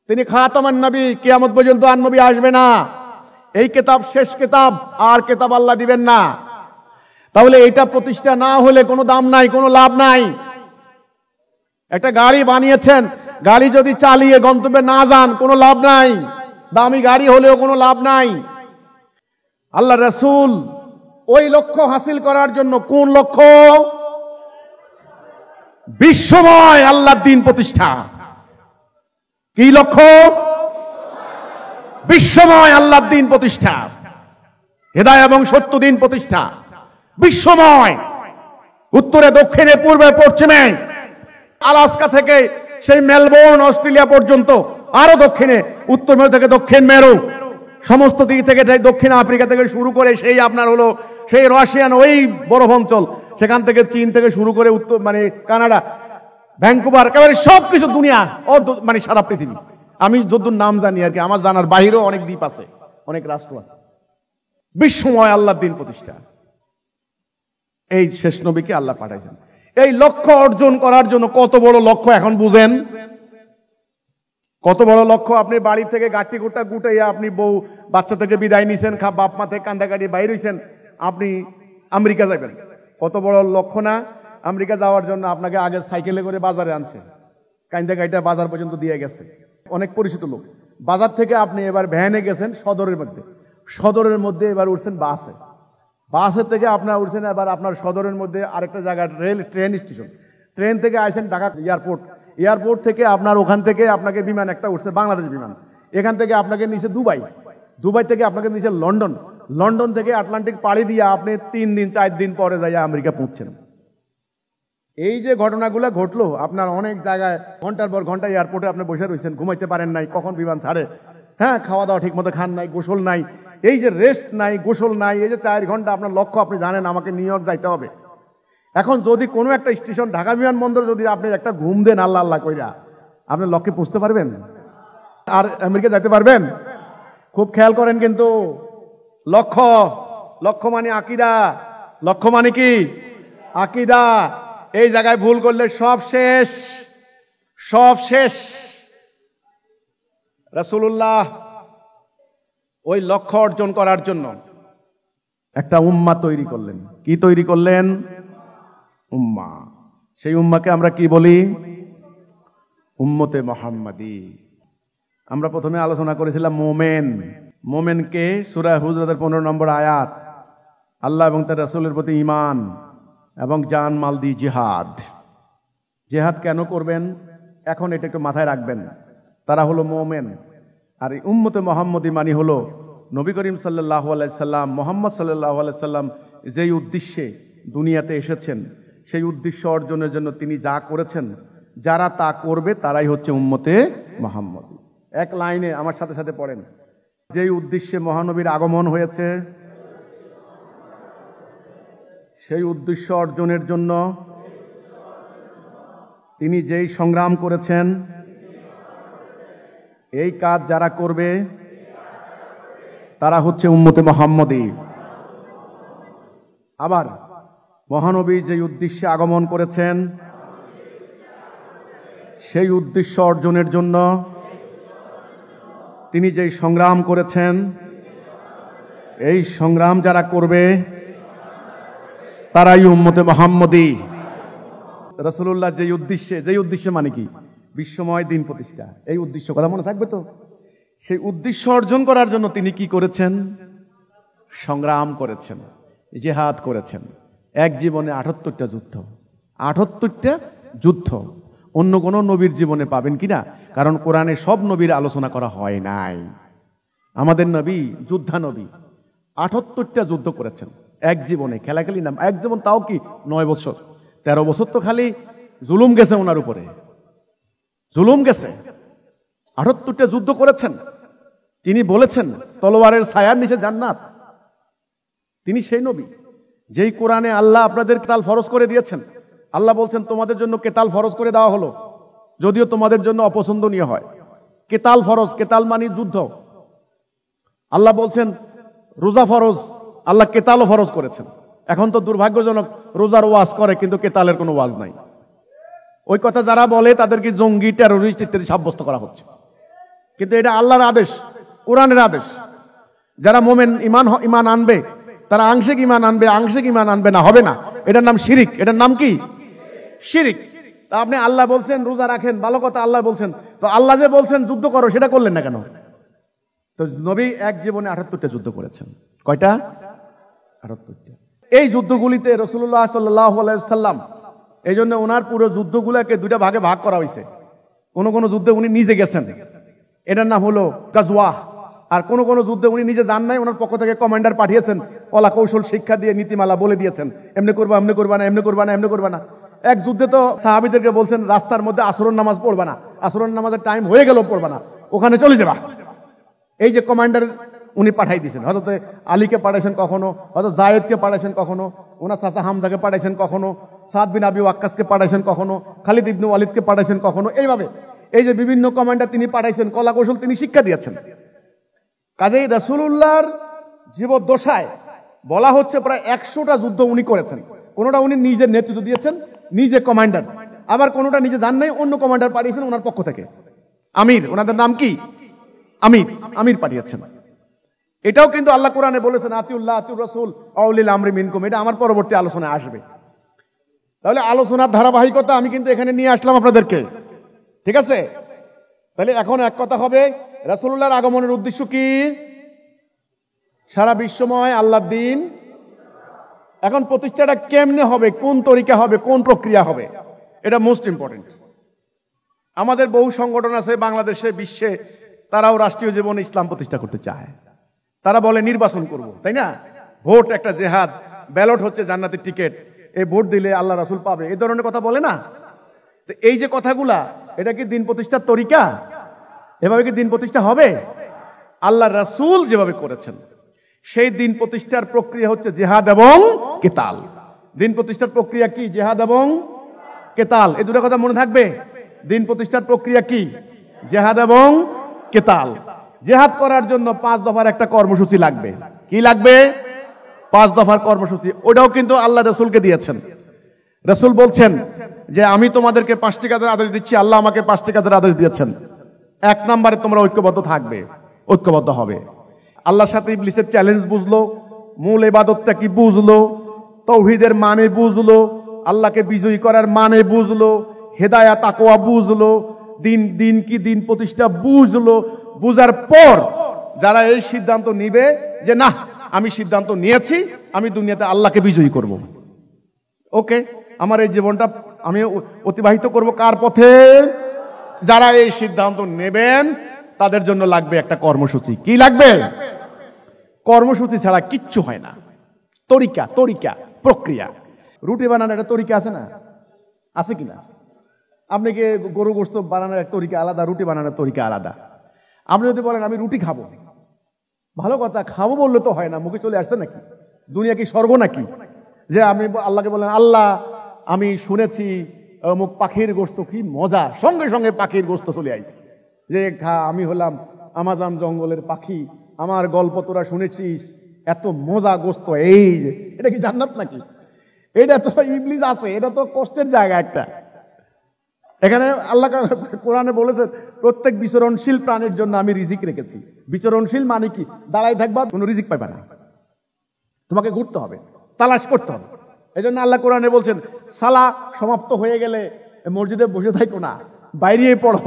তিনি খাতামান নবী। কিয়ামত পর্যন্ত আর নবী আসবে না। এই কিতাব শেষ কিতাব, আর কিতাব আল্লাহ দিবেন না। তাহলে এটা প্রতিষ্ঠা না হলে কোনো দাম নাই, কোনো লাভ নাই। একটা গাড়ি বানিয়েছেন, গাড়ি যদি চালিয়ে গন্তব্যে না যান, কোনো লাভ নাই। দামি গাড়ি হলেও কোনো লাভ নাই। আল্লাহ রাসূল ওই লক্ষ্য হাসিল করার জন্য, কোন লক্ষ্য? বিশ্বময় আল্লাহর দ্বীন প্রতিষ্ঠা। কি লক্ষ্য? বিশ্বময় আল্লাহর দ্বীন প্রতিষ্ঠা, হেদায়া এবং সত্য দ্বীন প্রতিষ্ঠা। বিশ্বময়, উত্তরে দক্ষিণে পূর্বে পশ্চিমে, আলাস্কা থেকে সেই মেলবোর্ন অস্ট্রেলিয়া পর্যন্ত, আরো দক্ষিণে উত্তর মেরু থেকে দক্ষিণ মেরু, সমস্ত দিক থেকে, দক্ষিণ আফ্রিকা থেকে শুরু করে সেই আপনার হলো সেই রাশিয়ান ওই বরফ অঞ্চল, সেখান থেকে চীন থেকে শুরু করে উত্তর মানে কানাডা, ভ্যাঙ্কুভার, একেবারে সবকিছু দুনিয়া, মানে সারা পৃথিবী। আমি যতদূর নাম জানি আর কি, আমার জানার বাহিরেও অনেক দ্বীপ আছে, অনেক রাষ্ট্র আছে। বিশ্বময় আল্লাহর দ্বীন প্রতিষ্ঠা, এই শেষ নবীকে আল্লাহ পাঠাইছেন। এই লক্ষ্য অর্জন করার জন্য কত বড় লক্ষ্য এখন বুঝেন? কত বড় লক্ষ্য! আপনি বাড়ি থেকে গাঠি গোটা গুটাইয়া আপনি বউ বাচ্চা থেকে বিদায় নিছেন, বাপ মা থেকে কান্দাকাটি বাইর হইছেন, আপনি আমেরিকা যাবেন। কত বড় লক্ষ্য না? আমেরিকা যাওয়ার জন্য আপনাকে আগে সাইকেলে করে বাজারে আনছে, কান্দাকাটিটা বাজার পর্যন্ত দিয়ে গেছে, অনেক পরিচিত লোক। বাজার থেকে আপনি এবার ভ্যানে গেছেন সদরের মধ্যে, সদরের মধ্যে এবার উঠছেন বাসে, বাসের থেকে আপনার উঠছেন এবার আপনার সদরের মধ্যে আরেকটা জায়গা ট্রেন স্টেশন, ট্রেন থেকে আসেন ঢাকা এয়ারপোর্ট, এয়ারপোর্ট থেকে আপনার ওখান থেকে আপনাকে বিমান একটা উঠছে, বাংলাদেশ বিমান, এখান থেকে আপনাকে নিচে দুবাই, দুবাই থেকে আপনাকে নিচে লন্ডন, লন্ডন থেকে আটলান্টিক পাড়ি দিয়ে আপনি 3 দিন 4 দিন পরে যাইয়া আমেরিকা পৌঁছছেন। এই যে ঘটনাগুলো ঘটলো, আপনার অনেক জায়গায় ঘন্টার পর ঘন্টা এয়ারপোর্টে আপনি বসে রয়েছেন, ঘুমাইতে পারেন নাই, কখন বিমান ছাড়ে, হ্যাঁ, খাওয়া দাওয়া ঠিক মতো খান নাই, গোসল নাই, এই যে রেস্ট নাই, গোসল নাই, এই যে 4 ঘন্টা আপনার লক্ষ্য, আপনি জানেন আমাকে নিউ ইয়র্ক যাইতে হবে। এখন যদি কোনো একটা স্টেশন, ঢাকা বিমানবন্দর যদি আপনি একটা ঘুম দেন আল্লাহ আল্লাহ কইরা, আপনি লক্ষ্যে পৌঁছতে পারবেন? আর আমেরিকা যাইতে পারবেন? খুব খেয়াল করেন কিন্তু, লক্ষ্য, লক্ষ্য মানে আকীদা, লক্ষ্য মানে কি? আকীদা। এই জায়গায় ভুল করলে সব শেষ, সব শেষ। রাসূলুল্লাহ ওই লক্ষ্য অর্জন করার জন্য একটা উম্মাহ তৈরি করলেন। কি তৈরি করলেন? উম্মাহ। সেই উম্মাহকে আমরা কি বলি? উম্মতে মুহাম্মাদি। আমরা প্রথমে আলোচনা করেছিলাম মোমেন। মোমেনকে সূরা হুজুরাতের 15 নম্বর আয়াত, আল্লাহ এবং তার রাসূলের প্রতি ঈমান এবং জান মাল দিয়ে জিহাদ। জিহাদ কেন করবেন এখন এটা একটু মাথায় রাখবেন। তারা হলো মোমেন। আর এই উম্মতে মুহাম্মাদি মানে হলো নবী করিম সাল্লাল্লাহু আলাইহি সাল্লাম, মুহাম্মদ সাল্লাল্লাহু আলাইহি সাল্লাম যেই উদ্দেশ্যে দুনিয়াতে এসেছেন, সেই উদ্দেশ্য অর্জনের জন্য তিনি যা করেছেন, যারা তা করবে তারাই হচ্ছে উম্মতে মুহাম্মাদি। এক লাইনে আমার সাথে সাথে পড়েন, যেই উদ্দেশ্যে মহানবীর আগমন হয়েছে, সেই উদ্দেশ্য অর্জনের জন্য তিনি যেই সংগ্রাম করেছেন, এই কাজ যারা করবে তারা হচ্ছে উম্মতে মুহাম্মাদি। আবার মহানবী যেই উদ্দেশ্যে আগমন করেছেন, সেই উদ্দেশ্য অর্জনের জন্য তিনি যেই সংগ্রাম করেছেন, এই সংগ্রাম যারা করবে তারাই উম্মতে মুহাম্মাদি। রাসূলুল্লাহ যেই উদ্দেশ্যে মানে কি? বিশ্বময় দিন প্রতিষ্ঠা। এই উদ্দেশ্য কথা মনে থাকবে তো? সেই উদ্দেশ্য অর্জন করার জন্য তিনি কি করেছেন? সংগ্রাম করেছেন, জিহাদ করেছেন। এক জীবনে 78টা যুদ্ধ, 78টা যুদ্ধ। অন্য কোন নবীর জীবনে পাবেন কিনা? কারণ কোরআনে সব নবীর আলোচনা করা হয় নাই। আমাদের নবী যোদ্ধা নবী, 78টা যুদ্ধ করেছেন এক জীবনে। খেলাখেলি নাম এক জীবন, তাও কি 9 বছর। 13 বছর তো খালি জুলুম গেছে ওনার উপরে, জুলুম গেছে। 78টা যুদ্ধ করেছেন। তিনি বলেছেন তলোয়ারের ছায়ার নিচে জান্নাত। তিনি সেই নবী যেই কোরআনে আল্লাহ আপনাদের কেতাল ফরজ করে দিয়েছেন। আল্লাহ বলছেন তোমাদের জন্য কেতাল ফরজ করে দেওয়া হলো, যদিও তোমাদের জন্য অপছন্দনীয় হয়। কেতাল ফরজ, কেতাল মানে যুদ্ধ। আল্লাহ বলছেন রোজা ফরজ, আল্লাহ কেতালও ফরজ করেছেন। এখন তো দুর্ভাগ্যজনক, রোজার ওয়াজ করে কিন্তু কেতালের কোনো ওয়াজ নাই। ওই কথা যারা বলে তাদেরকে জঙ্গি, টেরোরিস্ট ইত্যাদি সাব্যস্ত করা হচ্ছে। কিন্তু এটা আল্লাহর আদেশ, কোরআনের আদেশ। যারা মোমেন ইমান আনবে তারা আংশিক ইমান আনবে, আংশিক ইমান আনবে না, হবে না। এটার নাম শিরিক। এটার নাম কি? শিরিক। তা আপনি আল্লাহ বলছেন রোজা রাখেন, ভালো কথা, আল্লাহ বলছেন, তো আল্লাহ যে বলছেন যুদ্ধ করো সেটা করলেন না কেন? তো নবী এক জীবনে 78টা যুদ্ধ করেছেন। কয়টা? 78টা। এই যুদ্ধগুলিতে রাসূলুল্লাহ সাল্লাল্লাহু আলাইহি সাল্লাম, এই জন্য ওনার পুরো যুদ্ধগুলোকে 2টা ভাগে ভাগ করা হয়েছে। কোন কোন যুদ্ধে উনি নিজে গেছেন, এটার নাম হলো গাজওয়াহ। আর কোন কোন যুদ্ধে উনি নিজে যান নাই, ওনার পক্ষ থেকে কমান্ডার পাঠিয়েছেন, কলা কৌশল শিক্ষা দিয়ে নীতিমালা বলে দিয়েছেন, এমনি করবা, এমনি করবা না, এমনি করবা না, এমনি করবা না। এক যুদ্ধে তো সাহাবীদেরকে বলছেন রাস্তার মধ্যে আসরের নামাজ পড়বা না, আসরের নামাজের টাইম হয়ে গেল পড়বা না, ওখানে চলে যাবা। এই যে কমান্ডার উনি পাঠাই দিয়েছেন, হযরত আলীকে পাঠাইছেন কখনো, হযরত যায়েদকে পাঠাইছেন কখনো, ওনার চাচা হামজাকে পাঠাইছেন কখনো, সাদ বিন আবি ওয়াক্কাসকে পাঠাইছেন কখনো, খালিদ ইবনে ওয়ালিদকে পাঠাইছেন কখনো। এইভাবে এই যে বিভিন্ন কমান্ডার তিনি পাঠাইছেন, কলা কৌশল তিনি শিক্ষা দিয়েছেন। কাজেই রাসূলুল্লাহর জীবদ্দশায় বলা হচ্ছে প্রায় 100টা যুদ্ধ উনি করেছেন। কোনোটা উনি নিজে নেতৃত্ব দিয়েছেন, নিজে কমান্ডার, আবার কোনোটা নিজে যান নাই, অন্য কমান্ডার পাঠিয়েছেন ওনার পক্ষ থেকে। আমির, ওনাদের নাম কি? আমির, আমির পাঠিয়েছেন। এটাও কিন্তু আল্লাহ কোরআনে বলেছেন আতিউল্লাহ আতিউর রাসূল আউলিল আমরি মিনকুম। এটা আমার পরবর্তী আলোচনায় আসবে। তাহলে আলোচনার ধারাবাহিকতা আমি কিন্তু এখানে নিয়ে আসলাম আপনাদেরকে, ঠিক আছে? তাহলে এখন এক কথা হবে, রাসূলুল্লাহর আগমনের উদ্দেশ্য কি? সারা বিশ্বময় আল্লাহর দিন। এখন প্রতিষ্ঠাটা কেমনে হবে, কোন তরিকা হবে, কোন প্রক্রিয়া হবে, এটা মোস্ট ইম্পর্টেন্ট। আমাদের বহু সংগঠন আছে বাংলাদেশে, বিশ্বে, তারাও রাষ্ট্রীয় জীবনে ইসলাম প্রতিষ্ঠা করতে চায়। তারা বলে নির্বাচন করব, তাই না? ভোট একটা জেহাদ, ব্যালট হচ্ছে জান্নাতের টিকিট, এই ভোট দিলে আল্লাহ রাসূল পাবে, এই ধরনের কথা বলে না। তো এই যে কথাগুলা, এটা কি দিন প্রতিষ্ঠার তরিকা? এভাবে কি দিন প্রতিষ্ঠা হবে? আল্লাহ রাসূল যেভাবে করেছেন সেই দিন প্রতিষ্ঠার প্রক্রিয়া হচ্ছে জিহাদ এবং কিতাল। দিন প্রতিষ্ঠার প্রক্রিয়া কি? জিহাদ এবং কিতাল। এই দুটো কথা মনে থাকবে। দিন প্রতিষ্ঠার প্রক্রিয়া কি? জিহাদ এবং কিতাল। জিহাদ করার জন্য 5 দফার একটা কর্মসূচি লাগবে। কি লাগবে? 5 দফার কর্মসূচি। ওটাও কিন্তু আল্লাহ রাসূলকে দিয়েছেন। রাসূল বলছেন যে আমি তোমাদেরকে 5টি কাজের আদেশ দিচ্ছি, আল্লাহ আমাকে 5টি কাজের আদেশ দিয়েছেন। 1 নম্বরে তোমরা ঐক্যবদ্ধ থাকবে, ঐক্যবদ্ধ হবে। আল্লাহর সাথে ইবলিসের চ্যালেঞ্জ বুঝলো, মূল ইবাদতটা কি বুঝলো, তাওহীদের মানে বুঝলো, আল্লাহকে বিজয়ী করার মানে বুঝলো, হেদায়েত তাকওয়া বুঝলো, দিন কি দিন প্রতিষ্ঠা বুঝলো। বুঝার পর যারা এই সিদ্ধান্ত নিবে যে না আমি সিদ্ধান্ত নিয়েছি আমি দুনিয়াতে আল্লাহকে বিজয়ী করব, ওকে, আমার এই জীবনটা আমি অতিবাহিত করব কার পথে? যারা এই সিদ্ধান্ত নেবেন তাদের জন্য লাগবে একটা কর্মসূচি। কি লাগবে? কর্মসূচি ছাড়া কিচ্ছু হয় না। তরিকা, প্রক্রিয়া। রুটি বানানোর একটা তরিকা আছে না? আছে কিনা? আপনি কি গরু গোশত বানানোর এক তরিকা আলাদা, রুটি বানানোর তরিকা আলাদা। আপনি যদি বলেন আমি রুটি খাবো, ভালো কথা, খাবো বললে তো হয় না, মুখে চলে আসছে নাকি? দুনিয়া কি স্বর্গ নাকি যে আপনি আল্লাহকে বলেন আল্লাহ আমি শুনেছি অমুক পাখির গোশত কি মজা, সঙ্গে সঙ্গে পাখির গোশত চলে আইছে যে খা, আমি হলাম আমাজন জঙ্গলের পাখি, আমার গল্প তোরা শুনেছিস, এত মজা গোশত, এই যে এটা কি জান্নাত নাকি? এটা তো ইবলিস আছে, এটা তো কষ্টের জায়গা একটা। এখানে আল্লাহ কোরআনে বলেছেন প্রত্যেক বিচরণশীল প্রাণীর জন্য আমি রিজিক রেখেছি। বিচরণশীল মানে কি? দাঁড়ায় থাকবা, কোনো রিজিক পাইবা না, তোমাকে ঘুরতে হবে, তালাশ করতে হবে। এই জন্য আল্লাহ কোরআনে বলছেন সালা সমাপ্ত হয়ে গেলে মসজিদে বসে থাকো না, বাইরে পড়ো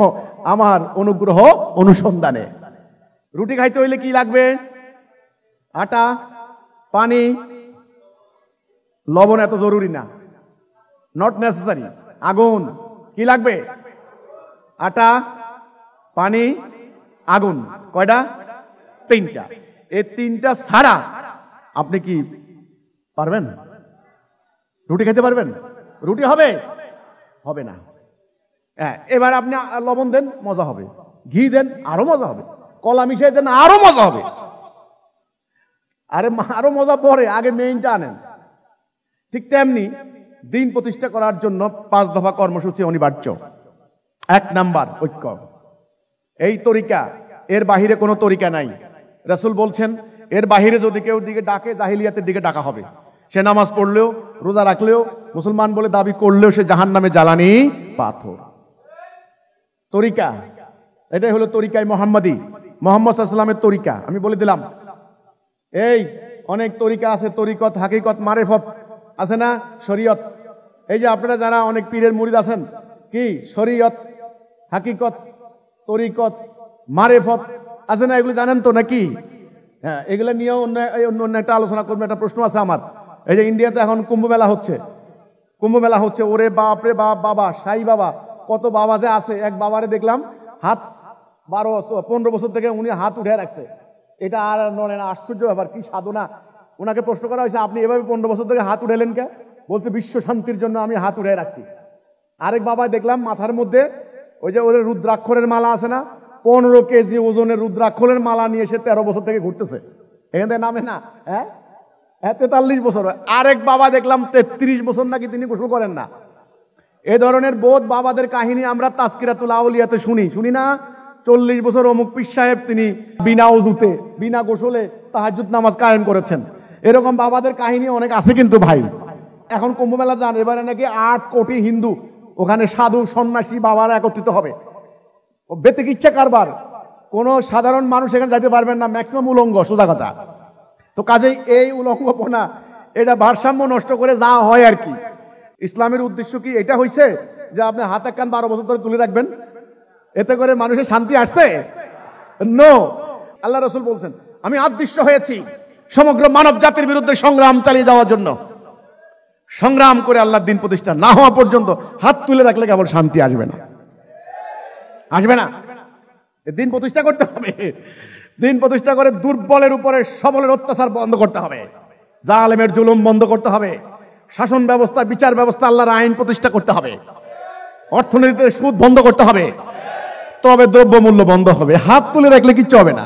আমার অনুগ্রহ অনুসন্ধানে। রুটি খাইতে হইলে কি লাগবে? আটা, পানি, লবণ এত জরুরি না, নট নেসেসারি। আগুন কি লাগবে? আটা, পানি, আগুন। কয়টা? 3টা। এই 3টা ছাড়া আপনি কি পারবেন? রুটি খেতে পারবেন? রুটি হবে? হবে না। হ্যাঁ, এবার আপনি লবণ দেন, মজা হবে। ঘি দেন, আরো মজা হবে। কলা মিশাই দেন, আরো মজা হবে। আরো মজা পরে, আগে মেইনটা আনেন। ঠিক তেমনি দিন প্রতিষ্ঠা করার জন্য 5 দফা কর্মসূচি অনিবার্য। 1 নাম্বার ঐক্য। এই তরিকা, এর বাহিরে কোনো তরিকা নাই। রাসূল বলছেন এর বাহিরে যদি কেউ দিকে ডাকে জাহিলিয়াতের দিকে ডাকা হবে। সে নামাজ পড়লেও, রোজা রাখলেও, মুসলমান বলে দাবি করলেও সে জাহান্নামে জ্বালানি পাথর। তরিকা, এটাই হলো তরিকায় মুহাম্মাদি, মুহাম্মদ সাল্লাল্লাহু আলাইহি ওয়াসাল্লামের তরিকা। আমি বলে দিলাম এই অনেক তরিকা আছে, তরিকত, হাকিকত, মারেফত আছে না, শরীয়ত। এই যে আপনারা যারা অনেক পীরের মুরিদ আছেন, কি শরীয়ত, হাকিকত, তরিকত, মারেফত আছে না, এগুলো জানেন তো নাকি? হ্যাঁ, এগুলো নিয়েও অন্য একটা আলোচনা করবো। একটা প্রশ্ন আছে আমার। এই যে ইন্ডিয়াতে এখন কুম্ভ মেলা হচ্ছে, ওরে বাপ রে বাপ, বাবা সাই বাবা, কত বাবা যে আছে। এক বাবারে দেখলাম হাত 15 বছর থেকে উনি হাত উঠে রাখছে। এটা আর নয় না, আশ্চর্য ব্যাপার, কি সাধনা। ওনাকে প্রশ্ন করা হয়েছে আপনি এভাবে 15 বছর থেকে হাত উঠালেন কে? বলছে বিশ্ব শান্তির জন্য আমি হাত উঠে রাখছি। আরেক বাবা দেখলাম মাথার মধ্যে ওই যে ওদের রুদ্রাক্ষরের মালা আছে না, 15 কেজি ওজনের রুদ্রাক্ষরের মালা নিয়ে এসে 13 বছর থেকে ঘুরতেছে। এখান থেকে নামে না? হ্যাঁ, 43 বছর। আরেক বাবা দেখলাম 33 বছর নাকি তিনি গোসল করেন না। এ ধরনের বোধ বাবাদের কাহিনী আমরা তাজকিরাতুল আউলিয়াতে শুনি না? 40 বছর অমুক পীর সাহেব তিনি বিনা ওযুতে, বিনা গোসলে তাহাজ্জুদ নামাজ কায়েম করেছেন। এরকম বাবাদের কাহিনী অনেক আছে কিন্তু ভাই। এখন কুম্ভ মেলা যান, এবারে নাকি 8 কোটি হিন্দু, ওখানে সাধু সন্ন্যাসী বাবারা একত্রিত হবে। বেতিকিচ্ছা কারবার, কোন সাধারণ মানুষ এখানে যাইতে পারবেন না, ম্যাক্সিমাম উলঙ্গ, সোজা কথা। তো কাজেই এই উলঙ্গপনা, এটা ভারসাম্য নষ্ট করে যা হয় আর কি। ইসলামের উদ্দেশ্য কি এটা হইছে যে আপনি হাত এক কান 12 বছর ধরে তুলে রাখবেন, এতে করে মানুষের শান্তি আসছে? নো। আল্লাহ রাসূল বলছেন আমি আদৃশ্য হয়েছি সমগ্র মানব জাতির বিরুদ্ধে সংগ্রাম চালিয়ে যাওয়ার জন্য। সংগ্রাম করে আল্লাহর দিন প্রতিষ্ঠা না হওয়া পর্যন্ত হাত তুলে রাখলে কেবল শান্তি আসবে না, আসবে না। দিন প্রতিষ্ঠা করতে হবে। দিন প্রতিষ্ঠা করে দুর্বলের উপরে সবলের অত্যাচার বন্ধ করতে হবে, জালেমের জুলুম বন্ধ করতে হবে, শাসন ব্যবস্থা, বিচার ব্যবস্থা, আল্লাহর আইন প্রতিষ্ঠা করতে হবে। অর্থনীতিতে সুদ বন্ধ করতে হবে, তবে দ্রব্যমূল্য বন্ধ হবে। হাত তুলে রাখলে কিচ্ছু হবে না।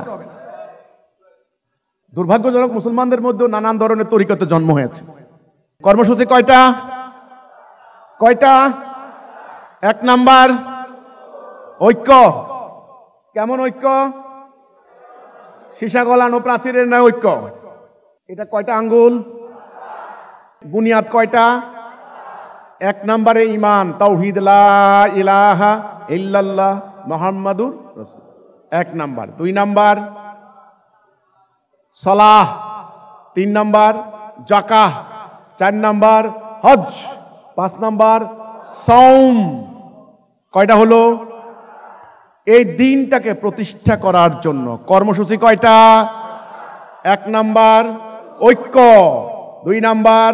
দুর্ভাগ্যজনক, মুসলমানদের মধ্যে নানান ধরনের তরিকতে জন্ম হয়েছে। কর্মসূচি কয়টা? কয়টা? 1 নাম্বার ঐক্য। কেমন ঐক্য? সীসা গলানো প্রাচীরের নয় ঐক্য। এটা কয়টা আঙ্গুল? বুনিয়াদ কয়টা? 1 নম্বরে ঈমান, তাওহীদ, লা ইলাহা ইল্লাল্লাহ মুহাম্মাদুর রাসূল, 1 নাম্বার। 2 নাম্বার সালাহ, 3 নাম্বার যাকাত, 4 নাম্বার হজ, 5 নাম্বার সাওম। কয়টা হলো? এই দিনটাকে প্রতিষ্ঠা করার জন্য কর্মসূচি কয়টা? 1 নাম্বার ঐক্য, 2 নাম্বার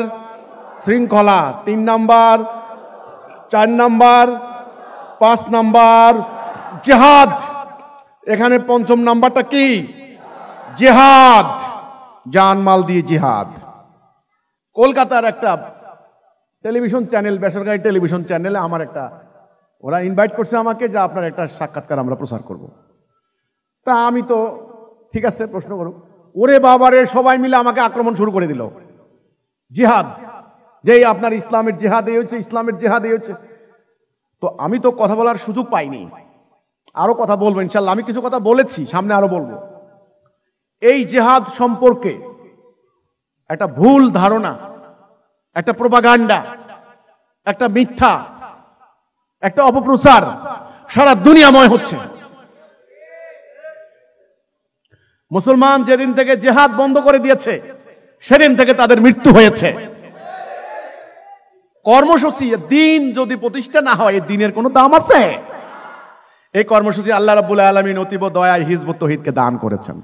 শৃঙ্খলা, 3 নাম্বার, 4 নাম্বার, 5 নাম্বার জিহাদ। এখানে 5ম নাম্বারটা কি? জিহাদ, জানমাল দিয়ে জিহাদ। কলকাতার একটা টেলিভিশন চ্যানেল, বেসরকারি টেলিভিশন চ্যানেলে আমার একটা, ওরা ইনভাইট করছে আমাকে যে আপনার একটা সাক্ষাৎকার আমরা প্রচার করব। তা আমি তো ঠিক আছে, প্রশ্ন করুক। ওরে বাবারে, সবাই মিলে আমাকে আক্রমণ শুরু করে দিল। জিহাদ, যেই আপনার ইসলামের জিহাদ এই হচ্ছে, ইসলামের জিহাদ এই হচ্ছে। তো আমি তো কথা বলার সুযোগ পাইনি, আরো কথা বলবো ইনশাল্লাহ। আমি কিছু কথা বলেছি, সামনে আরো বলবো। এই জিহাদ সম্পর্কে একটা ভুল ধারণা, একটা প্রোপাগান্ডা, একটা মিথ্যা, একটা অপপ্রচার সারা দুনিয়াময় হচ্ছে। মুসলমান যেদিন থেকে জিহাদ বন্ধ করে দিয়েছে, সেদিন থেকে তাদের মৃত্যু হয়েছে। কর্মসূচি, দিন যদি প্রতিষ্ঠা না হয়, এই দিনের কোনো দাম আছে? এই কর্মসূচি আল্লাহ রাব্বুল আলামিন অতীব দয়ায় হিজবুত তৌহিদকে দান করেছেন,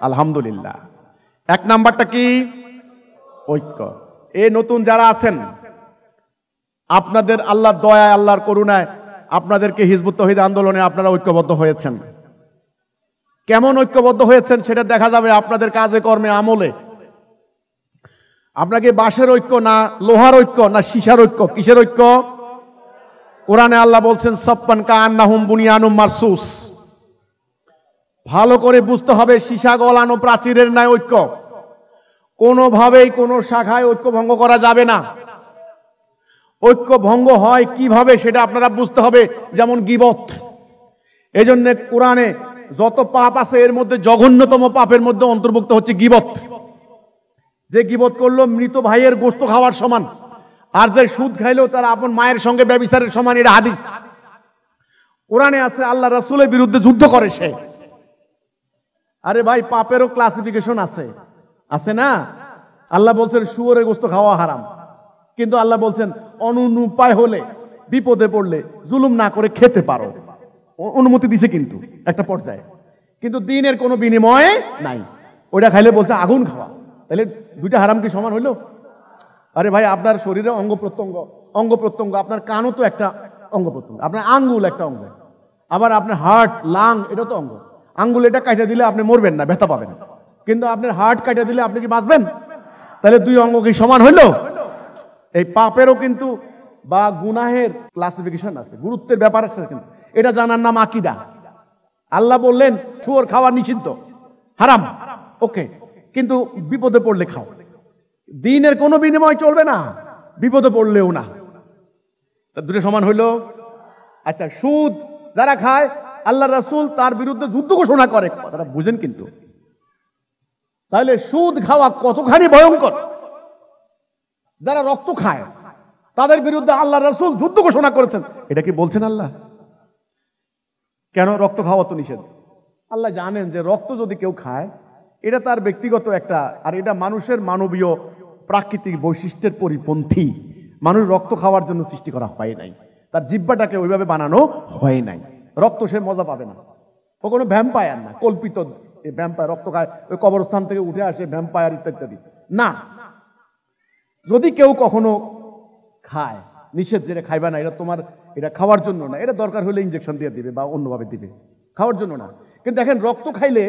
আলহামদুলিল্লাহ। 1 নাম্বারটা কি? ঐক্য। এই নতুন যারা আছেন, আপনাদের আল্লাহর দয়ায়, আল্লাহর করুণায় আপনাদেরকে হিজবুত তৌহিদ আন্দোলনে আপনারা ঐক্যবদ্ধ হয়েছেন। কেমন ঐক্যবদ্ধ হয়েছেন সেটা দেখা যাবে আপনাদের কাজে কর্মে আমলে। আপনাকে বাঁশের ঐক্য না লোহার ঐক্য না সীসার ঐক্য? কিসের ঐক্য? কোরআনে আল্লাহ বলছেন সাফফান কাআন্নাহুম বুনিয়ানুম মারসুস। ভালো করে বুঝতে হবে, সীসা গলানো প্রাচীরের ন্যায় ঐক্য। কোনোভাবেই কোনো শাখায় ঐক্য ভঙ্গ করা যাবে না। ঐক্য ভঙ্গ হয় কিভাবে সেটা আপনারা বুঝতে হবে। যেমন গীবত, এজন্য কোরআনে যত পাপ আছে এর মধ্যে জঘন্যতম পাপের মধ্যে অন্তর্ভুক্ত হচ্ছে গীবত। যে গীবত করলো মৃত ভাইয়ের গোশত খাওয়ার সমান, আর যে সুদ খাইলো তার আপন মায়ের সঙ্গে ব্যভিচারের সমান। এটা হাদিস, কোরআনে আছে। আল্লাহ রাসূলের বিরুদ্ধে যুদ্ধ করে সে। আরে ভাই, পাপেরও ক্লাসিফিকেশন আছে, আছে না? আল্লাহ বলছেন শুয়োরের গোশত খাওয়া হারাম, কিন্তু আল্লাহ বলছেন অনুপায় হলে, বিপদে পড়লে জুলুম না করে খেতে পারো, অনুমতি দিছে কিন্তু একটা পর্যায়ে। কিন্তু দিনের কোনো বিনিময় নাই। ওইটা খাইলে বলছে আগুন খাওয়া। তাহলে দুইটা হারাম কি সমান হইলো? আরে ভাই, আপনার শরীরে অঙ্গ প্রত্যঙ্গ, আপনার কানও তো একটা অঙ্গ প্রত্যঙ্গ, আপনার আঙ্গুল একটা অঙ্গ, আবার আপনার হার্ট, লাং, এটা তো অঙ্গ। আঙ্গুল এটা কাটা দিলে আপনি মরবেন না, ব্যথা পাবেন, কিন্তু আপনার হার্ট কাটা দিলে আপনি কি বাঁচবেন? তাহলে 2 অঙ্গ কি সমান হইলো? এই পাপেরও কিন্তু বা গুনাহের ক্লাসিফিকেশন আছে, গুরুত্বের ব্যাপার আছে কিন্তু। এটা জানার নাম আকীদা। আল্লাহ বললেন শুয়োর খাওয়া নিষিদ্ধ, হারাম, ওকে, কিন্তু বিপদে পড়লে খাও। দিনের কোনো বিনিময় চলবে না, বিপদে পড়লেও না। তা দুটো সমান হইল? আচ্ছা, সুদ যারা খায় আল্লাহ রাসূল তার বিরুদ্ধে যুদ্ধ ঘোষণা করে, কথাটা বুঝেন কিন্তু। তাহলে সুদ খাওয়া কতখানি ভয়ঙ্কর। যারা রক্ত খায় তাদের বিরুদ্ধে আল্লাহ রাসূল যুদ্ধ ঘোষণা করেছেন। এটা কি বলছেন আল্লাহ? কেন? রক্ত খাওয়া তো নিষেধ। আল্লাহ জানেন যে রক্ত যদি কেউ খায় এটা তার ব্যক্তিগত একটা, আর এটা মানুষের মানবীয় প্রাকৃতিক বৈশিষ্ট্যের পরিপন্থী। মানুষ রক্ত খাওয়ার জন্য সৃষ্টি করা হয় নাই, তার জিহ্বাটাকে ওইভাবে বানানো হয় নাই। রক্ত সে মজা পাবে না। ও কোনো ভ্যাম্পায়ার না, কল্পিত ভ্যাম্পায়ার। রক্ত খায়, ওই কবরস্থান থেকে উঠে আসে ভ্যাম্পায়ার ইত্যাদি না। যদি কেউ কখনো খায়, নিষেধ, যেটা খাইবা না, এটা তোমার, এটা খাওয়ার জন্য না, এটা দরকার হলে ইনজেকশন দিয়ে দিবে বা অন্যভাবে দিবে, খাওয়ার জন্য না। কিন্তু দেখেন, রক্ত খাইলে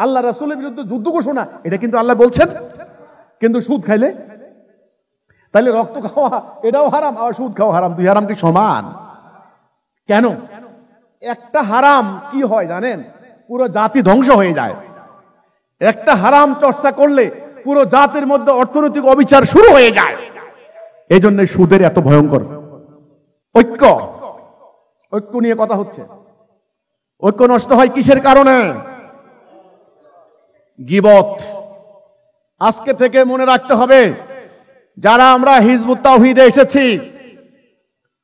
আল্লাহ রাসূলের বিরুদ্ধে যুদ্ধ ঘোষণা, এটা কিন্তু আল্লাহ বলছেন। কিন্তু সুদ খাইলে, তাহলে রক্ত খাওয়া এটাও হারাম, আর সুদ খাওয়া হারাম, দুই হারাম কি সমান? কেন? একটা হারাম কি হয় জানেন? পুরো জাতি ধ্বংস হয়ে যায়। একটা হারাম চর্চা করলে পুরো জাতির মধ্যে অর্থনৈতিক অবিচার শুরু হয়ে যায়। এই জন্য সুদের এত ভয়ঙ্কর। ঐক্য, ঐক্য নিয়ে কথা হচ্ছে। ঐক্য নষ্ট হয় কিসের কারণে? গীবত। আজকে থেকে মনে রাখতে হবে, যারা আমরা হিজবুত তাওহীদে এসেছি,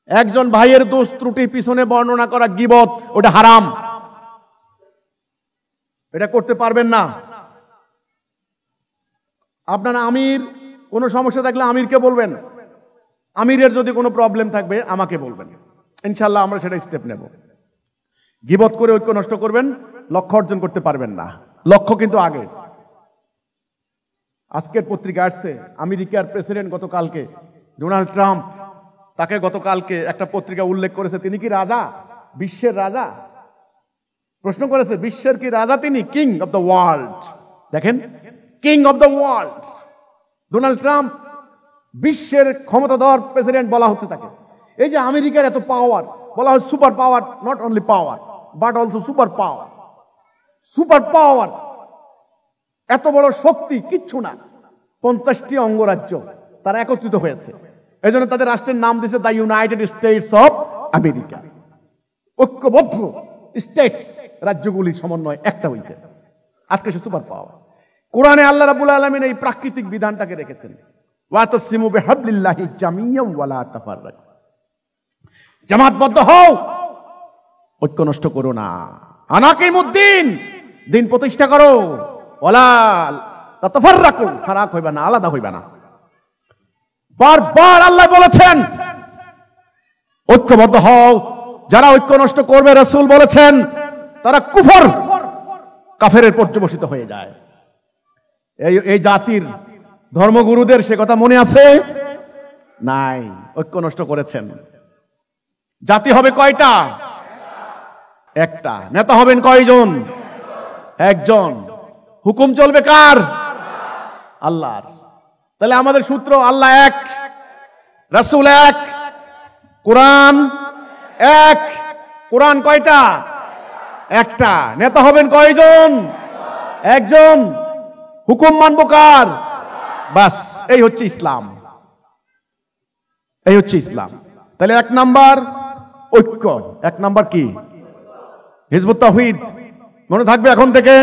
একজন ভাইয়ের দোষ ত্রুটি পিছনে বর্ণনা করা গীবত, ওটা হারাম। এটা করতে পারবেন না। আপনারা আমির কোনো সমস্যা থাকলে আমিরকে বলবেন, আমিরের যদি কোনো প্রবলেম থাকবে আমাকে বলবেন, ইনশাল্লাহ আমরা সেটা স্টেপ নেব। গীবত করে ঐক্য নষ্ট করবেন, লক্ষ্য অর্জন করতে পারবেন না। লক্ষ্য কিন্তু আগে। আজকের পত্রিকা আসছে, আমেরিকার প্রেসিডেন্ট গতকালকে ডোনাল্ড ট্রাম্প, তাকে গতকালকে একটা পত্রিকা উল্লেখ করেছে, তিনি কি রাজা, বিশ্বের রাজা? প্রশ্ন করেছে, বিশ্বের কি রাজা তিনি? King of the world. দেখেন, king of the world Donald Trump, বিশ্বের ক্ষমতাধর প্রেসিডেন্ট বলা হচ্ছে তাকে। এই যে আমেরিকার এত পাওয়ার, বলা হয় super power, not only power but also super power. Super power, এত বড় শক্তি কিচ্ছু না। 50টি অঙ্গরাজ্য তারা একত্রিত হয়েছে, এই জন্য তাদের রাষ্ট্রের নাম দিয়েছে the United states of America. ঐক্যবদ্ধ স্টেটস, রাজ্যগুলির সমন্বয় একটা হয়েছে, আজকে সে সুপার পাওয়ার। কোরআনে আল্লাহ রাব্বুল আলামিন এই প্রাকৃতিক বিধানটাকে রেখেছেন, ওয়াতাসিমু বিহাবলিল্লাহি জামিয়ান ওয়ালা তাফাররাকু। জামাতবদ্ধ হও, ঐক্য নষ্ট করো না। আনাকিমুদ্দিন, দিন প্রতিষ্ঠা করো, ওয়ালা তাতাফাররাকু, ফারাক হইবা না, আলাদা হইবা না। বারবার আল্লাহ বলেছেন ঐক্যবদ্ধ হও। যারা ঐক্য নষ্ট করবে, রাসূল বলেছেন তারা কুফর, কাফেরের পর্যবসিত হয়ে যায়। এই জাতির ধর্মগুরুদের সে কথা মনে আছে? নাই, ঐক্য নষ্ট করেছেন। জাতি হবে কয়টা? একটা। নেতা হবেন কয়জন? একজন। হুকুম চলবে কার? আল্লাহর। তাহলে আমাদের সূত্র, আল্লাহ এক, রাসূল এক, কোরআন এক। কোরআন কয়টা? একটা। নেতা হবেন কয়জন? একজন। হুকুম মানব কার? বাস, এই হচ্ছে ইসলাম, এই হচ্ছে ইসলাম। তাহলে এক নাম্বার ঐক্য। এক নাম্বার কি? হিজবুত তাওহীদ। মনে থাকবে এখন থেকে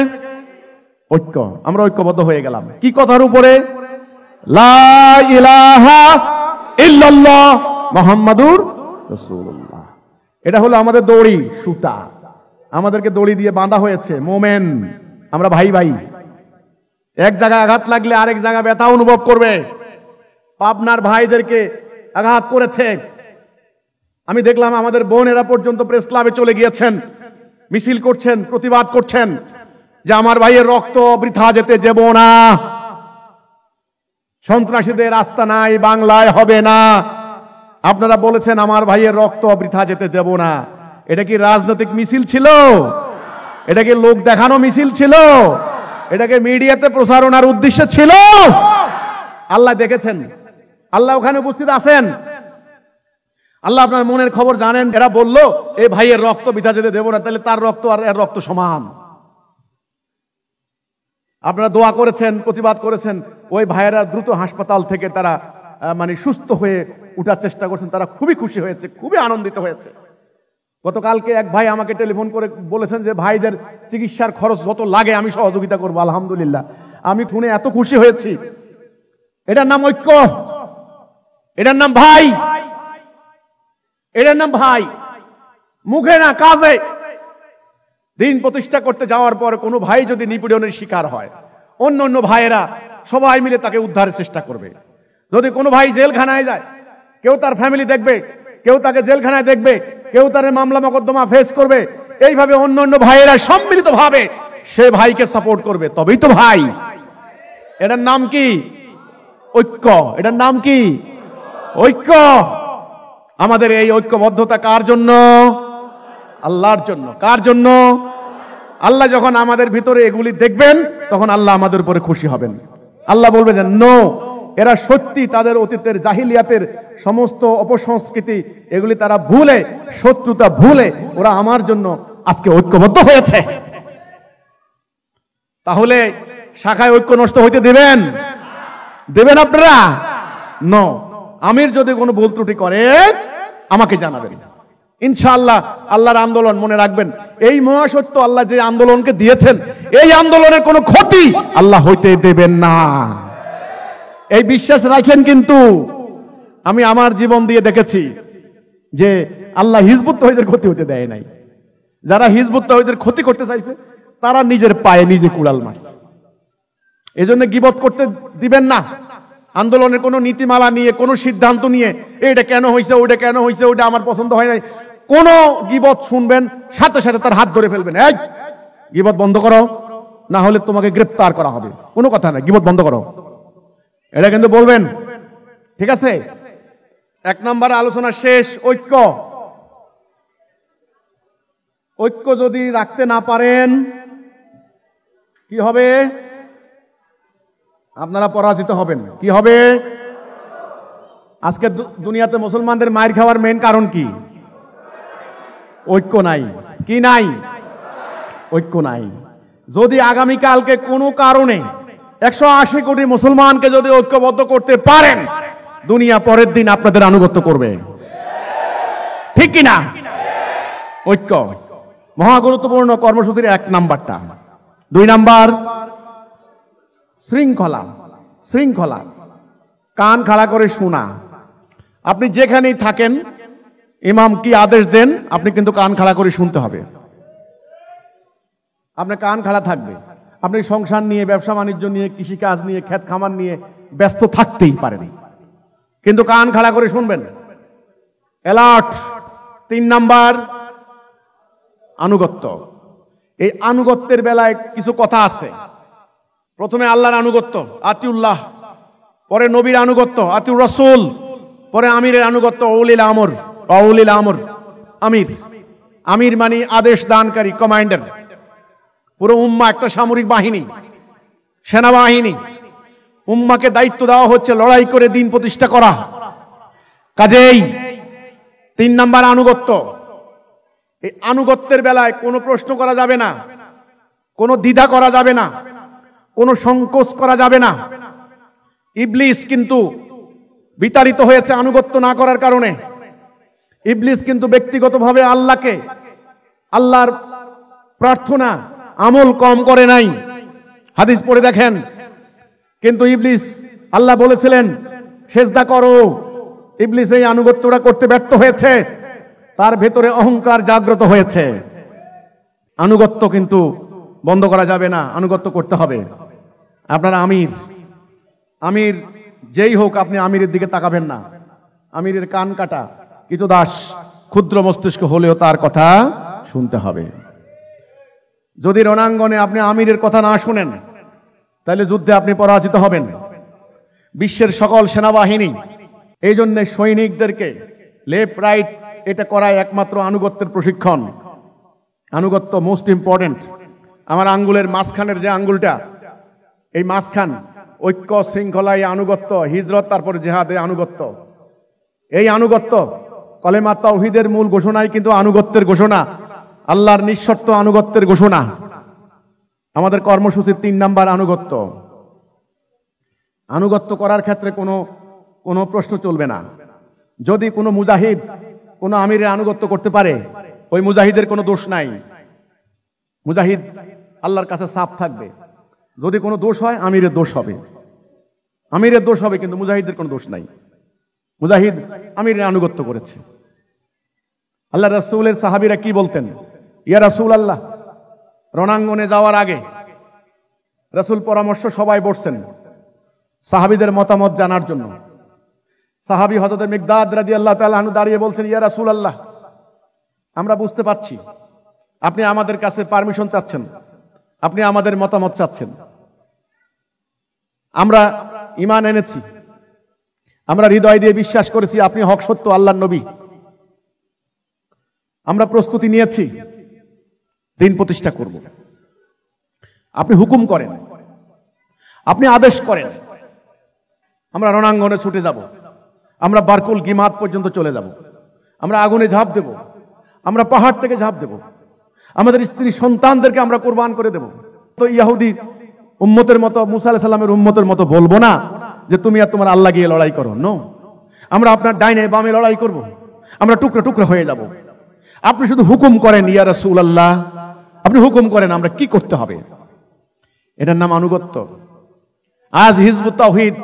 ঐক্য। আমরা ঐক্যবদ্ধ হয়ে গেলাম কি কথার উপরে? লা ইলাহা ইল্লাল্লাহ মুহাম্মাদুর রাসূলুল্লাহ। এটা হলো আমাদের দড়ি, সুতা। আমাদেরকে দড়ি দিয়ে বাঁধা হয়েছে। মোমেন, আমরা ভাই ভাই। এক জায়গায় আঘাত লাগলে আরেক জায়গায় ব্যথা অনুভব করবে। পাবনার ভাইদেরকে আঘাত করেছে, আমি দেখলাম আমাদের বোনেরা পর্যন্ত প্রেস ক্লাবে চলে গিয়েছেন, মিছিল করছেন, প্রতিবাদ করছেন যে আমার ভাইয়ের রক্ত বৃথা যেতে দেব না, সন্ত্রাসীদের রাস্তা নাই, বাংলায় হবে না। আপনারা বলেছেন আমার ভাইয়ের রক্ত বৃথা যেতে দেব না। এটা কি রাজনৈতিক মিছিল ছিল? এটা কি লোক দেখানো মিছিল ছিল? এটাকে মিডিয়াতে প্রচারণার উদ্দেশ্য ছিল? আল্লাহ দেখেছেন, আল্লাহ ওখানে উপস্থিত আছেন। আল্লাহ আপনার মনের খবর জানেন। এরা বলল এই ভাইয়ের রক্ত বৃথা যেতে দেব না, তাহলে তার রক্ত আর এর রক্ত সমান। আপনারা দোয়া করেছেন, প্রতিবাদ করেছেন, ওই ভাইয়েরা দ্রুত হাসপাতাল থেকে তারা মানে সুস্থ হয়ে উঠার চেষ্টা করছেন। তারা খুবই খুশি হয়েছে, খুবই আনন্দিত হয়েছে। গতকালকে এক ভাই আমাকে টেলিফোন করে বলেছেন যে ভাইদের চিকিৎসার খরচ যত লাগে আমি সহযোগিতা করবো। আলহামদুলিল্লাহ, আমি শুনে এত খুশি হয়েছি। এটার নাম ঐক্য, এটার নাম ভাই, এটার নাম ভাই। মুখে না, কাজে। দিন প্রতিষ্ঠা করতে যাওয়ার পর কোনো ভাই যদি নিপীড়নের শিকার হয়, অন্য অন্য ভাইয়েরা সবাই মিলে তাকে উদ্ধারের চেষ্টা করবে। যদি কোনো ভাই জেলখানায় যায়, কেউ তার ফ্যামিলি দেখবে, কেউ তাকে জেলখানায় দেখবে, কেউ তার মামলা মোকদ্দমা ফেস করবে। এইভাবে অন্য অন্য ভাইয়েরা সম্মিলিত ভাবে সে ভাইকে সাপোর্ট করবে, তবেই তো ভাই। এটার নাম কি? ঐক্য। এটার নাম কি? ঐক্য। আমাদের এই ঐক্যবদ্ধতা কার জন্য? আল্লাহর জন্য। কার জন্য? আল্লাহ যখন আমাদের ভিতরে এগুলি দেখবেন, তখন আল্লাহ আমাদের উপরে খুশি হবেন। আল্লাহ বলবেন যে নো, এরা সত্যি তাদের অতীতের জাহিলিয়াতের সমস্ত অপসংস্কৃতি এগুলি তারা ভুলে, শত্রুতা ভুলে ওরা আমার জন্য আজকে ঐক্যবদ্ধ হয়েছে। তাহলে শাখায় ঐক্য নষ্ট হইতে দেবেন? দেবেন আপনারা? নো। আমির যদি কোনো ভুল ত্রুটি করে আমাকে জানাবেন, ইনশাআল্লাহ। আল্লাহর আন্দোলন মনে রাখবেন, এই মহাসত্য আল্লাহ যে আন্দোলনকে দিয়েছেন, এই আন্দোলনের কোনো ক্ষতি আল্লাহ হইতে দেবেন না, এই বিশ্বাস রাখেন। কিন্তু আমি আমার জীবন দিয়ে দেখেছি যে আল্লাহ হিজবুত তাওহীদের ক্ষতি হতে দেয় নাই। যারা হিজবুত তাওহীদের ক্ষতি করতে চাইছে তারা নিজের পায়ে নিজে কুড়াল মারছে। এজন্য গীবত করতে দিবেন না। আন্দোলনের কোনো নীতিমালা নিয়ে, কোনো সিদ্ধান্ত নিয়ে এটা কেন হয়েছে, ওটা কেন হয়েছে, ওটা আমার পছন্দ হয় নাই, কোন গীবত শুনবেন সাথে সাথে তার হাত ধরে ফেলবেন, এই গীবত বন্ধ করো, না হলে তোমাকে গ্রেফতার করা হবে। কোনো কথা না, গীবত বন্ধ করো, এটা কিন্তু বলবেন, ঠিক আছে? 1 নম্বর আলোচনা শেষ। ঐক্য। ঐক্য যদি রাখতে না পারেন কি হবে? আপনারা পরাজিত হবেন। কি হবে? আজকে দুনিয়াতে মুসলমানদের মায়ের খাওয়ার মেইন কারণ কি? ঐক্য নাই। কি নাই? ঐক্য নাই। যদি আগামীকালকে কোনো কারণে 180 কোটি মুসলমানকে যদি ঐক্যবদ্ধ করতে পারেন, দুনিয়া পরের দিন আপনাদের আনুগত্য করবে, ঠিক কিনা? ঐক্য মহা গুরুত্বপূর্ণ কর্মসূচির 1 নাম্বারটা। 2 নাম্বার শৃঙ্খলা। শৃঙ্খলা, কান খাড়া করে শোনা। আপনি যেখানেই থাকেন, ইমাম কি আদেশ দেন, আপনি কিন্তু কান খাড়া করে শুনতে হবে। আপনার কান খাড়া থাকবে। আপনি সংসার নিয়ে, ব্যবসা বাণিজ্য নিয়ে, কৃষিকাজ নিয়ে, ক্ষেত খামার নিয়ে ব্যস্ত থাকতেই পারেন, কিন্তু কান খাড়া করে শুনবেন। অ্যালার্ট। 3 নাম্বার আনুগত্য। এই আনুগত্যের বেলায় কিছু কথা আছে। প্রথমে আল্লাহর আনুগত্য, আতিউল্লাহ, পরে নবীর আনুগত্য, আতিউর রাসূল, পরে আমিরের আনুগত্য, উলিল আমর। উলিল আমর আমির। আমির মানে আদেশ দানকারী, কমান্ডার। পুরো উম্মাহ একটা সামরিক বাহিনী, সেনাবাহিনী। উম্মাহকে দায়িত্ব দেওয়া হচ্ছে লড়াই করে দিন প্রতিষ্ঠা করা। কাজেই 3 নাম্বার আনুগত্য। এই আনুগত্যের বেলায় কোনো প্রশ্ন করা যাবে না, কোনো দ্বিধা করা যাবে না, কোনো সংকোচ করা যাবে না। ইবলিস কিন্তু বিতাড়িত হয়েছে আনুগত্য না করার কারণে। ইবলিস কিন্তু ব্যক্তিগতভাবে আল্লাহকে, আল্লাহর প্রার্থনা, আমল কম করে নাই। হাদিস পড়ে দেখেন। কিন্তু ইবলিস, আল্লাহ বলেছিলেন সেজদা করো, ইবলিস এই আনুগত্যটা করতে ব্যর্থ হয়েছে, তার ভেতরে অহংকার জাগ্রত হয়েছে। আনুগত্য কিন্তু বন্ধ করা যাবে না, আনুগত্য করতে হবে। আপনার আমির, আমির যেই হোক, আপনি আমিরের দিকে তাকাবেন না। আমিরের কান কাটা কৃতদাস, ক্ষুদ্র মস্তিষ্ক হলেও তার কথা শুনতে হবে। যদি রণাঙ্গনে আপনি আমিরের কথা না শুনেন, তাহলে যুদ্ধে আপনি পরাজিত হবেন। বিশ্বের সকল সেনাবাহিনী এই জন্য সৈনিকদেরকে লেফট রাইট এটা করায় একমাত্র আনুগত্যের প্রশিক্ষণ। আনুগত্য মোস্ট ইম্পর্টেন্ট। আমার আঙ্গুলের মাঝখানের যে আঙ্গুলটা, এই মাঝখান, ঐক্য, শৃঙ্খলা, এই আনুগত্য, হিজরত, তারপর জিহাদে আনুগত্য। এই আনুগত্য কলেমা তাওহীদের মূল ঘোষণাই কিন্তু আনুগত্যের ঘোষণা, আল্লাহর নিঃশর্ত আনুগত্যের ঘোষণা। আমাদের কর্মসূচির 3 নাম্বার আনুগত্য। আনুগত্য করার ক্ষেত্রে কোনো প্রশ্ন চলবে না। যদি কোনো মুজাহিদ কোনো আমিরের আনুগত্য করতে পারে, ওই মুজাহিদের কোনো দোষ নাই। মুজাহিদ আল্লাহর কাছে সাফ থাকবে। যদি কোনো দোষ হয়, আমিরের দোষ হবে, আমিরের দোষ হবে, কিন্তু মুজাহিদের কোনো দোষ নাই। মুজাহিদ আমিরের আনুগত্য করেছে। আল্লাহ রাসূলের সাহাবীরা কি বলতেন? ইয়া রাসূলুল্লাহ, রণাঙ্গনে যাওয়ার আগে রাসূল পরামর্শ সবাই বসছেন সাহাবীদের মতামত জানার জন্য। সাহাবী হযরত মিকদাদ রাদিয়াল্লাহু তাআলা আনহু দাঁড়িয়ে বলছেন, ইয়া রাসূলুল্লাহ, আমরা বুঝতে পারছি আপনি আমাদের কাছে পারমিশন চাচ্ছেন, আপনি আমাদের মতামত চাচ্ছেন। আমরা ঈমান এনেছি, আমরা হৃদয় দিয়ে বিশ্বাস করেছি আপনি হক সত্য আল্লাহর নবী। আমরা প্রস্তুতি নিয়েছি, দিন প্রতিষ্ঠা করব। আপনি হুকুম করেন, আপনি আদেশ করেন। আমরা রণাঙ্গনে ছুটে যাব, আমরা বারকুল গিমাত পর্যন্ত চলে যাব, আমরা আগুনে ঝাঁপ দেব, আমরা পাহাড় থেকে ঝাঁপ দেব, আমাদের স্ত্রী সন্তানদেরকে আমরা কোরবান করে দেব। তো ইহুদি উম্মতের মতো, মুসা আলাইহিস সালামের উম্মতের মতো বলবো না যে তুমি আর তোমার আল্লাহ গিয়ে লড়াই করো। নো, আমরা আপনার ডাইনে বামে লড়াই করব, আমরা টুকরা টুকরা হয়ে যাব। আপনি শুধু হুকুম করেন ইয়া রাসূলুল্লাহ, আপনি হুকুম করেন আমরা কি করতে হবে। এটার নাম আনুগত্য। আজ হিজবুত তাওহীদ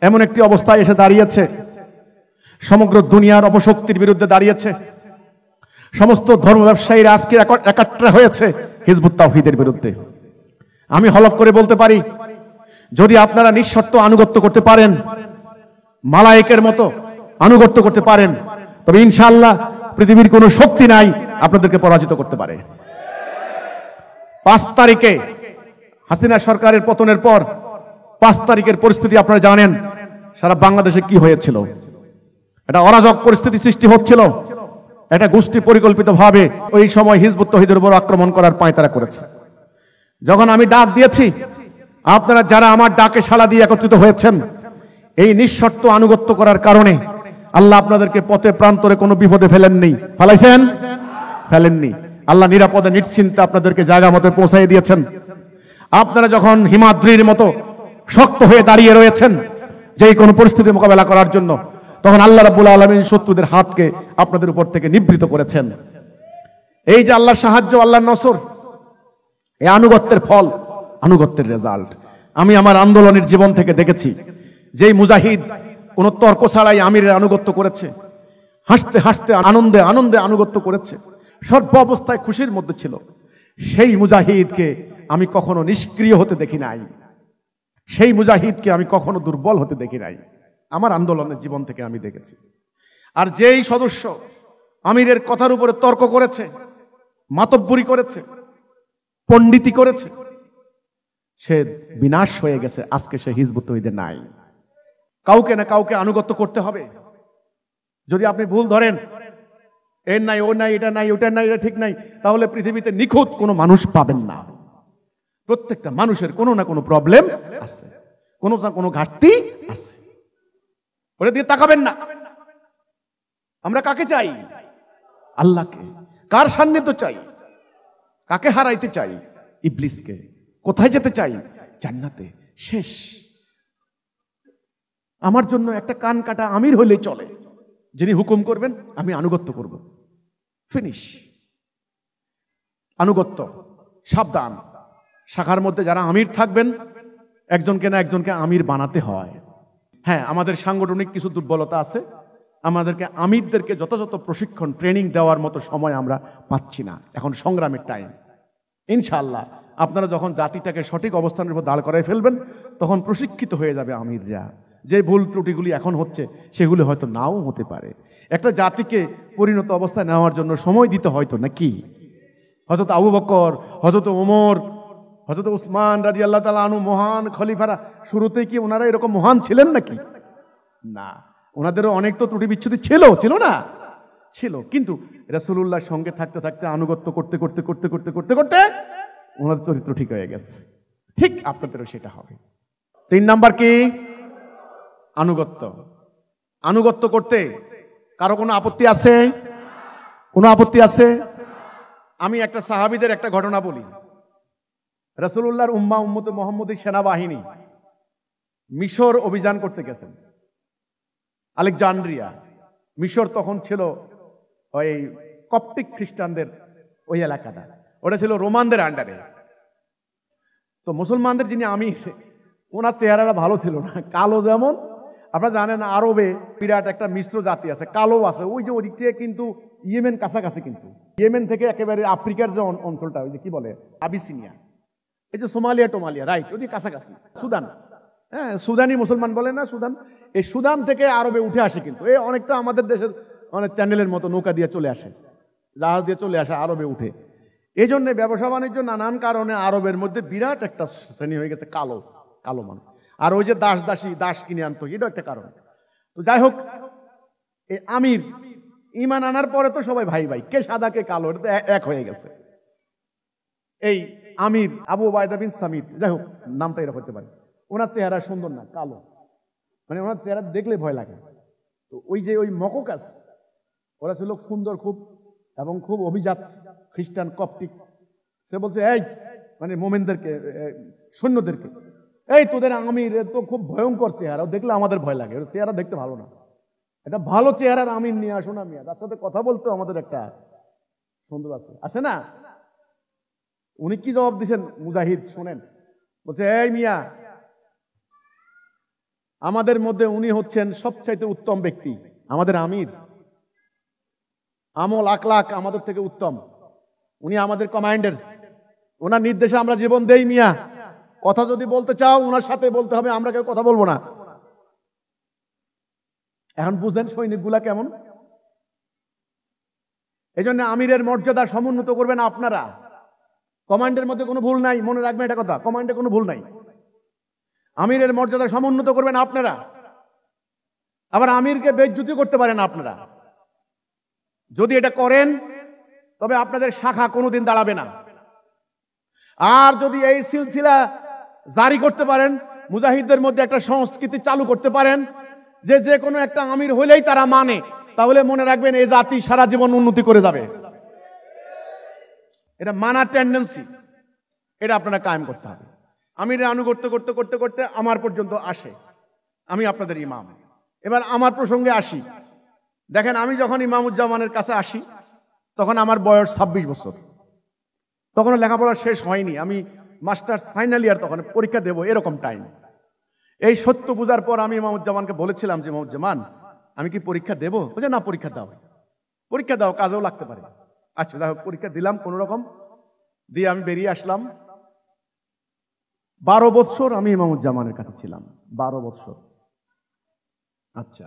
এমন একটি অবস্থায় এসে দাঁড়িয়েছে, সমগ্র দুনিয়ার অপশক্তির বিরুদ্ধে দাঁড়িয়েছে। সমস্ত ধর্ম ব্যবসায়ীরা আজকে একাট্টা হয়েছে হিজবুত তাওহীদের বিরুদ্ধে। আমি হলফ করে বলতে পারি, যদি আপনারা নিঃশর্ত আনুগত্য করতে পারেন, মালায়েকের মতো আনুগত্য করতে পারেন, তবে ইনশাআল্লাহ পৃথিবীর কোনো শক্তি নাই আপনাদেরকে পরাজিত করতে পারে। 5 তারিখে হাসিনা সরকারের পতনের পর 5 তারিখের পরিস্থিতি আপনারা জানেন, সারা বাংলাদেশে কি হয়েছিল। এটা অরাজক পরিস্থিতি সৃষ্টি হচ্ছিল। এটা গোষ্ঠী পরিকল্পিতভাবে ওই সময় হিজবুত তাওহীদের উপর আক্রমণ করার পায়তারা করেছে। যখন আমি ডাক দিয়েছি, আপনারা যারা আমার ডাকে সাড়া দিয়ে একত্রিত হয়েছেন, এই নিঃশর্ত আনুগত্য করার কারণে আল্লাহ আপনাদেরকে পথে প্রান্তরে কোনো বিপদে ফেলেননি। ফেলাইছেন? ফেলেননি। আল্লাহ নিরাপদে নিশ্চিন্তে আপনাদেরকে জায়গা মতো পৌঁছাই দিয়েছেন। আপনারা যখন হিমাদ্রির মতো শক্ত হয়ে দাঁড়িয়ে রয়েছেন যে কোনো পরিস্থিতি মোকাবেলা করার জন্য, তখন আল্লাহ রাব্বুল আলামিন শত্রুদের হাতকে আপনাদের উপর থেকে নিবৃত করেছেন। এই যে আল্লাহর সাহায্য, আল্লাহর নসর, এই আনুগত্যের ফল, আনুগত্যের রেজাল্ট আমি আমার আন্দোলনের জীবন থেকে দেখেছি। যেই মুজাহিদ কোন তর্ক ছাড়াই আমিরের আনুগত্য করেছে, হাসতে হাসতে আনন্দে আনন্দে আনুগত্য করেছে, সর্ব অবস্থায় খুশির মধ্যে ছিল, সেই মুজাহিদকে আমি কখনো নিষ্ক্রিয় হতে দেখি নাই। সেই মুজাহিদকে আমি কখনো দুর্বল হতে দেখি নাই। আমার আন্দোলনের জীবন থেকে আমি দেখেছি। আর যেই সদস্য আমিরের কথার উপরে তর্ক করেছে, মাতব্বরি করেছে, পণ্ডিতি করেছে, সে বিনাশ হয়ে গেছে। আজকে সে হিজবুত তাওহীদে নাই। কাউকে না কাউকে আনুগত্য করতে হবে। যদি আপনি ভুল ধরেন, এর নাই, ও নাই, এটা নাই, ওটা নাই, এটা ঠিক নাই, তাহলে পৃথিবীতে নিখুঁত কোনো মানুষ পাবেন না। প্রত্যেকটা মানুষের কোনো না কোনো প্রবলেম আছে, কোনো না কোনো ঘাটতি আছে। ওটা দিয়ে তাকাবেন না। আমরা কাকে চাই? আল্লাহকে। কার সান্নিধ্য চাই? কাকে হারাইতে চাই? ইবলিসকে। কোথায় যেতে চাই? জান্নাতে। শেষ। আমার জন্য একটা কান কাটা আমির হলেই চলে, যিনি হুকুম করবেন আমি আনুগত্য করব। ফিনিশ। আনুগত্য। সাবধান, শাখার মধ্যে যারা আমির থাকবেন, একজনকে না একজনকে আমির বানাতে হয়। হ্যাঁ, আমাদের সাংগঠনিক কিছু দুর্বলতা আছে। আমাদেরকে আমিরদেরকে যথাযথ প্রশিক্ষণ, ট্রেনিং দেওয়ার মতো সময় আমরা পাচ্ছি না। এখন সংগ্রামের টাইম। ইনশাআল্লাহ আপনারা যখন জাতিটাকে সঠিক অবস্থানের উপর দাঁড় করায় ফেলবেন, তখন প্রশিক্ষিত হয়ে যাবে আমিররা। যে ভুল ত্রুটিগুলি এখন হচ্ছে, সেগুলি হয়তো নাও হতে পারে। একটা জাতিকে পরিণত অবস্থায় নেওয়ার জন্য সময় দিতে হয়তো, নাকি? হযরত আবু বকর, হযরত ওমর, হযরত উসমান রাদিয়াল্লাহু তাআলা আনহু মহান খলিফারা, শুরুতেই কি ওনারা এরকম মহান ছিলেন নাকি? না, ওনাদেরও অনেক তো ত্রুটি বিচ্ছুতি ছিল না? ছিল। কিন্তু রাসূলুল্লাহর সঙ্গে থাকতে থাকতে, আনুগত্য করতে করতে করতে করতে করতে করতে ওনার চরিত্র ঠিক হয়ে গেছে। ঠিক আপনাদেরও সেটা হবে। 3 নাম্বার কি? আনুগত্য। আনুগত্য করতে কারো কোনো আপত্তি আছে? কোনো আপত্তি আছে? আমি একটা সাহাবীদের একটা ঘটনা বলি। রাসূলুল্লাহর উম্মতে মুহাম্মদী সেনাবাহিনী মিশর অভিযান করতে গেছেন। আলেকজান্দ্রিয়া, মিশর তখন ছিল ওই কপ্টিক খ্রিস্টানদের ওই এলাকাটা, ওটা ছিল রোমানদের আন্ডারে। তো মুসলমানদের যিনি আমির, ওনার চেহারাটা ভালো ছিল না, কালো। যেমন আপনারা জানেন আরবে বিরাট একটা মিশ্র জাতি আছে, কালো আছে। ওই যে ওদিক থেকে কিন্তু ইয়েমেন কাছাকাছি, কিন্তু ইয়েমেন থেকে একেবারে আফ্রিকার যে অঞ্চলটা, ওই যে কি বলে আবিসিনিয়া, এই যে সোমালিয়া টোমালিয়া, রাইট, ওদিকে কাছাকাছি। সুদান, হ্যাঁ, সুদানি মুসলমান বলে না সুদান। এই সুদান থেকে আরবে উঠে আসে, কিন্তু এই অনেকটা আমাদের দেশের অনেক চ্যানেলের মতো নৌকা দিয়ে চলে আসে, জাহাজ দিয়ে চলে আসে, আরবে উঠে। এই জন্য ব্যবসা বাণিজ্য নানান কারণে আরবের মধ্যে বিরাট একটা শ্রেণী হয়ে গেছে কালো, কালো মানুষ। আর ওই যে দাস কিনে আনতো, এটাও একটা কারণ। তো যাই হোক, এই আমির ঈমান আনার পরে তো সবাই ভাই ভাই, কে সাদা কে কালো, এটা তো এক হয়ে গেছে। এই আমির আবু উবাইদা বিন সামিত, যাই হোক নামটা এরকম হতে পারে, ওনার চেহারা সুন্দর না, কালো। মানে ওনার চেহারা দেখলে ভয় লাগে। তো ওই যে ওই মককাস, ওরা ছিল সুন্দর খুব এবং খুব অভিজাত খ্রিস্টান কপটিক। সে বলছে এই মানে মোমেনদেরকে, সৈন্যদেরকে, এই তোদের আমির তো খুব ভয়ঙ্কর চেহারা, দেখলে আমাদের ভয় লাগে, ওর চেহারা দেখতে ভালো না, এটা ভালো চেহারার আমির নিয়ে আসো না মিয়া, তার সাথে কথা বলতে আমাদের একটা সুন্দর আছে, আসে না? উনি কি জবাব দিচ্ছেন মুজাহিদ শোনেন, বলছে এই মিয়া, আমাদের মধ্যে উনি হচ্ছেন সবচাইতে উত্তম ব্যক্তি, আমাদের আমির, আমল আখলাক আমাদের থেকে উত্তম, উনি আমাদের কমান্ডার, ওনার নির্দেশে আমরা জীবন দেই মিয়া, কথা যদি বলতে চাও ওনার সাথে বলতে হবে, আমরা কেউ কথা বলবো না। এখন বুঝলেন সৈনিকগুলা কেমন? এই জন্য আমিরের মর্যাদা সমুন্নত করবেন আপনারা। কমান্ডের মধ্যে কোনো ভুল নাই, মনে রাখবেন এটা কথা, কমান্ডে কোনো ভুল নাই। আমিরের মর্যাদা সমুন্নত করবেন আপনারা। আবার আমিরকে বেইজ্জতি করতে পারেন আপনারা, যদি এটা করেন তবে আপনাদের শাখা কোনোদিন দাঁড়াবে না। আর যদি এই সিলসিলা জারি করতে পারেন, মুজাহিদদের মধ্যে একটা সংস্কৃতি চালু করতে পারেন যে যে কোনো একটা আমির হইলেই তারা মানে, তাহলে মনে রাখবেন এই জাতি সারা জীবন উন্নতি করে যাবে। এটা মানার টেন্ডেন্সি, এটা আপনারা কায়েম করতে হবে। আমিরের আনুগত্য করতে করতে করতে আমার পর্যন্ত আসে, আমি আপনাদের ইমাম। এবার আমার প্রসঙ্গে আসি। দেখেন, আমি যখন ইমামুজ্জামানের কাছে আসি তখন আমার বয়স 26 বছর, তখন লেখাপড়া শেষ হয়নি, আমি মাস্টার্স ফাইনাল ইয়ার, তখন পরীক্ষা দেবো এরকম টাইম। এই সত্য বুঝার পর আমি ইমামুজ্জামানকে বলেছিলাম যে ইমামুজ্জামান, আমি কি পরীক্ষা দেবো? বলছে না, পরীক্ষা দাও, পরীক্ষা দাও, কাজেও লাগতে পারে। আচ্ছা দেখো, পরীক্ষা দিলাম কোন রকম দিয়ে আমি বেরিয়ে আসলাম। 12 বছর আমি ইমামুজ্জামানের কাছে ছিলাম, 12 বছর। আচ্ছা,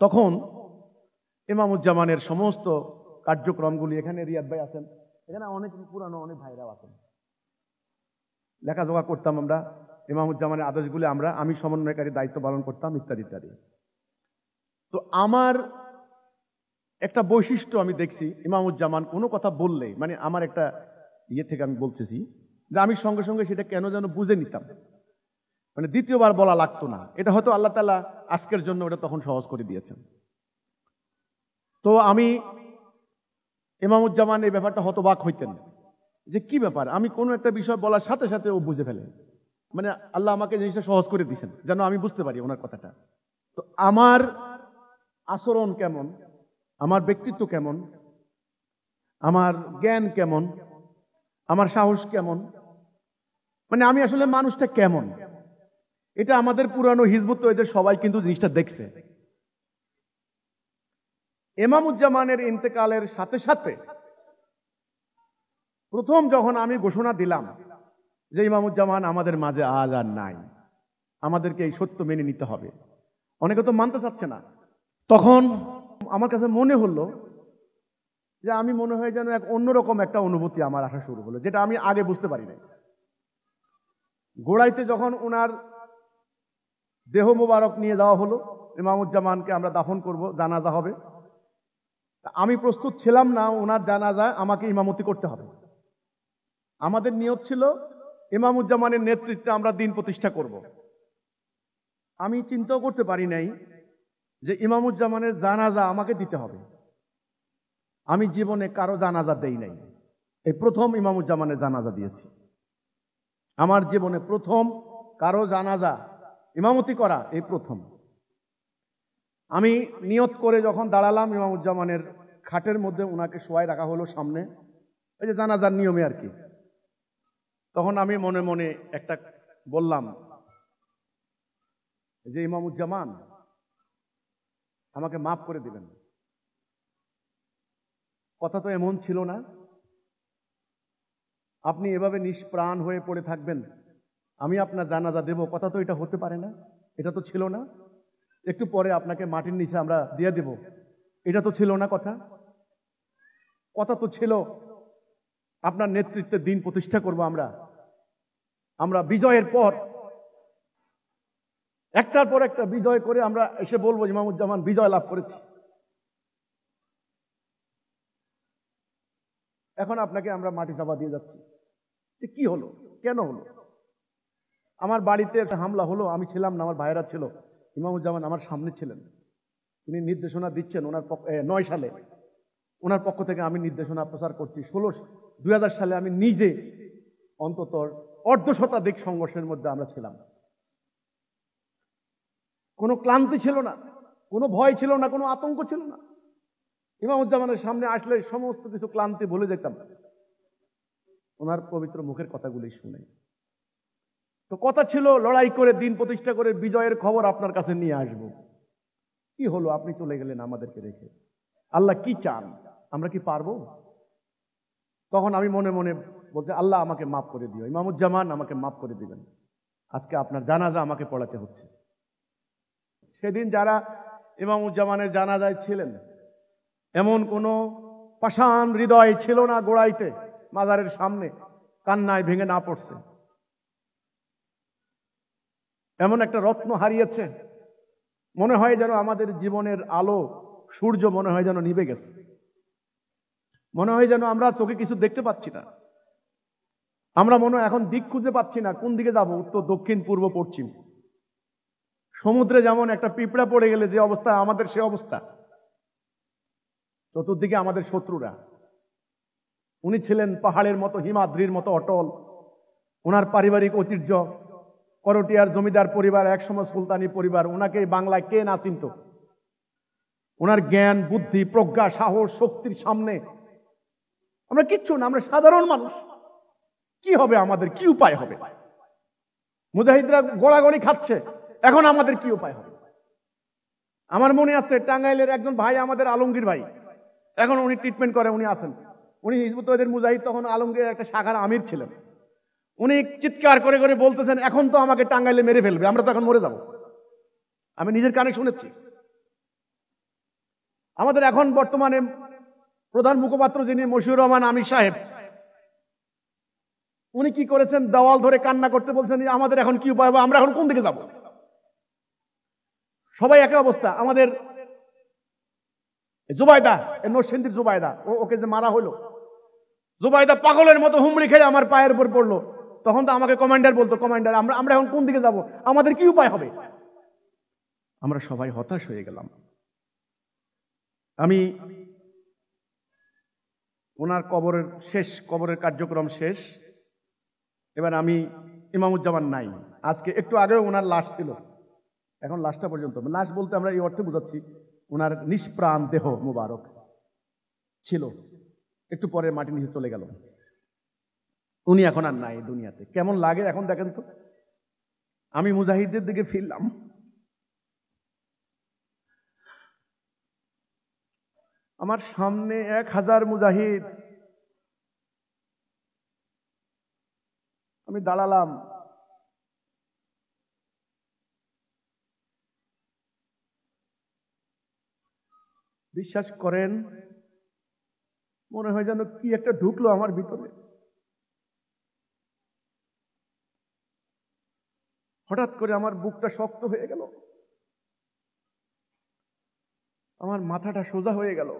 তখন ইমামুজ্জামানের সমস্ত কার্যক্রমগুলি, এখানে রিয়াদ ভাই আছেন, এখানে অনেক পুরানো অনেক ভাইরাও আছেন, লেখাজোখা করতাম আমরা, ইমামুজ্জামানের আদেশগুলি আমি সমন্বয়কারী দায়িত্ব পালন করতাম, ইত্যাদি ইত্যাদি। তো আমার একটা বৈশিষ্ট্য আমি দেখছি, ইমামুজ্জামান কোনো কথা বললেই, মানে আমার একটা ইয়ে থেকে আমি বলতেছি যে আমি সঙ্গে সঙ্গে সেটা কেন যেন বুঝে নিতাম, মানে দ্বিতীয়বার বলা লাগতো না। এটা হয়তো আল্লাহ তাআলা আজকের জন্য ওটা তখন সহজ করে দিয়েছেন। তো আমি ইমামুজ্জামান এই ব্যাপারটা হতবাক হইতেন যে কি ব্যাপার, আমি কোনো একটা বিষয় বলার সাথে সাথে ও বুঝে ফেলে, মানে আল্লাহ আমাকে জিনিসটা সহজ করে দিয়েছেন যেন আমি বুঝতে পারি ওনার কথাটা। তো আমার আচরণ কেমন, আমার ব্যক্তিত্ব কেমন, আমার জ্ঞান কেমন, আমার সাহস কেমন, মানে আমি আসলে মানুষটা কেমন, এটা আমাদের পুরানো হিজবুত এদের সবাই কিন্তু জিনিসটা দেখছে। ইমামুজ্জামানের ইন্তেকালের সাথে সাথে প্রথম যখন আমি ঘোষণা দিলাম যে ইমামুজ্জামান আমাদের মাঝে আজ আর নাই, আমাদেরকে এই সত্য মেনে নিতে হবে, অনেকে তো মানতে চাচ্ছে না, তখন আমার কাছে মনে হলো যে আমি মনে হয় যেন এক অন্যরকম একটা অনুভূতি আমার আসা শুরু হলো, যেটা আমি আগে বুঝতে পারি নাই। গোড়াইতে যখন ওনার দেহ মোবারক নিয়ে যাওয়া হলো, ইমামুজ্জামানকে আমরা দাফন করব, জানাজা হবে, আমি প্রস্তুত ছিলাম না ওনার জানাজায় আমাকে ইমামতি করতে হবে। আমাদের নিয়ত ছিল ইমামুজ্জামানের নেতৃত্বে আমরা দিন প্রতিষ্ঠা করব। আমি চিন্তাও করতে পারি নাই যে ইমামুজ্জামানের জানাজা আমাকে দিতে হবে। আমি জীবনে কারো জানাজা দেই নাই, এই প্রথম ইমামুজ্জামানের জানাজা দিয়েছি। আমার জীবনে প্রথম কারো জানাজা ইমামতি করা এই প্রথম। আমি নিয়ত করে যখন দাঁড়ালাম, ইমামুজ্জামানের খাটের মধ্যে ওনাকে শোয়াই রাখা হলো সামনে, এই যে জানাজার নিয়মে আর কি, তখন আমি মনে মনে একটা বললাম যে ইমামুজ্জামান আমাকে মাফ করে দিবেন। কথা তো এমন ছিল না, আপনি এভাবে নিষ্প্রাণ হয়ে পড়ে থাকবেন, আমি আপনার জানাজা দেব, কথা তো এটা হতে পারে না, এটা তো ছিল না। একটু পরে আপনাকে মাটির নিচে আমরা দিয়ে দেব, এটা তো ছিল না। কথা কথা তো ছিল আপনার নেতৃত্বে দিন প্রতিষ্ঠা করব আমরা বিজয়ের পর একটার পর একটা বিজয় করে আমরা এসে বলবো ইমামুজ্জামান বিজয় লাভ করেছি। এখন আপনাকে আমরা মাটি চাপা দিয়ে যাচ্ছি। কি হলো, কেন হলো? আমার বাড়িতে হামলা হলো, আমি ছিলাম না, আমার ভাইয়েরা ছিল, ইমামুজ্জামান আমার সামনে ছিলেন, তিনি নির্দেশনা দিচ্ছেন। 9 সালে ওনার পক্ষ থেকে আমি নির্দেশনা প্রচার করছি। 2000 সালে আমি নিজে অন্তত অর্ধশতাধিক সংঘর্ষের মধ্যে আমরা ছিলাম। কোনো ক্লান্তি ছিল না, কোনো ভয় ছিল না, কোনো আতঙ্ক ছিল না। ইমামুজ্জামানের সামনে আসলে সমস্ত কিছু ক্লান্তি ভুলে যেতাম ওনার পবিত্র মুখের কথাগুলি শুনে। তো কথা ছিল লড়াই করে দিন প্রতিষ্ঠা করে বিজয়ের খবর আপনার কাছে নিয়ে আসব। কি হলো, আপনি চলে গেলেন আমাদেরকে রেখে। আল্লাহ কি চান, আমরা কি পারবো? তখন আমি মনে মনে বলছি, আল্লাহ আমাকে মাফ করে দিও, ইমামুজ্জামান আমাকে মাফ করে দিবেন, আজকে আপনার জানাজা আমাকে পড়াতে হচ্ছে। সেদিন যারা ইমামুজ্জামানের জানাজায় ছিলেন, এমন কোনো পাষাণ হৃদয় ছিল না গোড়াইতে মাজারের সামনে কান্নায় ভেঙে না পড়ছে। এমন একটা রত্ন হারিয়েছে, মনে হয় যেন আমাদের জীবনের আলো সূর্য মনে হয় যেন নিভে গেছে, মনে হয় যেন আমরা চোখে কিছু দেখতে পাচ্ছি না। আমরা মনে হয় এখন দিক খুঁজে পাচ্ছি না, কোন দিকে যাব, উত্তর দক্ষিণ পূর্ব পশ্চিম। সমুদ্রে যেমন একটা পিঁপড়া পড়ে গেলে যে অবস্থা, আমাদের সে অবস্থা। চতুর্দিকে আমাদের শত্রুরা। উনি ছিলেন পাহাড়ের মতো, হিমাদ্রির মতো অটল। ওনার পারিবারিক ঐতিহ্য, করটিয়ার জমিদার পরিবার, একসময় সুলতানি পরিবার। ওনাকে বাংলায় কে না চিনত? ওনার জ্ঞান, বুদ্ধি, প্রজ্ঞা, সাহস, শক্তির সামনে আমরা কিচ্ছু না, আমরা সাধারণ মানুষ। কি হবে আমাদের, কি উপায় হবে? মুজাহিদরা গোড়াগড়ি খাচ্ছে, এখন আমাদের কি উপায় হবে? আমার মনে আছে টাঙ্গাইলের একজন ভাই, আমাদের আলমগীর ভাই, এখন উনি ট্রিটমেন্ট করে, উনি আছেন, উনি হিজবুত তওহীদের মুজাহিদ, তখন আলমগীরের একটা শাখার আমির ছিলেন। উনি চিৎকার করে করে বলতেছেন, এখন তো আমাকে টাঙ্গাইলে মেরে ফেলবে, আমরা তো এখন মরে যাব। আমি নিজের কানে শুনেছি। আমাদের এখন বর্তমানে প্রধান মুখপাত্র যিনি মশিউর রহমান আমির সাহেব, উনি কি করেছেন, দেওয়াল ধরে কান্না করতে বলছেন, আমাদের এখন কি উপায় হবে, আমরা এখন কোন দিকে যাব? সবাই একই অবস্থা। আমাদের জুবাইদা, নরসিংদীর জুবাইদা, ওকে যে মারা হলো, জুবাইদা পাগলের মতো হুমড়ি খেয়ে আমার পায়ের উপর পড়লো। তখন তো আমাকে কমান্ডার বলতো, কমান্ডার আমরা এখন কোন দিকে যাব, আমাদের কি উপায় হবে? আমরা সবাই হতাশ হয়ে গেলাম। আমি ওনার কবরের কার্যক্রম শেষ। এবার আমি, ইমামুজ্জামান নাই, আজকে একটু আগেও ওনার লাশ ছিল, এখন লাশটা পর্যন্ত, লাশ বলতে আমরা এই অর্থে বোঝাচ্ছি ওনার নিষ্প্রাণ দেহ মুবারক ছিল, একটু পরে মাটি নিচে চলে গেল। উনি এখন আর নাই দুনিয়াতে। কেমন লাগে এখন দেখেন তো। আমি মুজাহিদদের দিকে ফিরলাম, আমার সামনে 1000 মুজাহিদ। আমি দাঁড়ালাম, বিশ্বাস করেন মনে হয় যেন কি একটা ঢুকলো আমার ভিতরে। হঠাৎ করে আমার বুকটা শক্ত হয়ে গেল, আমার মাথাটা সোজা হয়ে গেল,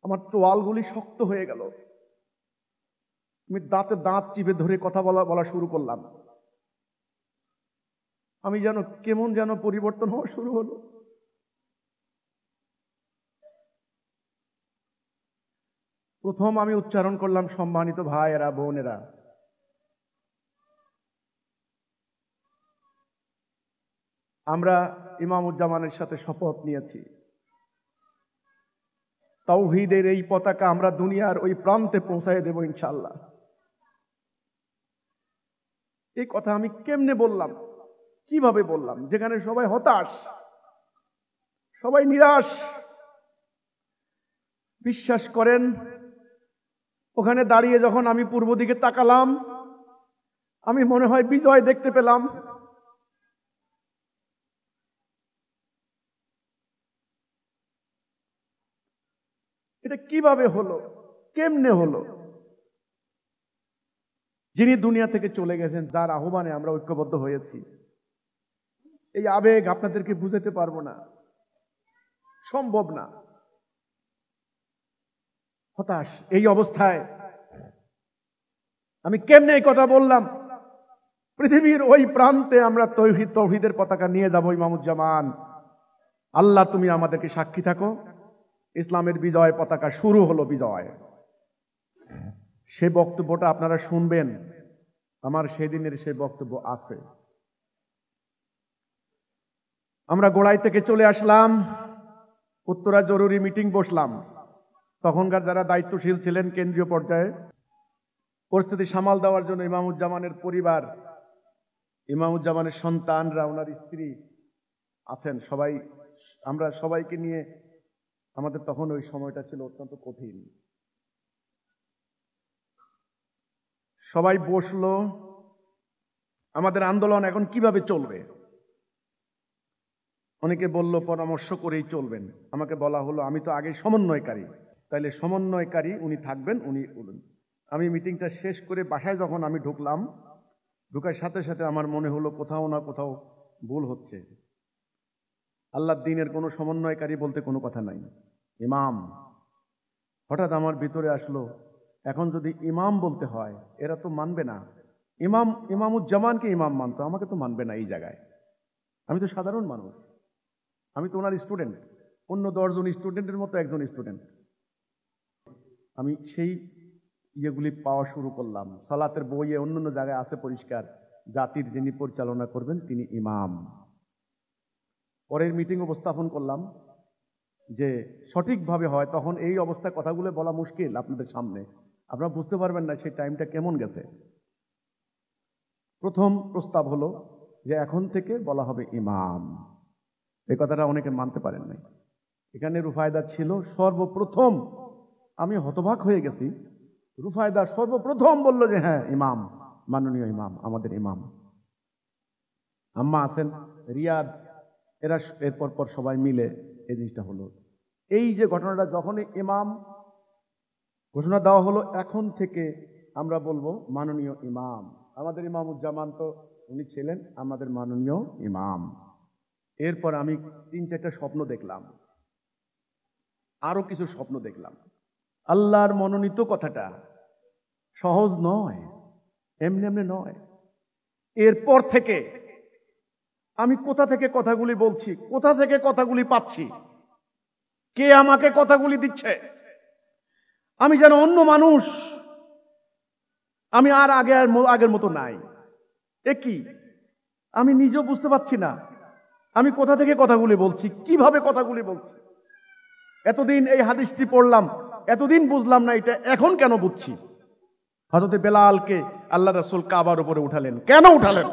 আমার চোয়ালগুলি শক্ত হয়ে গেল। আমি দাঁতে দাঁত চিপে ধরে কথা বলা শুরু করলাম। আমি যেন কেমন যেন পরিবর্তন হওয়া শুরু হলো। প্রথম আমি উচ্চারণ করলাম, সম্মানিত ভাইয়েরা, বোনেরা, আমরা ইমামুজ্জামানের সাথে শপথ নিয়েছি, তাওহীদের এই পতাকা আমরা দুনিয়ার ওই প্রান্তে পৌঁছায় দেব ইনশাআল্লাহ। এই কথা আমি কেমনে বললাম, কিভাবে বললাম, যেখানে সবাই হতাশ, সবাই নিরাশ। বিশ্বাস করেন, ওখানে দাঁড়িয়ে যখন আমি পূর্ব দিকে তাকালাম, আমি মনে হয় বিজয় দেখতে পেলাম। এটা কিভাবে হলো, কেমনে হলো? যিনি দুনিয়া থেকে চলে গেছেন, যার আহ্বানে আমরা ঐক্যবদ্ধ হয়েছি, এই আবেগ আপনাদেরকে বুঝাতে পারবো না, সম্ভব না। হতাশ এই অবস্থায় আমি কেমনে এই কথা বললাম, পৃথিবীর ওই প্রান্তে আমরা তৌহিদের পতাকা নিয়ে যাব ইমামুজ্জামান। আল্লাহ তুমি আমাদেরকে সাক্ষী থাকো, ইসলামের বিজয় পতাকা শুরু হলো বিজয়। সে বক্তব্যটা আপনারা শুনবেন, আমার সেদিনের সেই বক্তব্য আছে। আমরা গোড়াই থেকে চলে আসলাম, উত্তরা জরুরি মিটিং বসলাম। তখনকার যারা দায়িত্বশীল ছিলেন কেন্দ্রীয় পর্যায়ে, পরিস্থিতি সামাল দেওয়ার জন্য ইমামুজ্জামানের পরিবার, ইমামুজ্জামানের সন্তানরা, ওনার স্ত্রী আছেন, সবাই, আমরা সবাইকে নিয়ে, আমাদের তখন ওই সময়টা ছিল অত্যন্ত কঠিন। সবাই বসলো, আমাদের আন্দোলন এখন কিভাবে চলবে। অনেকে বলল পরামর্শ করেই চলবেন। আমাকে বলা হলো, আমি তো আগে সমন্বয়কারী, তাইলে সমন্বয়কারী উনি থাকবেন, উনি বলুন। আমি মিটিংটা শেষ করে বাসায় যখন আমি ঢুকলাম, ঢুকার সাথে সাথে আমার মনে হলো কোথাও না কোথাও ভুল হচ্ছে। আল্লাহর দ্বীনের কোনো সমন্বয়কারী বলতে কোনো কথা নাই, ইমাম। হঠাৎ আমার ভিতরে আসলো, এখন যদি ইমাম বলতে হয়, এরা তো মানবে না। ইমামুজ্জামানকে ইমাম মানতো, আমাকে তো মানবে না এই জায়গায়। আমি তো সাধারণ মানুষ, আমি তো ওনার স্টুডেন্ট, অন্য 10 জন স্টুডেন্টের মতো একজন স্টুডেন্ট। আমি সেই ইয়েগুলি পাওয়া শুরু করলাম। সালাতের বইয়ে অন্যান্য জায়গায় আছে পরিষ্কার, জাতির যিনি পরিচালনা করবেন তিনি ইমাম। পরের মিটিং উপস্থাপন করলাম যে সঠিকভাবে হয়, তখন এই অবস্থায় কথাগুলো বলা মুশকিল আপনাদের সামনে, আপনারা বুঝতে পারবেন না সেই টাইমটা কেমন গেছে। প্রথম প্রস্তাব হলো যে এখন থেকে বলা হবে ইমাম। এই কথাটা অনেকে মানতে পারেন নাই। এখানে রুফায়দা ছিল সর্বপ্রথম, আমি হতবাক হয়ে গেছি। রুফায়দা সর্বপ্রথম বলল যে হ্যাঁ ইমাম, মাননীয় ইমাম, আমাদের ইমাম। আম্মা আছেন, রিয়াদ, এরা এরপর পর সবাই মিলে এই জিনিসটা হলো। এই যে ঘটনাটা, যখনই ইমাম ঘোষণা দেওয়া হলো, এখন থেকে আমরা বলবো মাননীয় ইমাম। আমাদের ইমামুজ্জামান তো উনি ছিলেন আমাদের মাননীয় ইমাম। এরপর আমি 3-4টা স্বপ্ন দেখলাম, আরো কিছু স্বপ্ন দেখলাম। আল্লাহর মনোনীত কথাটা সহজ নয়, এমনি এমনি নয়। এরপর থেকে আমি কোথা থেকে কথাগুলি বলছি, কোথা থেকে কথাগুলি পাচ্ছি, কে আমাকে কথাগুলি দিচ্ছে, আমি যেন অন্য মানুষ, আমি আর আগের মতো নাই। এ কি, আমি নিজেও বুঝতে পারছি না আমি কোথা থেকে কথাগুলি বলছি, কিভাবে কথাগুলি বলছি। এতদিন এই হাদিসটি পড়লাম, এতদিন বুঝলাম না এটা, এখন কেন বুঝছি। হযরতে বেলালকে আল্লাহ রাসূল কাবার উপরে উঠালেন, কেন উঠালেন?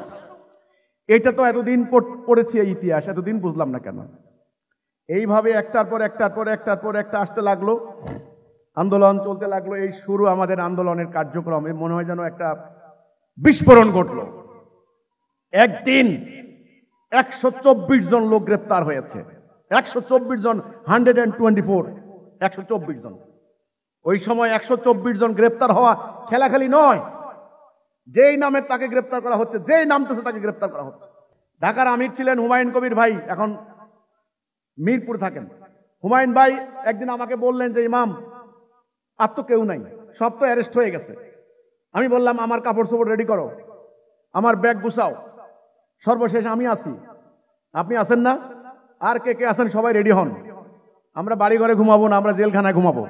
এটা তো এতদিন পড়েছি এই ইতিহাস, এতদিন বুঝলাম না কেন। এইভাবে একটার পর একটা আসতে লাগলো, আন্দোলন চলতে লাগলো। এই শুরু আমাদের আন্দোলনের কার্যক্রমে মনে হয় যেন একটা বিস্ফোরণ ঘটলো। একদিন 124 জন লোক গ্রেপ্তার হয়েছে। 124 জন, 124, 124 জন। ওই সময় 124 জন গ্রেপ্তার হওয়া খেলাখালি নয়। যেই নামে তাকে গ্রেপ্তার করা হচ্ছে, যেই নামতেছে তাকে গ্রেপ্তার করা হচ্ছে। ঢাকার আমির ছিলেন হুমায়ুন কবির ভাই, এখন মিরপুর থাকেন। হুমায়ুন ভাই একদিন আমাকে বললেন যে ইমাম, আর তো কেউ নাই, সব তো অ্যারেস্ট হয়ে গেছে। আমি বললাম আমার কাপড় চোপড় রেডি করো, আমার ব্যাগ গুছাও, সর্বশেষ আমি আছি, আপনি আছেন না? আর কে কে আছেন সবাই রেডি হন। আমরা বাড়ি ঘরে ঘুমাবো না, আমরা জেলখানায় ঘুমাবো।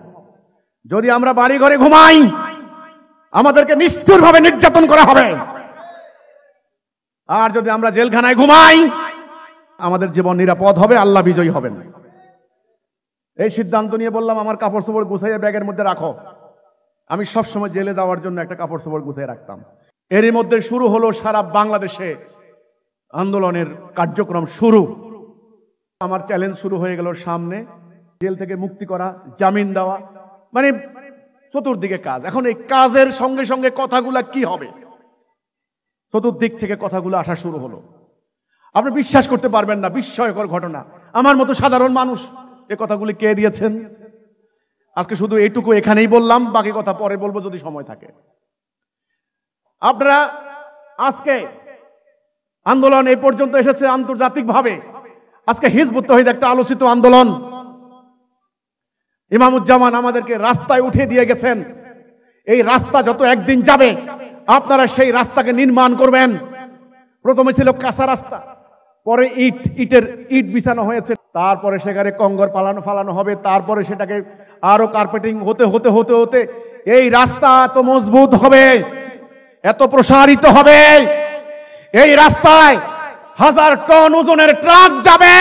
যদি আমরা বাড়ি ঘরে ঘুমাই, আমাদেরকে নিষ্ঠুরভাবে নির্যাতন করা হবে। আর যদি আমরা জেলখানায় ঘুমাই, আমাদের জীবন নিরাপদ হবে, আল্লাহ বিজয়ী হবেন। এই সিদ্ধান্ত নিয়ে বললাম আমার কাপড় চোপড় গুছাইয়ে ব্যাগের মধ্যে রাখো। আমি সবসময় জেলে যাওয়ার জন্য একটা কাপড় চোপড় গুছিয়ে রাখতাম। এরই মধ্যে শুরু হলো সারা বাংলাদেশে আন্দোলনের কার্যক্রম শুরু। আমার চ্যালেঞ্জ শুরু হয়ে গেল সামনে, জেল থেকে মুক্তি করা, জামিন দেওয়া, মানে চতুর্দিকে কাজ। এখন এই কাজের সঙ্গে সঙ্গে কথাগুলা কি হবে, চতুর্দিক থেকে কথাগুলো আসা শুরু হলো। আপনি বিশ্বাস করতে পারবেন না, বিস্ময়কর ঘটনা। আমার মতো সাধারণ মানুষ এই কথাগুলি কে দিয়েছেন? আজকে শুধু এইটুকু এখানেই বললাম, বাকি কথা পরে বলবো যদি সময় থাকে। আপনারা আজকে আন্দোলন এই পর্যন্ত এসেছে আন্তর্জাতিকভাবে। আজকে হিজবুত তাওহীদ একটা আলোচিত আন্দোলন। ইমামুজ্জামান আমাদেরকে রাস্তায় উঠে দিয়ে গেছেন। এই রাস্তা যত একদিন যাবে, আপনারা সেই রাস্তাকে নির্মাণ করবেন, প্রথমে ছিল কাঁচা রাস্তা, পরে ইট বিছানো হয়েছে, তারপরে সেখানে কঙ্গর ফালানো হবে, তারপরে সেটাকে আরো কার্পেটিং হতে হতে হতে হতে এই রাস্তা এত মজবুত হবে, এত প্রসারিত হবে, এই রাস্তায় 1000 টন ওজনের ট্রাক যাবে,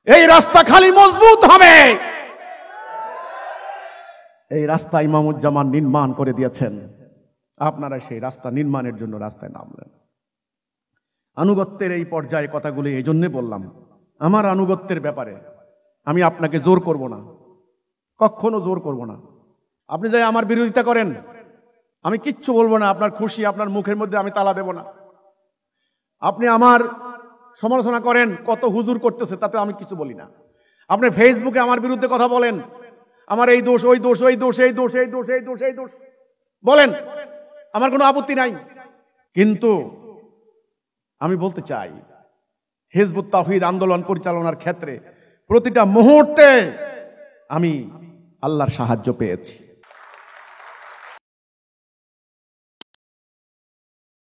এই রাস্তা খালি মজবুত হবে। এই রাস্তা ইমামুজ্জামান নির্মাণ করে দিয়েছেন, আপনারা সেই রাস্তা নির্মাণের জন্য রাস্তায় নামলেন। আনুগত্যের এই পর্যায়ে কথাগুলি এই জন্যে বললাম, আমার আনুগত্যের ব্যাপারে আমি আপনাকে জোর করব না, কখনো জোর করব না। আপনি যাই আমার বিরোধিতা করেন, আমি কিচ্ছু বলবো না, আপনার খুশি, আপনার মুখের মধ্যে আমি তালা দেব না। আপনি আমার সমালোচনা করেন, কত হুজুর করতেছে, তাতে আমি কিছু বলি না। আপনি ফেসবুকে আমার বিরুদ্ধে কথা বলেন, আমার এই দোষ, ওই দোষ, ওই দোষ, এই দোষ, এই দোষ, এই দোষ, এই দোষ বলেন, আমার কোনো আপত্তি নাই। কিন্তু আমি বলতে চাই, হিজবুত তাওহীদ আন্দোলন পরিচালনার ক্ষেত্রে প্রতিটা মুহূর্তে আমি আল্লাহর সাহায্য পেয়েছি।